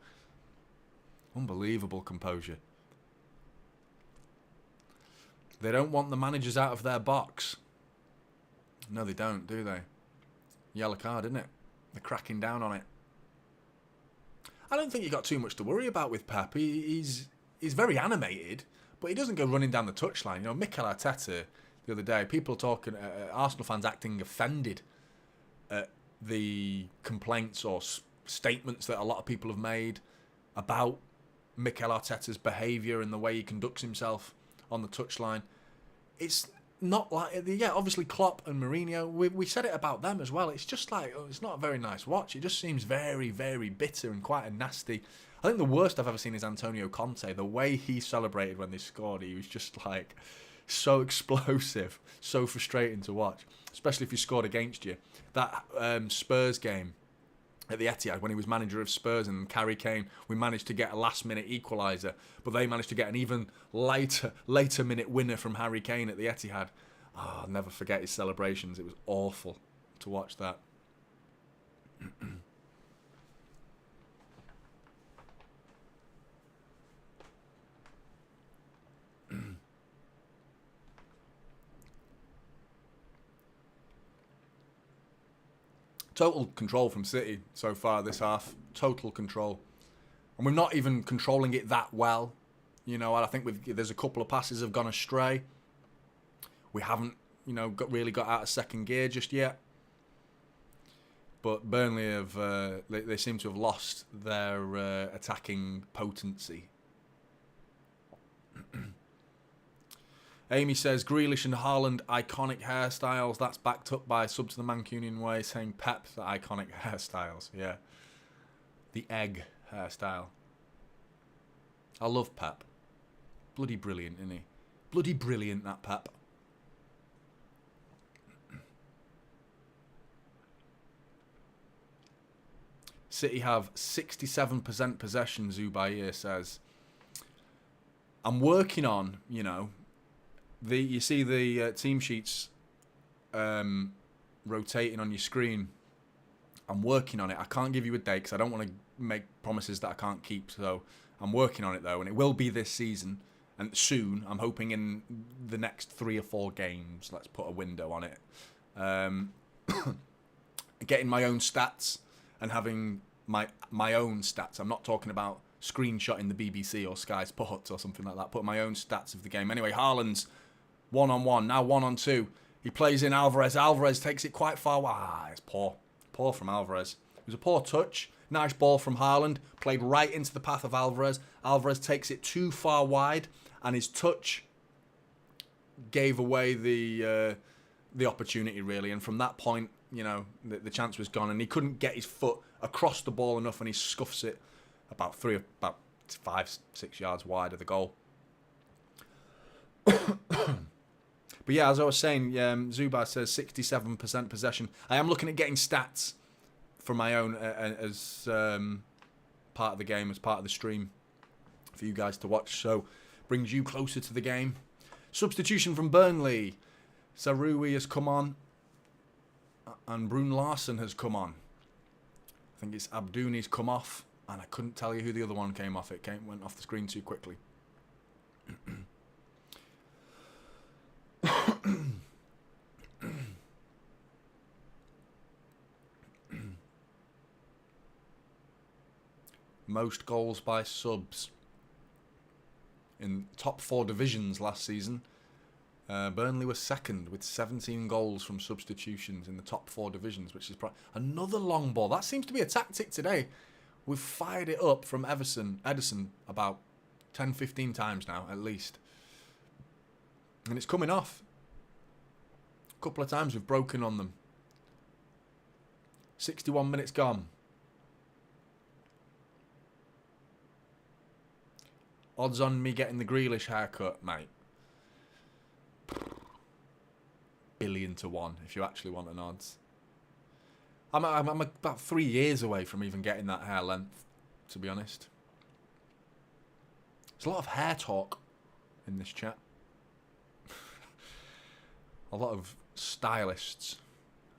Unbelievable composure. They don't want the managers out of their box. No, they don't, do they? Yellow card, isn't it? They're cracking down on it. I don't think you got too much to worry about with Pep. He's very animated, but he doesn't go running down the touchline. You know, Mikel Arteta the other day, people talking, Arsenal fans acting offended at the complaints or statements that a lot of people have made about Mikel Arteta's behaviour and the way he conducts himself on the touchline. It's not like, yeah, obviously Klopp and Mourinho, we said it about them as well. It's just like, it's not a very nice watch. It just seems very, very bitter and quite a nasty. I think the worst I've ever seen is Antonio Conte. The way he celebrated when they scored, he was just like so explosive, so frustrating to watch, especially if he scored against you. That Spurs game at the Etihad when he was manager of Spurs and Harry Kane, we managed to get a last-minute equaliser, but they managed to get an even later minute winner from Harry Kane at the Etihad. Oh, I'll never forget his celebrations. It was awful to watch that. Total control from City so far this half. Total control. And we're not even controlling it that well. You know, I think there's a couple of passes have gone astray. We haven't, you know, really got out of second gear just yet. But Burnley have, they seem to have lost their attacking potency. Amy says, Grealish and Haaland, iconic hairstyles. That's backed up by Sub to the Mancunian Way saying Pep, the iconic hairstyles. Yeah. The egg hairstyle. I love Pep. Bloody brilliant, isn't he? Bloody brilliant, that Pep. City have 67% possession, Zubair says. I'm working on, you know, you see the team sheets rotating on your screen. I'm working on it. I can't give you a date because I don't want to make promises that I can't keep. So I'm working on it though, and it will be this season and soon. I'm hoping in the next 3 or 4 games. Let's put a window on it. Getting my own stats and having my own stats. I'm not talking about screenshotting the BBC or Sky Sports or something like that. Put my own stats of the game. Anyway, Haaland's 1-on-1, now 1-on-2. He plays in Alvarez. Alvarez takes it quite far. It's poor. Poor from Alvarez. It was a poor touch. Nice ball from Haaland. Played right into the path of Alvarez. Alvarez takes it too far wide, and his touch gave away the opportunity, really. And from that point, you know, the chance was gone, and he couldn't get his foot across the ball enough, and he scuffs it about 5-6 yards wide of the goal. But yeah, as I was saying, Zubar says 67% possession. I am looking at getting stats for my own as part of the game, as part of the stream for you guys to watch. So brings you closer to the game. Substitution from Burnley. Sarui has come on. And Brune Larsen has come on. I think it's Abdouni's come off. And I couldn't tell you who the other one came off. It went off the screen too quickly. Most goals by subs in top 4 divisions last season. Burnley was second with 17 goals from substitutions in the top 4 divisions, which is another long ball. That seems to be a tactic today. We've fired it up from Edison about 10-15 times now, at least. And it's coming off. A couple of times we've broken on them. 61 minutes gone. Odds on me getting the Grealish haircut, mate. 1,000,000,000 if you actually want an odds. I'm about 3 years away from even getting that hair length, to be honest. There's a lot of hair talk in this chat. A lot of stylists.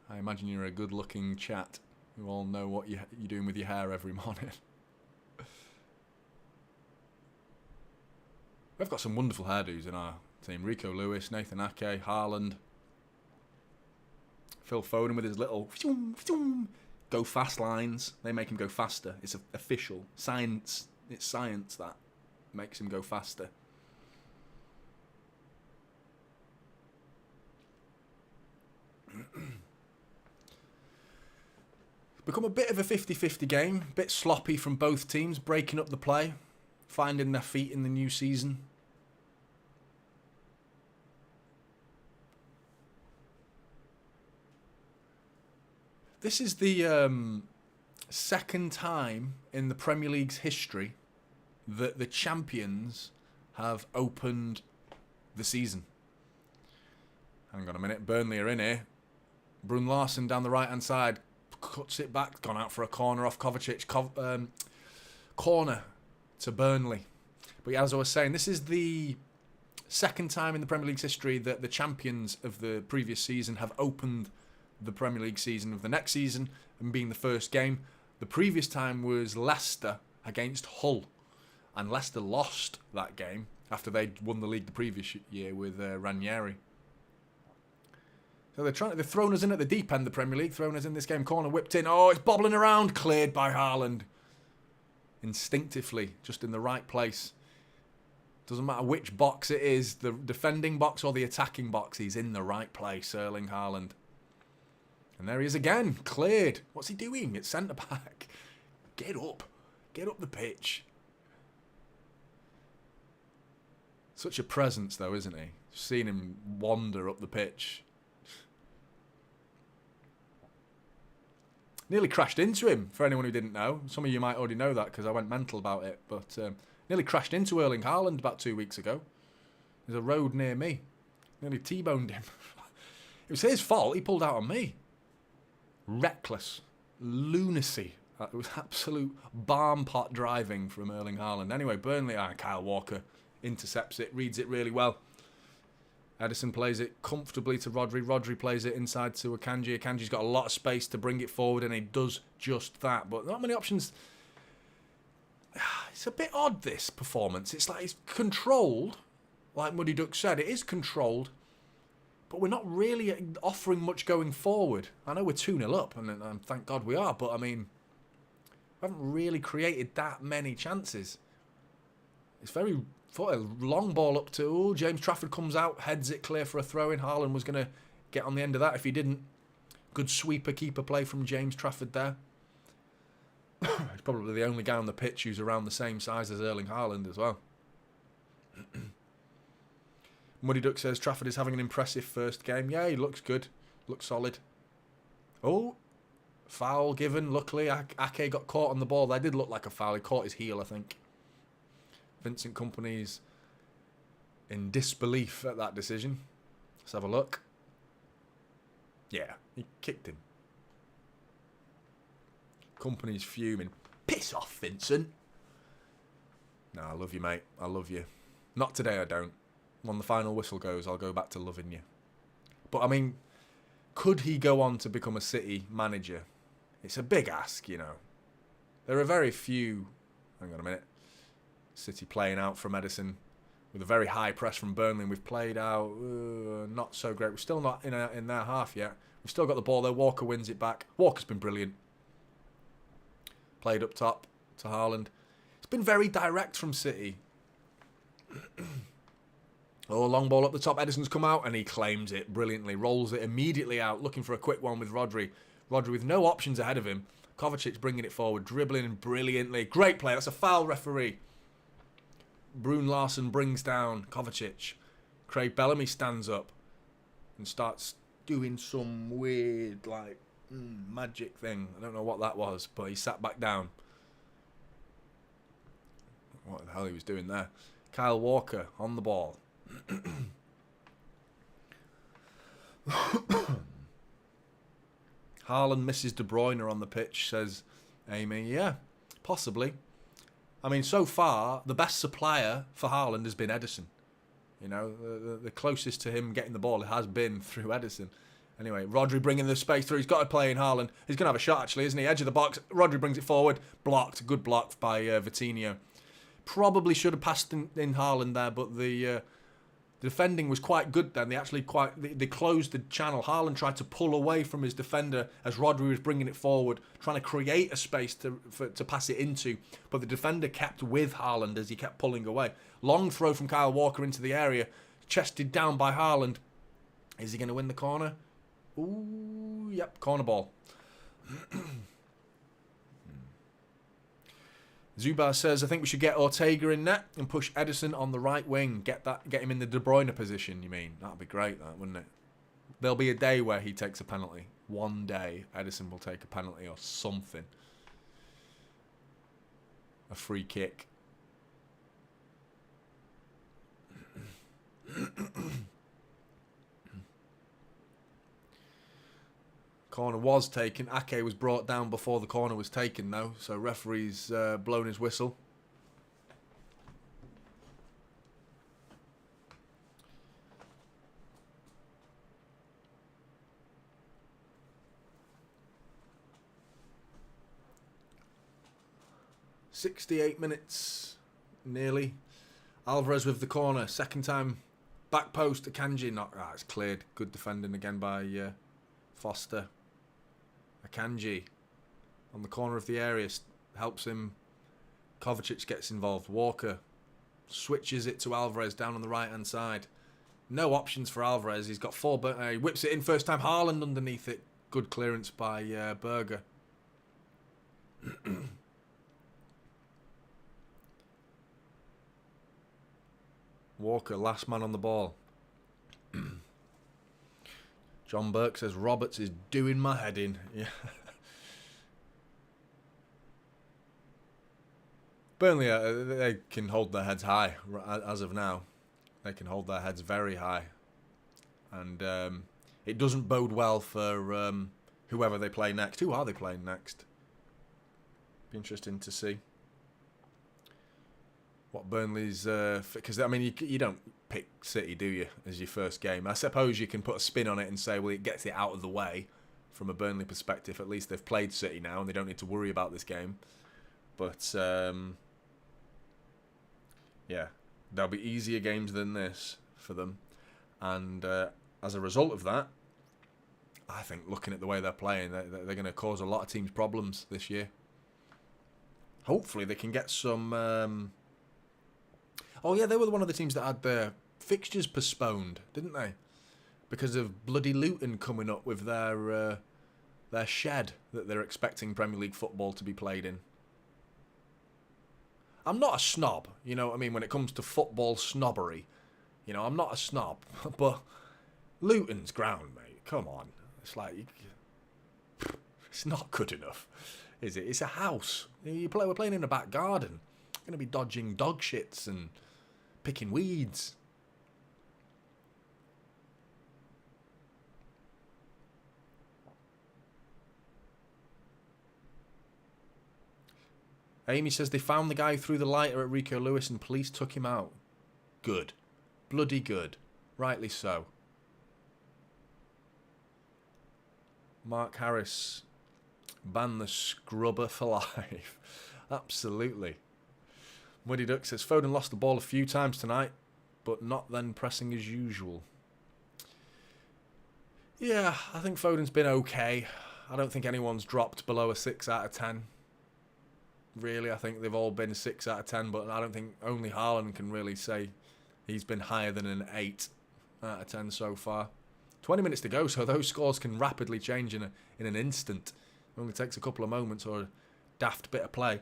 I imagine you're a good-looking chat who all know what you're doing with your hair every morning. We've got some wonderful hairdos in our team. Rico Lewis, Nathan Ake, Haaland. Phil Foden with his little go fast lines. They make him go faster. It's official. Science. It's science that makes him go faster. Become a bit of a 50-50 game. A bit sloppy from both teams, breaking up the play, finding their feet in the new season. This is the second time in the Premier League's history that the champions have opened the season. Hang on a minute. Burnley are in here. Brune Larsen down the right-hand side. Cuts it back. Gone out for a corner off Kovacic. Corner to Burnley. But yeah, as I was saying, this is the second time in the Premier League's history that the champions of the previous season have opened the Premier League season of the next season and being the first game. The previous time was Leicester against Hull, and Leicester lost that game after they'd won the league the previous year with Ranieri. So they're throwing us in at the deep end of the Premier League, throwing us in this game. Corner whipped in. Oh, it's bobbling around. Cleared by Haaland. Instinctively, just in the right place. Doesn't matter which box it is, the defending box or the attacking box, he's in the right place, Erling Haaland. And there he is again, cleared. What's he doing? It's centre back. Get up. Get up the pitch. Such a presence though, isn't he? Seeing him wander up the pitch. Nearly crashed into him, for anyone who didn't know. Some of you might already know that because I went mental about it. But nearly crashed into Erling Haaland about 2 weeks ago. There's a road near me. Nearly T-boned him. It was his fault. He pulled out on me. Reckless. Lunacy. It was absolute barn pot driving from Erling Haaland. Anyway, Burnley, Kyle Walker intercepts it, reads it really well. Edison plays it comfortably to Rodri. Rodri plays it inside to Akanji. Akanji's got a lot of space to bring it forward, and he does just that. But not many options. It's a bit odd, this performance. It's like it's controlled, like Muddy Duck said. It is controlled, but we're not really offering much going forward. I know we're 2-0 up, and thank God we are, but I mean, we haven't really created that many chances. It's very... a long ball up to James Trafford comes out, heads it clear for a throw-in. Haaland was going to get on the end of that if he didn't. Good sweeper keeper play from James Trafford there. He's probably the only guy on the pitch who's around the same size as Erling Haaland as well. Muddy Duck says Trafford is having an impressive first game. Yeah, he looks good. Looks solid. Oh, foul given. Luckily, Ake got caught on the ball. That did look like a foul. He caught his heel, I think. Vincent Kompany's in disbelief at that decision. Let's have a look. Yeah, he kicked him. Kompany's fuming. Piss off, Vincent. No, I love you, mate. I love you. Not today, I don't. When the final whistle goes, I'll go back to loving you. But, I mean, could he go on to become a City manager? It's a big ask, you know. There are very few... Hang on a minute. City playing out from Edison with a very high press from Burnley. And we've played out not so great. We're still not in their half yet. We've still got the ball there. Walker wins it back. Walker's been brilliant. Played up top to Haaland. It's been very direct from City. Oh, long ball up the top. Edison's come out and he claims it brilliantly. Rolls it immediately out, looking for a quick one with Rodri. Rodri with no options ahead of him. Kovacic bringing it forward, dribbling brilliantly. Great play. That's a foul, referee. Brune Larsen brings down Kovacic. Craig Bellamy stands up and starts doing some weird, like, magic thing. I don't know what that was, but he sat back down. What the hell he was doing there? Kyle Walker on the ball. Haaland misses De Bruyne on the pitch, says Amy. Yeah, possibly. I mean, so far, the best supplier for Haaland has been Edison. You know, the closest to him getting the ball has been through Edison. Anyway, Rodri bringing the space through. He's got to play in Haaland. He's going to have a shot, actually, isn't he? Edge of the box. Rodri brings it forward. Blocked. Good block by Vitinho. Probably should have passed in Haaland there, but the defending was quite good then. They closed the channel. Haaland tried to pull away from his defender as Rodri was bringing it forward, trying to create a space to pass it into. But the defender kept with Haaland as he kept pulling away. Long throw from Kyle Walker into the area, chested down by Haaland. Is he going to win the corner? Ooh, yep, corner ball. Zubar says, I think we should get Ortega in net and push Edison on the right wing. Get him in the De Bruyne position, you mean? That'd be great, that, wouldn't it? There'll be a day where he takes a penalty. One day, Edison will take a penalty or something. A free kick. Corner was taken. Ake was brought down before the corner was taken, though. So referee's blown his whistle. "68 minutes, nearly. Alvarez with the corner. Second time, back post. Akanji. It's cleared. Good defending again by Foster. Akanji on the corner of the area helps him. Kovacic gets involved. Walker switches it to Alvarez down on the right hand side. No options for Alvarez. He's got four, but he whips it in first time. Haaland underneath it. Good clearance by Berger. Walker, last man on the ball. John Burke says, Roberts is doing my head in. Yeah. Burnley, they can hold their heads high as of now. They can hold their heads very high. And it doesn't bode well for whoever they play next. Who are they playing next? Be interesting to see what Burnley's... Because, I mean, you don't pick City, do you, as your first game? I suppose you can put a spin on it and say, well, it gets it out of the way from a Burnley perspective. At least they've played City now and they don't need to worry about this game. But, yeah, there'll be easier games than this for them. And as a result of that, I think looking at the way they're playing, they're going to cause a lot of teams problems this year. Hopefully they can get some... Oh, yeah, they were one of the teams that had their fixtures postponed, didn't they? Because of bloody Luton coming up with their shed that they're expecting Premier League football to be played in. I'm not a snob, you know what I mean, when it comes to football snobbery. You know, I'm not a snob, but Luton's ground, mate, come on. It's like, it's not good enough, is it? It's a house. We're playing in a back garden. Going to be dodging dog shits and picking weeds. Amy says they found the guy who threw the lighter at Rico Lewis and police took him out. good. Bloody good. Rightly so. Mark Harris, ban the scrubber for life. Absolutely. Muddy Duck says, Foden lost the ball a few times tonight, but not then pressing as usual. Yeah, I think Foden's been okay. I don't think anyone's dropped below a 6 out of 10. Really, I think they've all been 6 out of 10, but I don't think only Haaland can really say he's been higher than an 8 out of 10 so far. 20 minutes to go, so those scores can rapidly change in an instant. It only takes a couple of moments or a daft bit of play.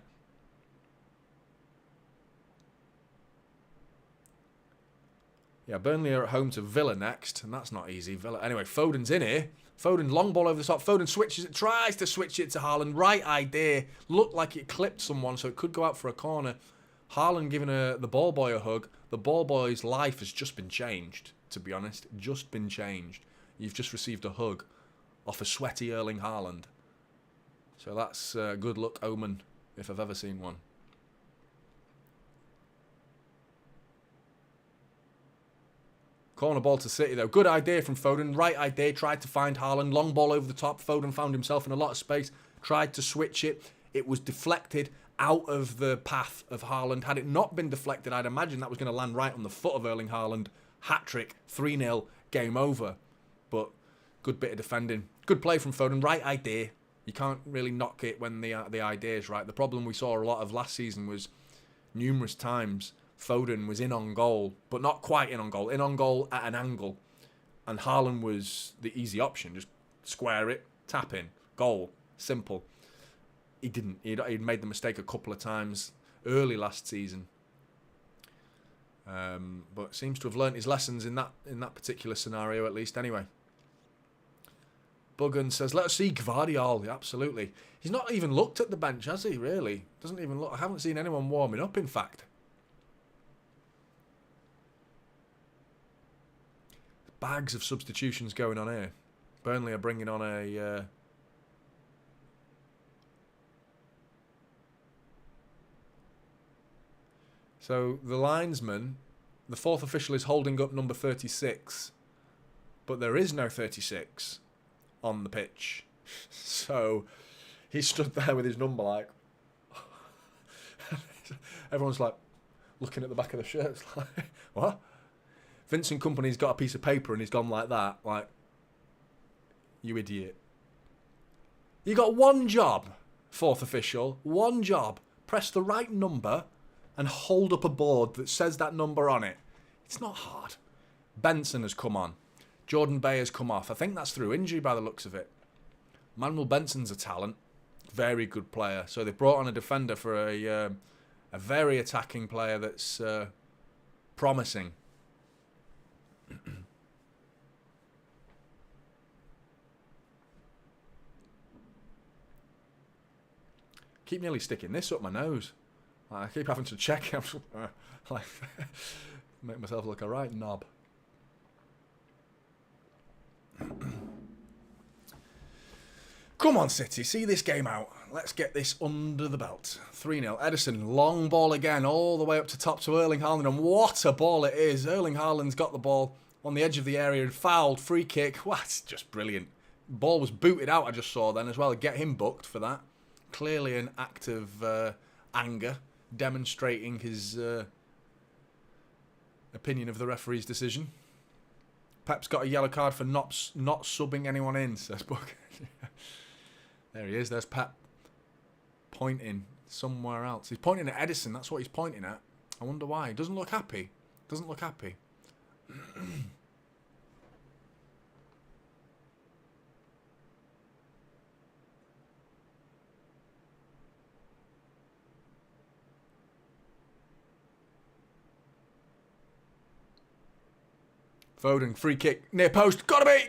Yeah, Burnley are at home to Villa next, and that's not easy. Villa. Anyway, Foden's in here. Foden, long ball over the top. Foden switches it, tries to switch it to Haaland. Right idea. Looked like it clipped someone, so it could go out for a corner. Haaland giving the ball boy a hug. The ball boy's life has just been changed, to be honest. Just been changed. You've just received a hug off a sweaty Erling Haaland. So that's a good luck omen, if I've ever seen one. Corner ball to City, though. Good idea from Foden. Right idea. Tried to find Haaland. Long ball over the top. Foden found himself in a lot of space. Tried to switch it. It was deflected out of the path of Haaland. Had it not been deflected, I'd imagine that was going to land right on the foot of Erling Haaland. Hat-trick. 3-0. Game over. But good bit of defending. Good play from Foden. Right idea. You can't really knock it when the idea is right. The problem we saw a lot of last season was numerous times Foden was in on goal, but not quite in on goal. In on goal at an angle. And Haaland was the easy option. Just square it, tap in, goal. Simple. He didn't. He'd made the mistake a couple of times early last season. But seems to have learnt his lessons in that particular scenario, at least anyway. Buggan says, let us see Gvardiol. Absolutely. He's not even looked at the bench, has he, really? Doesn't even look. I haven't seen anyone warming up, in fact. Bags of substitutions going on here. Burnley are bringing on a... So the linesman, the fourth official is holding up number 36. But there is no 36 on the pitch. So he stood there with his number like... Everyone's like looking at the back of the shirt. It's like, what? Vincent Kompany's got a piece of paper and he's gone like that. Like, you idiot. You got one job, fourth official. One job. Press the right number and hold up a board that says that number on it. It's not hard. Benson has come on. Jordan Bay has come off. I think that's through injury by the looks of it. Manuel Benson's a talent. Very good player. So they've brought on a defender for a very attacking player that's promising. Keep nearly sticking this up my nose. I keep having to check. I'm like, make myself look a right knob. Come on, City. See this game out. Let's get this under the belt. 3-0. Ederson, long ball again, all the way up to top to Erling Haaland. And what a ball it is. Erling Haaland's got the ball on the edge of the area and fouled. Free kick. Wow, it's just brilliant. Ball was booted out, I just saw then as well. Get him booked for that. Clearly an act of anger, demonstrating his opinion of the referee's decision. Pep's got a yellow card for not subbing anyone in, says Book. There he is. There's Pep pointing somewhere else. He's pointing at Ederson. That's what he's pointing at. I wonder why. He doesn't look happy. Doesn't look happy. Foden, free kick, near post. Gotta be.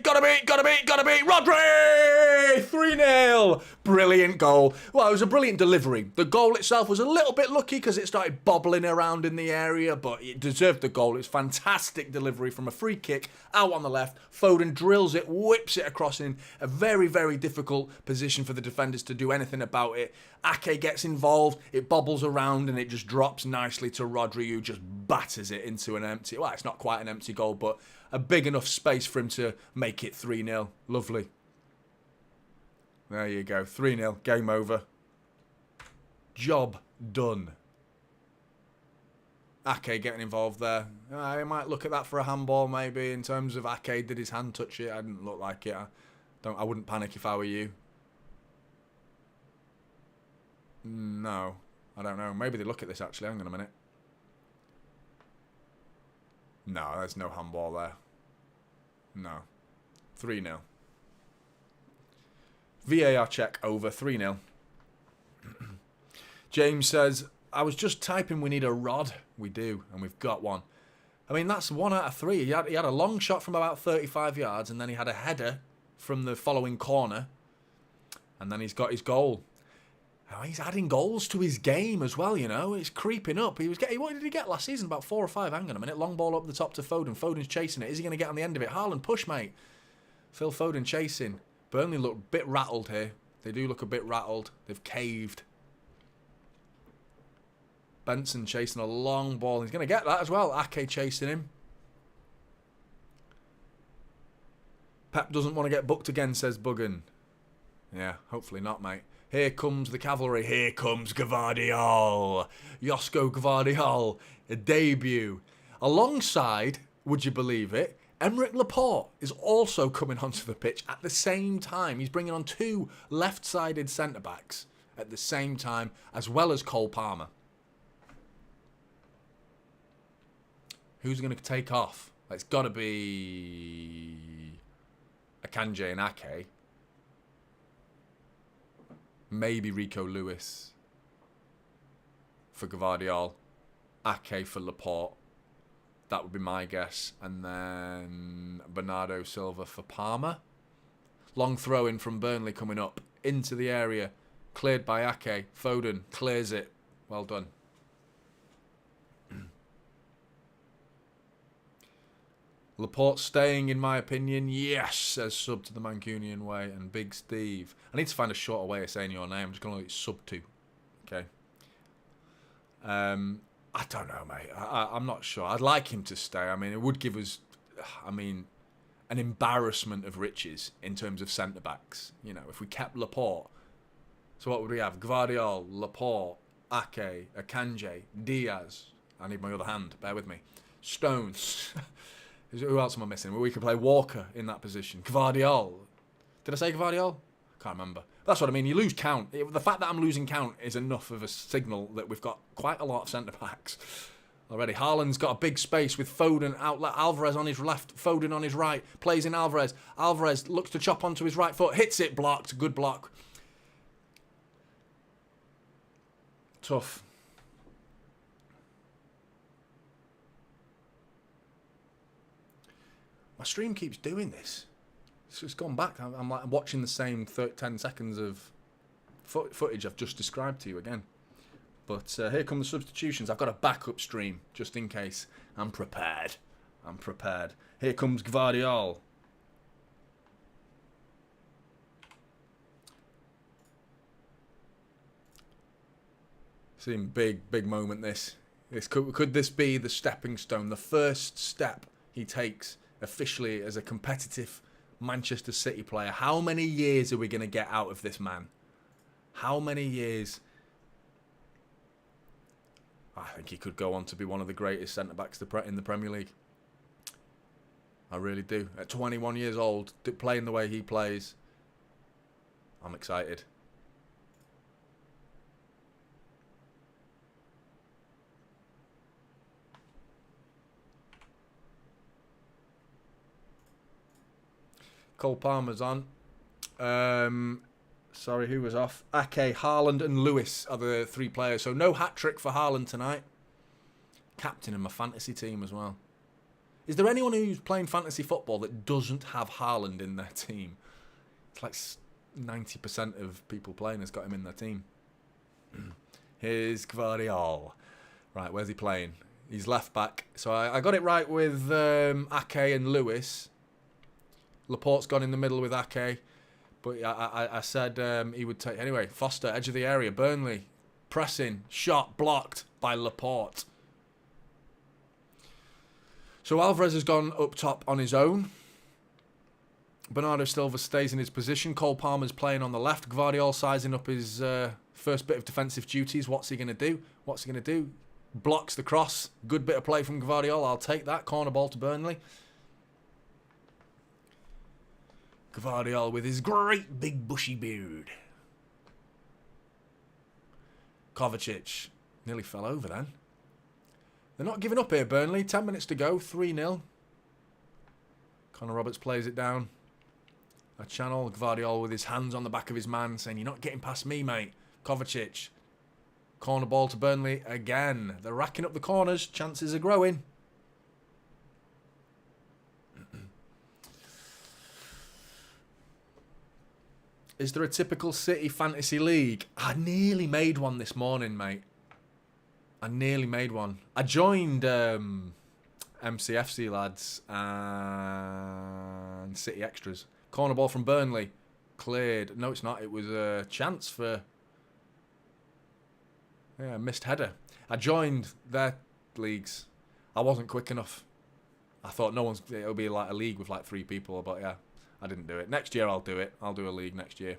Rodri! 3-0! Gvardiol! Brilliant goal. Well, it was a brilliant delivery. The goal itself was a little bit lucky because it started bobbling around in the area, but it deserved the goal. It's fantastic delivery from a free kick out on the left. Foden drills it, whips it across in a very, very difficult position for the defenders to do anything about it. Ake gets involved, it bobbles around, and it just drops nicely to Rodri, who just batters it into an empty... Well, it's not quite an empty goal, but a big enough space for him to make it 3-0. Lovely. There you go. 3-0. Game over. Job done. Ake getting involved there. I might look at that for a handball, maybe, in terms of Ake. Did his hand touch it? I didn't look like it. I wouldn't panic if I were you. No. I don't know. Maybe they look at this, actually. Hang on a minute. No, there's no handball there. No. 3-0. VAR check over. 3-0. James says, I was just typing we need a rod. We do, and we've got one. I mean, that's 1 out of 3. He had a long shot from about 35 yards, and then he had a header from the following corner, and then he's got his goal. Oh, he's adding goals to his game as well, you know. It's creeping up. What did he get last season? About 4 or 5. Hang on a minute. Long ball up the top to Foden. Foden's chasing it. Is he going to get on the end of it? Haaland, push, mate. Phil Foden chasing. Burnley look a bit rattled here. They do look a bit rattled. They've caved. Benson chasing a long ball. He's going to get that as well. Ake chasing him. Pep doesn't want to get booked again, says Buggen. Yeah, hopefully not, mate. Here comes the cavalry. Here comes Gvardiol. Josko Gvardiol. A debut. Alongside, would you believe it, Aymeric Laporte is also coming onto the pitch at the same time. He's bringing on 2 left-sided centre-backs at the same time, as well as Cole Palmer. Who's going to take off? It's got to be Akanji and Ake. Maybe Rico Lewis for Gvardiol. Ake for Laporte. That would be my guess. And then Bernardo Silva for Palmer. Long throw in from Burnley coming up into the area. Cleared by Ake. Foden clears it. Well done. Laporte staying, in my opinion. Yes, says sub to the Mancunian way. And Big Steve. I need to find a shorter way of saying your name. I'm just going to sub to. Okay. I don't know, mate. I'm not sure. I'd like him to stay. I mean, it would give us, an embarrassment of riches in terms of centre-backs. You know, if we kept Laporte. So what would we have? Gvardiol, Laporte, Ake, Akanji, Diaz. I need my other hand. Bear with me. Stones. Who else am I missing? Well, we could play Walker in that position. Gvardiol. Did I say Gvardiol? Can't remember. That's what I mean. You lose count. The fact that I'm losing count is enough of a signal that we've got quite a lot of centre-backs already. Haaland's got a big space with Foden outlet. Alvarez on his left. Foden on his right. Plays in Alvarez. Alvarez looks to chop onto his right foot. Hits it. Blocked. Good block. Tough. My stream keeps doing this. It's gone back. I'm like watching the same 10 seconds of footage I've just described to you again. But here come the substitutions. I've got a backup stream just in case. I'm prepared. I'm prepared. Here comes Gvardiol. Seeing big moment this. Could this be the stepping stone, the first step he takes officially as a competitive Manchester City player? How many years are we going to get out of this man? How many years? I think he could go on to be one of the greatest centre-backs in the Premier League. I really do. At 21 years old, playing the way he plays, I'm excited. Cole Palmer's on. Sorry, who was off? Ake, Haaland and Lewis are the 3 players. So no hat-trick for Haaland tonight. Captain in my fantasy team as well. Is there anyone who's playing fantasy football that doesn't have Haaland in their team? It's like 90% of people playing has got him in their team. Here's Gvardiol. Right, where's he playing? He's left back. So I got it right with Ake and Lewis. Laporte's gone in the middle with Ake. But I said he would take... Anyway, Foster, edge of the area. Burnley, pressing, shot, blocked by Laporte. So Alvarez has gone up top on his own. Bernardo Silva stays in his position. Cole Palmer's playing on the left. Gvardiol sizing up his first bit of defensive duties. What's he going to do? What's he going to do? Blocks the cross. Good bit of play from Gvardiol. I'll take that. Corner ball to Burnley. Gvardiol with his great big bushy beard. Kovacic nearly fell over then. They're not giving up here, Burnley. 10 minutes to go. 3-0. Connor Roberts plays it down. A channel. Gvardiol with his hands on the back of his man saying, you're not getting past me, mate. Kovacic. Corner ball to Burnley again. They're racking up the corners. Chances are growing. Is there a typical City fantasy league? I nearly made one this morning, mate. I nearly made one. I joined MCFC lads and City Extras. Corner ball from Burnley. Cleared. No, it's not. It was a chance for... Yeah, missed header. I joined their leagues. I wasn't quick enough. I thought it'll be like a league with like 3 people, but yeah, I didn't do it. Next year I'll do it. I'll do a league next year.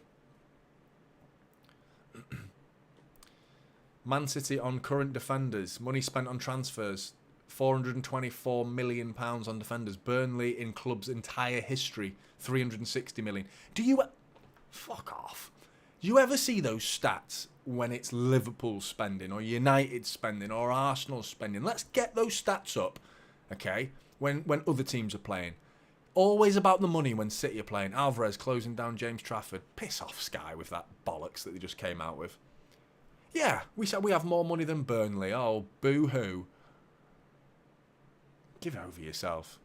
Man City on current defenders. Money spent on transfers. £424 million on defenders. Burnley in club's entire history. 360 million. Do you... Fuck off. Do you ever see those stats when it's Liverpool spending or United spending or Arsenal spending? Let's get those stats up, okay, when other teams are playing. Always about the money when City are playing. Alvarez closing down James Trafford. Piss off, Sky, with that bollocks that they just came out with. Yeah, we said we have more money than Burnley. Oh, boo-hoo. Give it over yourself.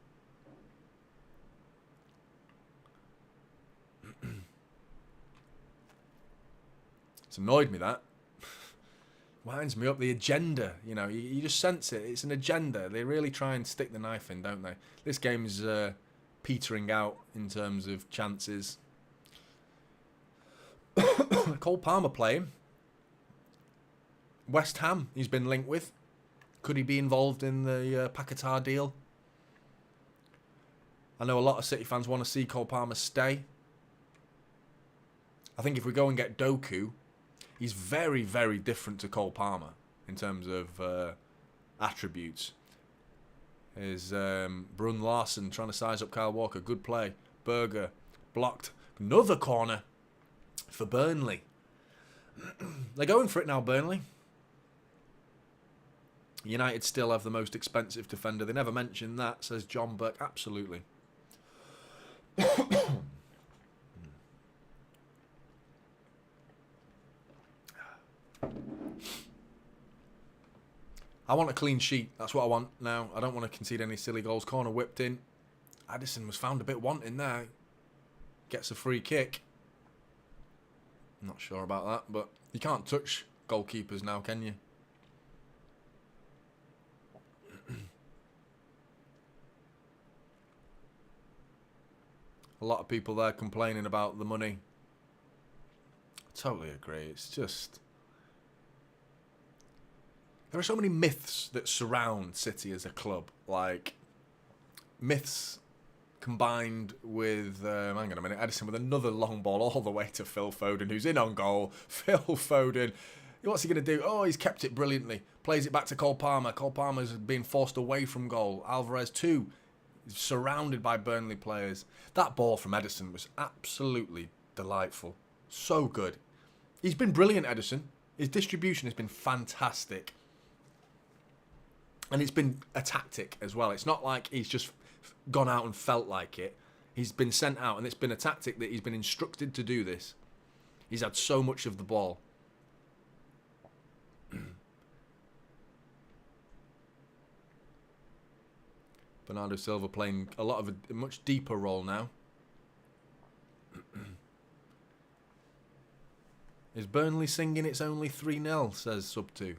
It's annoyed me, that. Winds me up. The agenda, you know, you just sense it. It's an agenda. They really try and stick the knife in, don't they? This game's petering out in terms of chances. Cole Palmer playing. West Ham, he's been linked with. Could he be involved in the Paquetá deal? I know a lot of City fans want to see Cole Palmer stay. I think if we go and get Doku, he's very, very different to Cole Palmer in terms of attributes. Is Brun Larson trying to size up Kyle Walker. Good play. Berger blocked. Another corner for Burnley. They're going for it now, Burnley. United still have the most expensive defender. They never mentioned that, says John Burke. Absolutely. I want a clean sheet. That's what I want now. I don't want to concede any silly goals. Corner whipped in. Addison was found a bit wanting there. Gets a free kick. Not sure about that, but you can't touch goalkeepers now, can you? A lot of people there complaining about the money. Totally agree. It's just... There are so many myths that surround City as a club. Like, myths combined with... hang on a minute. Edison with another long ball all the way to Phil Foden, who's in on goal. Phil Foden. What's he going to do? Oh, he's kept it brilliantly. Plays it back to Cole Palmer. Cole Palmer's being forced away from goal. Alvarez too. Surrounded by Burnley players. That ball from Edison was absolutely delightful. So good. He's been brilliant, Edison. His distribution has been fantastic. And it's been a tactic as well. It's not like he's just gone out and felt like it. He's been sent out, and it's been a tactic that he's been instructed to do this. He's had so much of the ball. Bernardo Silva playing a lot of a much deeper role now. Is Burnley singing it's only 3-0, says Sub 2.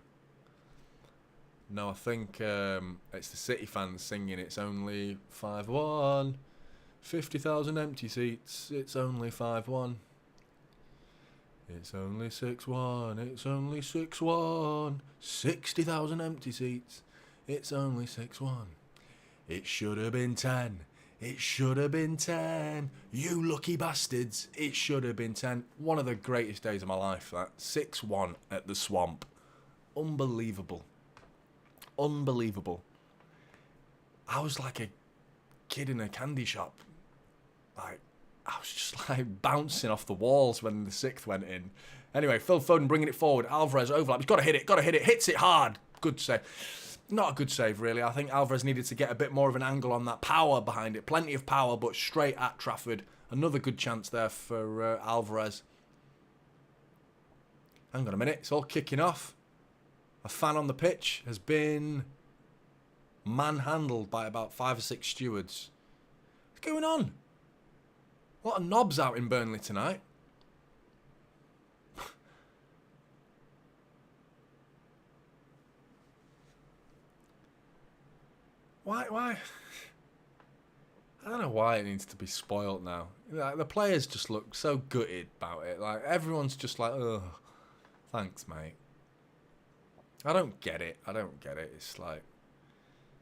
No, I think it's the City fans singing it's only 5-1. 50,000 empty seats, it's only 5-1. It's only 6-1, it's only 6-1. 60,000 empty seats, it's only 6-1. It should have been 10. It should have been 10. You lucky bastards. It should have been 10. One of the greatest days of my life, that. 6-1 at the Swamp. Unbelievable. Unbelievable. I was like a kid in a candy shop. Like, I was just like bouncing off the walls when the 6th went in. Anyway, Phil Foden bringing it forward. Alvarez overlap. He's got to hit it. Hits it hard. Good save. Not a good save, really. I think Alvarez needed to get a bit more of an angle on that power behind it. Plenty of power, but straight at Trafford. Another good chance there for Alvarez. Hang on a minute. It's all kicking off. A fan on the pitch has been manhandled by about 5 or 6 stewards. What's going on? A lot of knobs out in Burnley tonight. Why? I don't know why it needs to be spoilt now. Like, the players just look so gutted about it. Like, everyone's just like, ugh, thanks, mate. I don't get it. It's like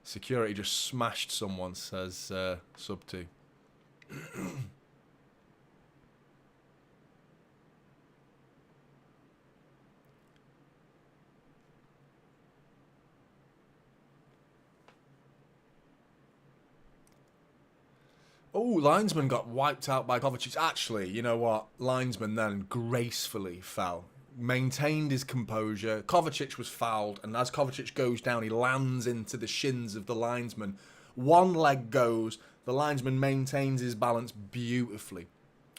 security just smashed someone, says Sub 2. Oh, linesman got wiped out by Kovacic. Actually, you know what? Linesman then gracefully fell. Maintained his composure. Kovacic was fouled, and as Kovacic goes down, he lands into the shins of the linesman. One leg goes. The linesman maintains his balance beautifully.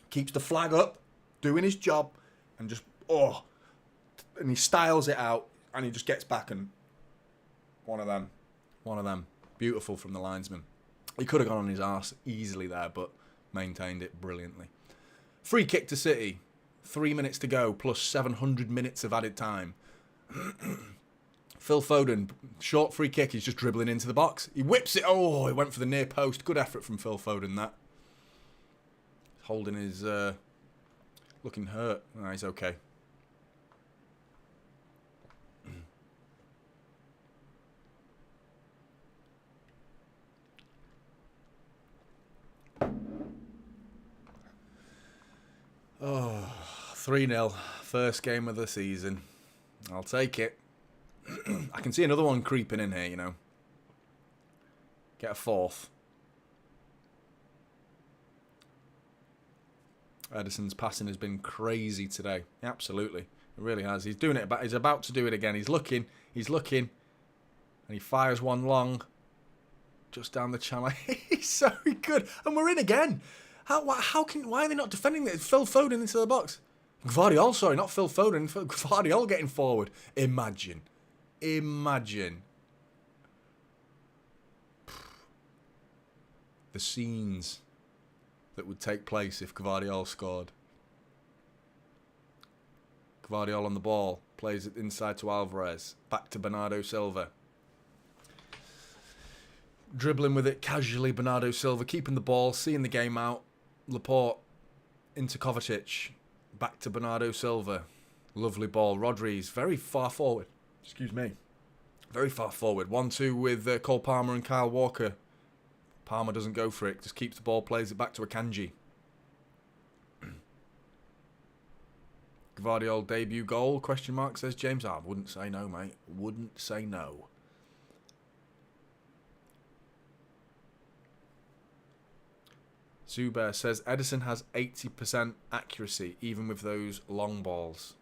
Keeps the flag up, doing his job, and just, and he styles it out, and he just gets back and one of them. Beautiful from the linesman. He could have gone on his arse easily there, but maintained it brilliantly. Free kick to City. 3 minutes to go, plus 700 minutes of added time. Phil Foden, short free kick. He's just dribbling into the box. He whips it. Oh, he went for the near post. Good effort from Phil Foden, that. Holding his... looking hurt. Oh, he's okay. Oh, 3-0. First game of the season. I'll take it. I can see another one creeping in here, you know. Get a fourth. Ederson's passing has been crazy today. Absolutely. It really has. He's doing it. He's about to do it again. He's looking. And he fires one long. Just down the channel. He's so good. And we're in again. Why are they not defending it? Phil Foden into the box. Gvardiol, sorry, not Phil Foden. Gvardiol getting forward. Imagine. The scenes that would take place if Gvardiol scored. Gvardiol on the ball. Plays it inside to Alvarez. Back to Bernardo Silva. Dribbling with it casually, Bernardo Silva. Keeping the ball. Seeing the game out. Laporte into Kovacic. Back to Bernardo Silva. Lovely ball. Rodri's very far forward. Excuse me. Very far forward. 1-2 with Cole Palmer and Kyle Walker. Palmer doesn't go for it. Just keeps the ball. Plays it back to Akanji. Gvardiol debut goal? Question mark, says James. I wouldn't say no, mate. Wouldn't say no. Zubair says Ederson has 80% accuracy, even with those long balls.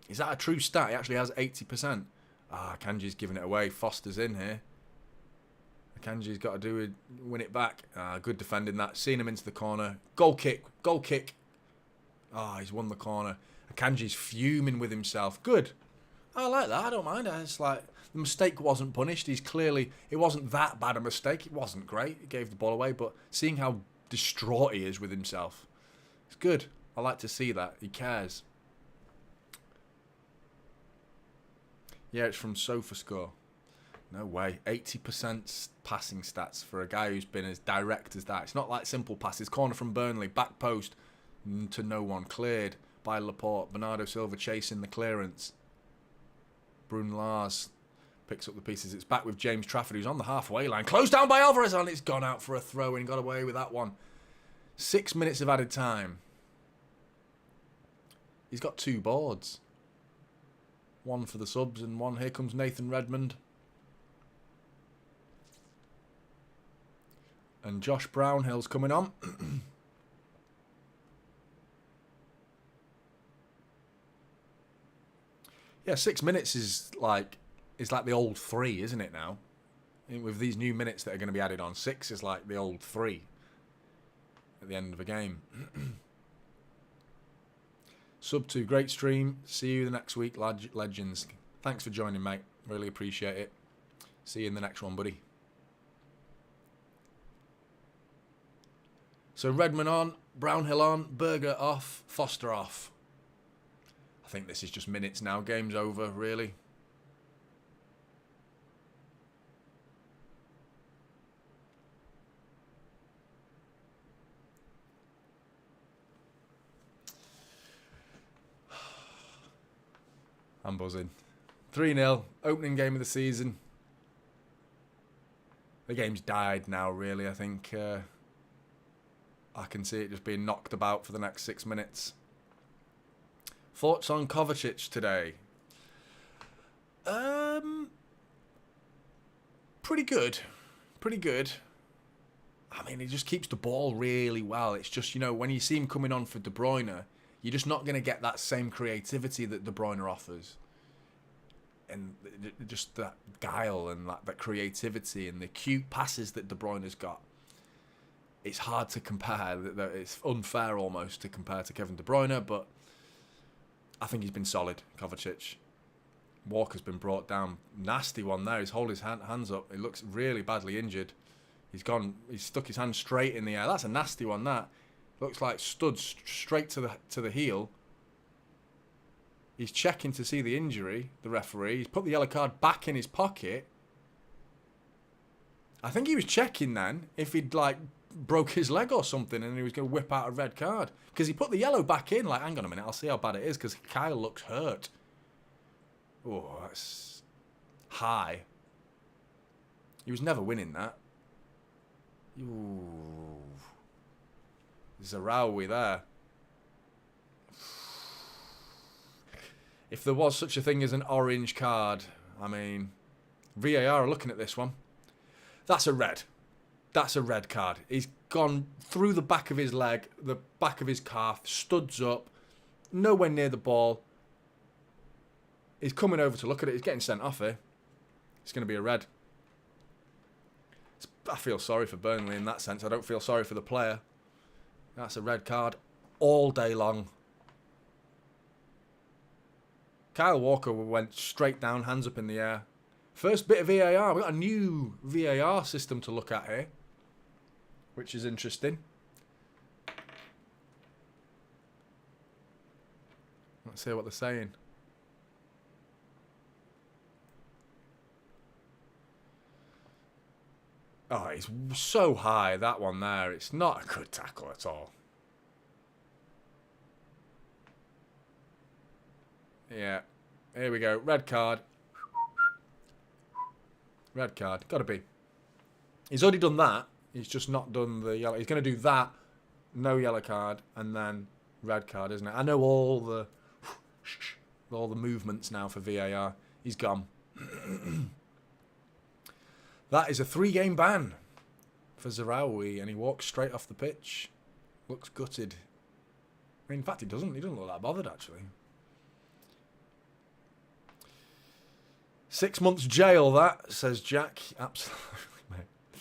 Is that a true stat? He actually has 80%. Akanji's giving it away. Foster's in here. Akanji's got to win it back. Good defending that. Seeing him into the corner. Goal kick. He's won the corner. Akanji's fuming with himself. Good. I like that. I don't mind. It's like the mistake wasn't punished. It wasn't that bad a mistake. It wasn't great. He gave the ball away, but seeing how distraught he is with himself, it's good. I like to see that. He cares. Yeah, it's from SofaScore. No way. 80% passing stats for a guy who's been as direct as that. It's not like simple passes. Corner from Burnley, back post to no one. Cleared by Laporte. Bernardo Silva chasing the clearance. Bruyne Lars picks up the pieces. It's back with James Trafford, who's on the halfway line. Closed down by Alvarez, and it's gone out for a throw and got away with that one. 6 minutes of added time. He's got 2 boards. One for the subs and one. Here comes Nathan Redmond. And Josh Brownhill's coming on. Yeah, 6 minutes is like the old 3, isn't it now? With these new minutes that are going to be added on, 6 is like the old 3 at the end of a game. Sub 2, great stream. See you the next week, legends. Thanks for joining, mate. Really appreciate it. See you in the next one, buddy. So Redmond on, Brownhill on, Berger off, Foster off. I think this is just minutes now. Game's over, really. I'm buzzing. 3-0, opening game of the season. The game's died now, really. I think I can see it just being knocked about for the next 6 minutes. Thoughts on Kovacic today? Pretty good. Pretty good. I mean, he just keeps the ball really well. It's just, you know, when you see him coming on for De Bruyne, you're just not going to get that same creativity that De Bruyne offers. And just that guile and that creativity and the cute passes that De Bruyne has got. It's hard to compare. It's unfair almost to compare to Kevin De Bruyne, but I think he's been solid, Kovacic. Walker's been brought down. Nasty one there. He's holding his hands up. He looks really badly injured. He's stuck his hand straight in the air. That's a nasty one, that. Looks like stood straight to the heel. He's checking to see the injury, the referee. He's put the yellow card back in his pocket. I think he was checking then if he'd like broke his leg or something and he was going to whip out a red card. Because he put the yellow back in, like, hang on a minute, I'll see how bad it is, because Kyle looks hurt. Oh, that's high. He was never winning that. Ooh. Zarawi there. If there was such a thing as an orange card, I mean, VAR are looking at this one. That's a red. That's a red card. He's gone through the back of his leg, the back of his calf, studs up, nowhere near the ball. He's coming over to look at it. He's getting sent off here. It's going to be a red. I feel sorry for Burnley in that sense. I don't feel sorry for the player. That's a red card all day long. Kyle Walker went straight down, hands up in the air. First bit of VAR. We've got a new VAR system to look at here, which is interesting. Let's see what they're saying. Oh, he's so high, that one there. It's not a good tackle at all. Yeah. Here we go. Red card. Red card. Got to be. He's already done that. He's just not done the yellow. He's going to do that. No yellow card. And then red card, isn't it? I know all the movements now for VAR. He's gone. That is a 3-game ban for Zarawi. And he walks straight off the pitch. Looks gutted. I mean, in fact, he doesn't. He doesn't look that bothered, actually. 6 months jail, that, says Jack. Absolutely, mate.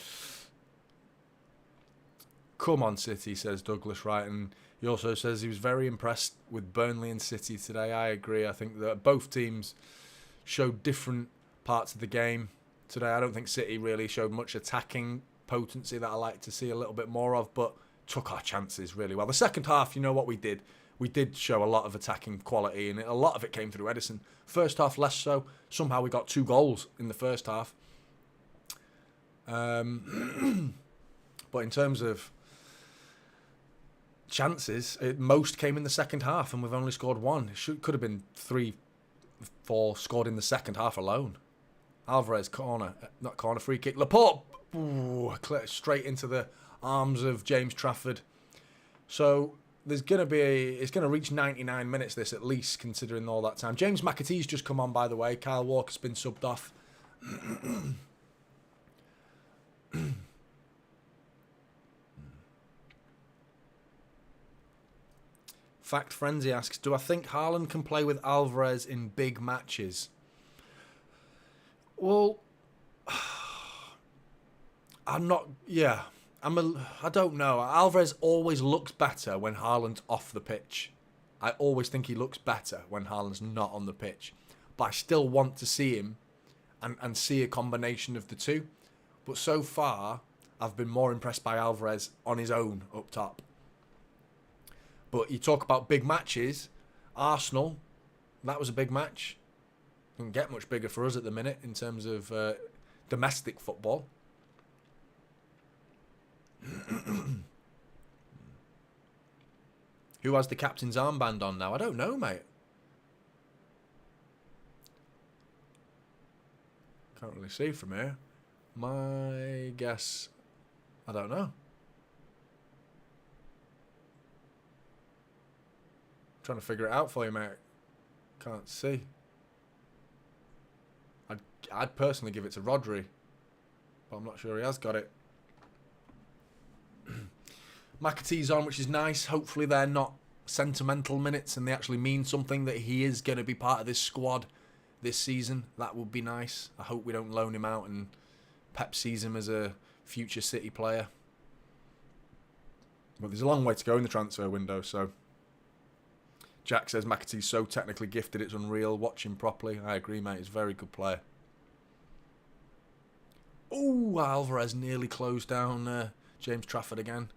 Come on, City, says Douglas Wright. And he also says he was very impressed with Burnley and City today. I agree. I think that both teams showed different parts of the game today. I don't think City really showed much attacking potency that I like to see a little bit more of, but took our chances really well. The second half, you know what we did? we did show a lot of attacking quality, and a lot of it came through Edison. First half, less so. Somehow we got 2 goals in the first half. But in terms of chances, most came in the second half, and we've only scored 1. Could have been 3, 4 scored in the second half alone. Alvarez free kick. Laporte, straight into the arms of James Trafford. So it's going to reach 99 minutes this at least, considering all that time. James McAtee's just come on, by the way. Kyle Walker's been subbed off. Fact Frenzy asks, do I think Haaland can play with Alvarez in big matches? Well, I don't know. Alvarez always looks better when Haaland's off the pitch. I always think he looks better when Haaland's not on the pitch. But I still want to see him and see a combination of the two. But so far, I've been more impressed by Alvarez on his own up top. But you talk about big matches. Arsenal, that was a big match. Doesn't get much bigger for us at the minute in terms of domestic football. Who has the captain's armband on now? I don't know, mate. Can't really see from here. My guess, I don't know. Trying to figure it out for you, mate. Can't see. I'd personally give it to Rodri, but I'm not sure he has got it. McAtee's on, which is nice. Hopefully they're not sentimental minutes and they actually mean something, that he is going to be part of this squad this season. That would be nice. I hope we don't loan him out and Pep sees him as a future City player. But there's a long way to go in the transfer window, so... Jack says McAtee's so technically gifted, it's unreal. Watch him properly. I agree, mate. He's a very good player. Oh, Alvarez nearly closed down James Trafford again.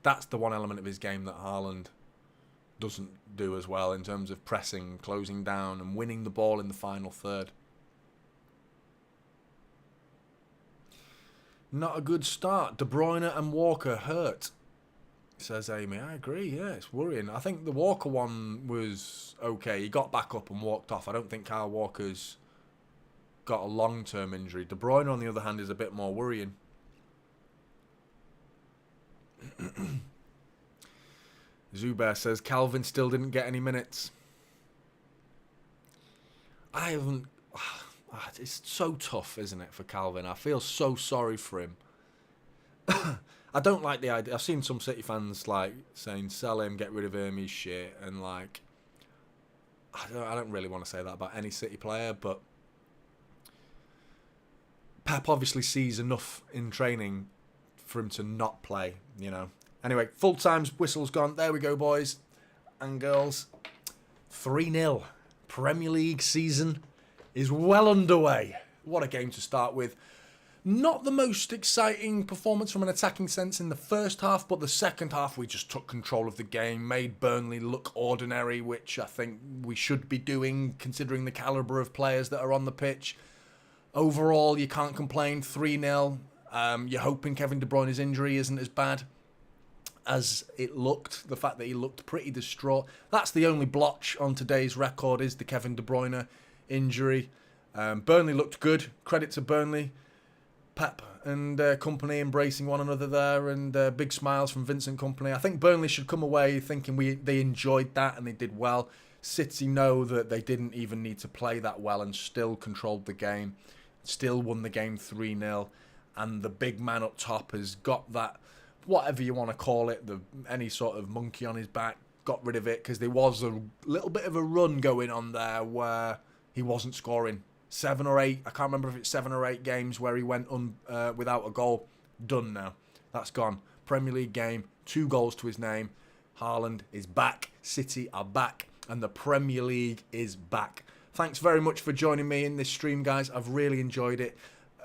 That's the one element of his game that Haaland doesn't do as well in terms of pressing, closing down and winning the ball in the final third. Not a good start. De Bruyne and Walker hurt, says Amy. I agree, yeah, it's worrying. I think the Walker one was okay. He got back up and walked off. I don't think Kyle Walker's got a long-term injury. De Bruyne, on the other hand, is a bit more worrying. Zubair says Calvin still didn't get any minutes. I haven't... It's so tough, isn't it, for Calvin? I feel so sorry for him. I don't like the idea. I've seen some City fans like saying sell him, get rid of him, he's shit, and like I don't really want to say that about any City player, but Pep obviously sees enough in training for him to not play, you know. Anyway, full time's whistle's gone. There we go, boys and girls. 3-0. Premier League season is well underway. What a game to start with. Not the most exciting performance from an attacking sense in the first half, but the second half we just took control of the game, made Burnley look ordinary, which I think we should be doing considering the calibre of players that are on the pitch. Overall, you can't complain. 3-0. You're hoping Kevin De Bruyne's injury isn't as bad as it looked. The fact that he looked pretty distraught. That's the only blotch on today's record, is the Kevin De Bruyne injury. Burnley looked good. Credit to Burnley. Pep and company embracing one another there, and big smiles from Vincent Kompany. I think Burnley should come away thinking they enjoyed that and they did well. City know that they didn't even need to play that well and still controlled the game, still won the game 3-0, and the big man up top has got that, whatever you want to call it, any sort of monkey on his back, got rid of it, because there was a little bit of a run going on there where he wasn't scoring. 7 or 8, I can't remember if it's 7 or 8 games where he went without a goal. Done now. That's gone. Premier League game, 2 goals to his name. Haaland is back. City are back. And the Premier League is back. Thanks very much for joining me in this stream, guys. I've really enjoyed it.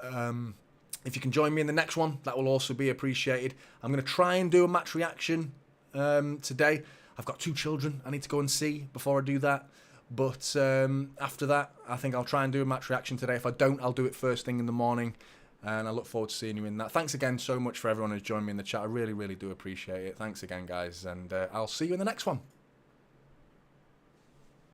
If you can join me in the next one, that will also be appreciated. I'm going to try and do a match reaction today. I've got 2 children I need to go and see before I do that. But after that, I think I'll try and do a match reaction today. If I don't, I'll do it first thing in the morning. And I look forward to seeing you in that. Thanks again so much for everyone who's joined me in the chat. I really, really do appreciate it. Thanks again, guys. And I'll see you in the next one.